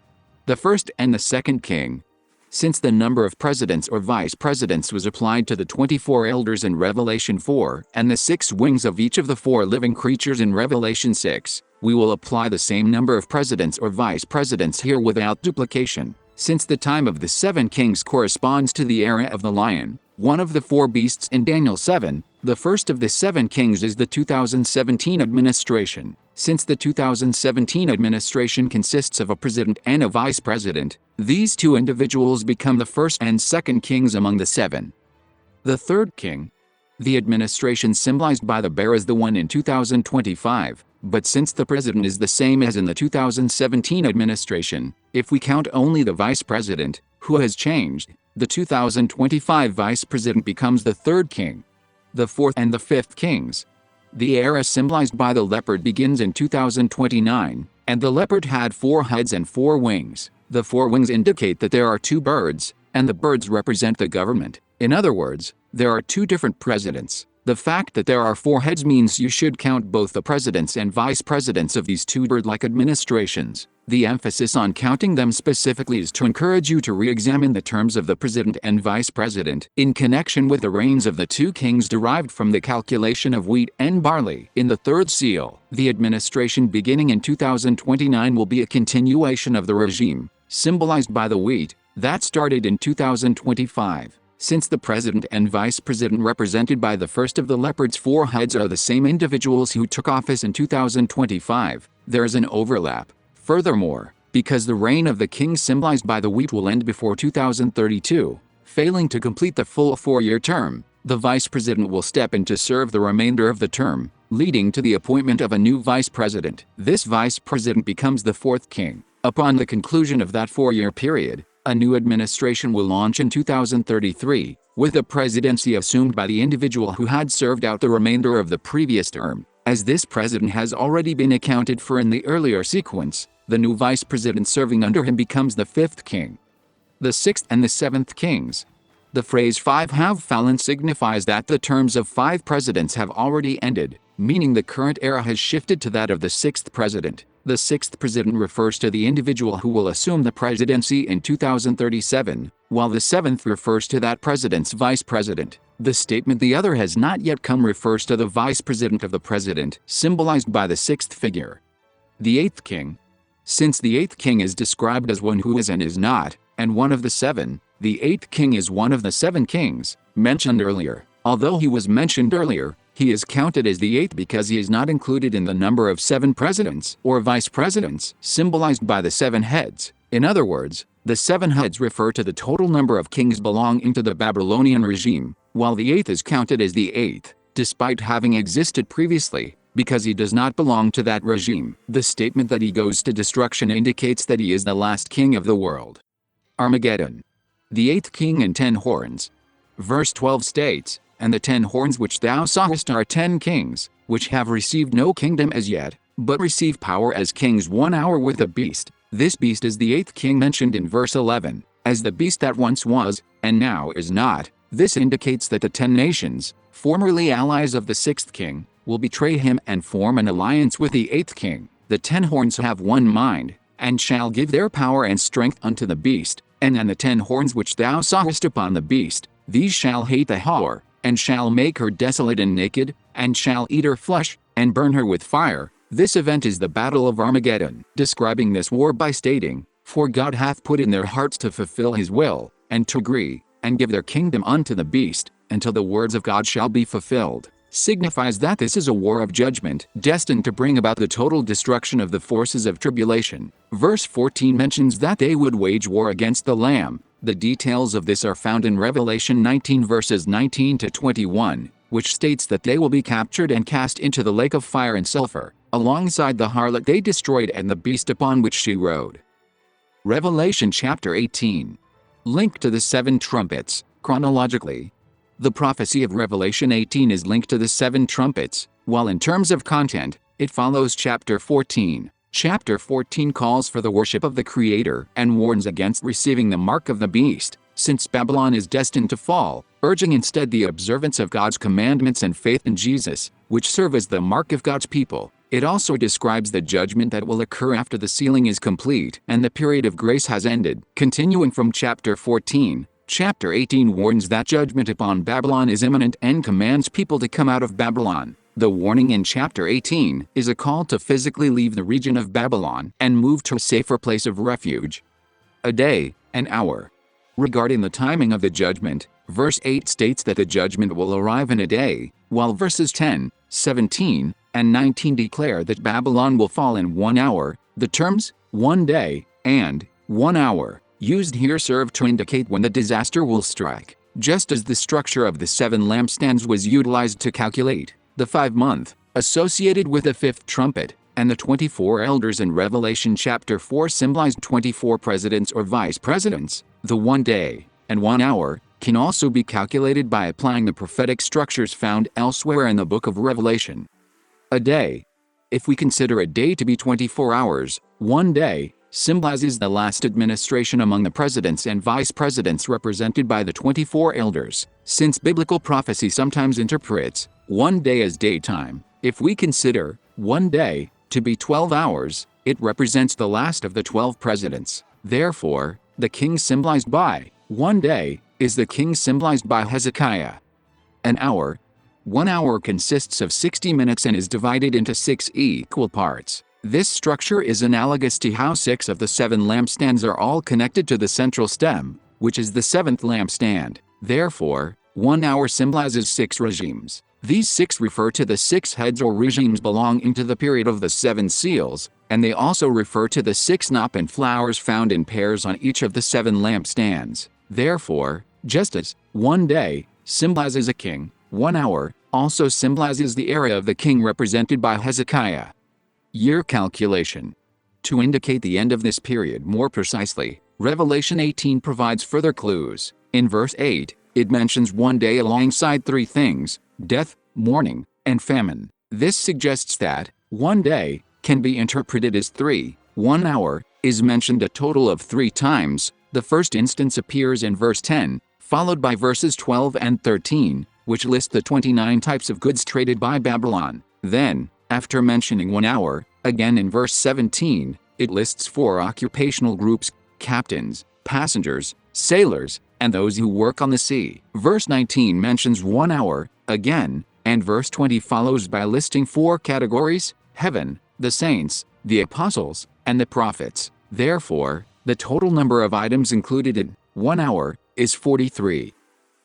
The first and the second king. Since the number of presidents or vice presidents was applied to the 24 elders in Revelation 4 and the 6 wings of each of the 4 living creatures in Revelation 6, we will apply the same number of presidents or vice presidents here without duplication. Since the time of the 7 kings corresponds to the era of the lion, one of the 4 beasts in Daniel 7, the first of the 7 kings is the 2017 administration. Since the 2017 administration consists of a president and a vice president, these 2 individuals become the first and second kings among the 7. The third king. The administration symbolized by the bear is the one in 2025, but since the president is the same as in the 2017 administration, if we count only the vice president, who has changed, the 2025 vice president becomes the third king. The fourth and the fifth kings. The era symbolized by the leopard begins in 2029, and the leopard had 4 heads and 4 wings. The 4 wings indicate that there are 2 birds, and the birds represent the government. In other words, there are 2 different presidents. The fact that there are 4 heads means you should count both the presidents and vice presidents of these 2 bird-like administrations. The emphasis on counting them specifically is to encourage you to re-examine the terms of the president and vice president in connection with the reigns of the 2 kings derived from the calculation of wheat and barley. In the third seal, the administration beginning in 2029 will be a continuation of the regime, symbolized by the wheat, that started in 2025. Since the president and vice president represented by the first of the leopard's 4 heads are the same individuals who took office in 2025, there is an overlap. Furthermore, because the reign of the king symbolized by the wheat will end before 2032, failing to complete the full 4-year term, the vice president will step in to serve the remainder of the term, leading to the appointment of a new vice president. This vice president becomes the 4th king. Upon the conclusion of that 4-year period, a new administration will launch in 2033, with the presidency assumed by the individual who had served out the remainder of the previous term. As this president has already been accounted for in the earlier sequence, the new vice president serving under him becomes the 5th king. The 6th and the 7th kings. The phrase 5 have fallen signifies that the terms of 5 presidents have already ended, meaning the current era has shifted to that of the 6th president. The 6th president refers to the individual who will assume the presidency in 2037, while the 7th refers to that president's vice president. The statement "the other has not yet come" refers to the vice president of the president, symbolized by the 6th figure. The 8th king. Since the 8th king is described as one who is and is not, and one of the 7, the 8th king is one of the 7 kings mentioned earlier. Although he was mentioned earlier, he is counted as the 8th because he is not included in the number of 7 presidents or vice presidents symbolized by the 7 heads. In other words, the 7 heads refer to the total number of kings belonging to the Babylonian regime, while the 8th is counted as the 8th, despite having existed previously, because he does not belong to that regime. The statement that he goes to destruction indicates that he is the last king of the world. Armageddon. The 8th king and 10 horns. Verse 12 states, "And the 10 horns which thou sawest are 10 kings, which have received no kingdom as yet, but receive power as kings 1 hour with the beast." This beast is the 8th king mentioned in verse 11, as the beast that once was, and now is not. This indicates that the 10 nations, formerly allies of the 6th king, will betray him and form an alliance with the 8th king. The 10 horns have one mind, and shall give their power and strength unto the beast, and the 10 horns which thou sawest upon the beast, these shall hate the whore, and shall make her desolate and naked, and shall eat her flesh, and burn her with fire. This event is the Battle of Armageddon, describing this war by stating, "For God hath put in their hearts to fulfill his will, and to agree, and give their kingdom unto the beast, until the words of God shall be fulfilled," signifies that this is a war of judgment, destined to bring about the total destruction of the forces of tribulation. Verse 14 mentions that they would wage war against the Lamb. The details of this are found in Revelation 19 verses 19 to 21, which states that they will be captured and cast into the lake of fire and sulfur, alongside the harlot they destroyed and the beast upon which she rode. Revelation chapter 18. Linked to the seven trumpets, chronologically. The prophecy of Revelation 18 is linked to the seven trumpets, while in terms of content, it follows chapter 14. Chapter 14 calls for the worship of the Creator and warns against receiving the mark of the beast, since Babylon is destined to fall, urging instead the observance of God's commandments and faith in Jesus, which serve as the mark of God's people. It also describes the judgment that will occur after the sealing is complete and the period of grace has ended. Continuing from chapter 14, chapter 18 warns that judgment upon Babylon is imminent and commands people to come out of Babylon. The warning in chapter 18 is a call to physically leave the region of Babylon and move to a safer place of refuge. A day, an hour. Regarding the timing of the judgment, verse 8 states that the judgment will arrive in a day, while verses 10, 17, and 19 declare that Babylon will fall in 1 hour. The terms, 1 day, and 1 hour, used here serve to indicate when the disaster will strike, just as the structure of the 7 lampstands was utilized to calculate the 5-month, associated with the 5th trumpet, and the 24 elders in Revelation chapter 4 symbolized 24 presidents or vice presidents. The 1 day and 1 hour can also be calculated by applying the prophetic structures found elsewhere in the book of Revelation. A day. If we consider a day to be 24 hours, 1 day symbolizes the last administration among the presidents and vice presidents represented by the 24 elders. Since biblical prophecy sometimes interprets 1 day as daytime, if we consider 1 day to be 12 hours, it represents the last of the 12 presidents. Therefore, the king symbolized by 1 day is the king symbolized by Hezekiah. An hour. 1 hour consists of 60 minutes and is divided into 6 equal parts. This structure is analogous to how 6 of the 7 lampstands are all connected to the central stem, which is the 7th lampstand. Therefore, 1 hour symbolizes 6 regimes. These 6 refer to the 6 heads or regimes belonging to the period of the 7 seals, and they also refer to the 6 knop and flowers found in pairs on each of the 7 lampstands. Therefore, just as 1 day symbolizes a king, 1 hour also symbolizes the era of the king represented by Hezekiah. Year calculation. To indicate the end of this period more precisely, Revelation 18 provides further clues. In verse 8, it mentions 1 day alongside 3 things: death, mourning, and famine. This suggests that 1 day can be interpreted as 3. 1 hour is mentioned a total of 3 times. The first instance appears in verse 10, followed by verses 12 and 13, which list the 29 types of goods traded by Babylon. Then, after mentioning 1 hour, again in verse 17, it lists 4 occupational groups: captains, passengers, sailors, and those who work on the sea. Verse 19 mentions 1 hour, again, and verse 20 follows by listing 4 categories: heaven, the saints, the apostles, and the prophets. Therefore, the total number of items included in 1 hour is 43.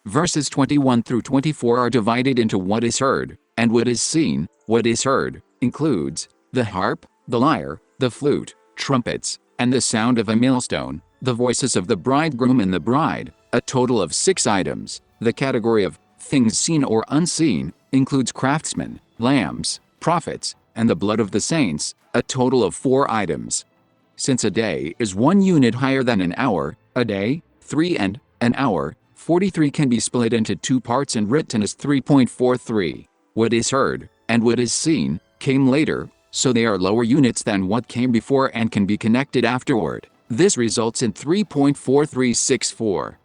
Verses 21 through 24 are divided into what is heard and what is seen. What is heard includes the harp, the lyre, the flute, trumpets, and the sound of a millstone, the voices of the bridegroom and the bride, a total of 6 items. The category of things seen or unseen includes craftsmen, lambs, prophets, and the blood of the saints, a total of 4 items. Since a day is 1 unit higher than an hour, a day, 3 and an hour, 43 can be split into 2 parts and written as 3.43. What is heard and what is seen came later, so they are lower units than what came before and can be connected afterward. This results in 3.4364.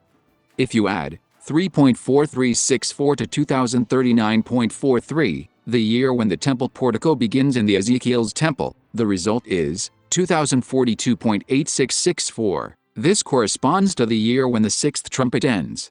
If you add 3.4364 to 2039.43, the year when the temple portico begins in the Ezekiel's temple, the result is 2042.8664. This corresponds to the year when the 6th trumpet ends.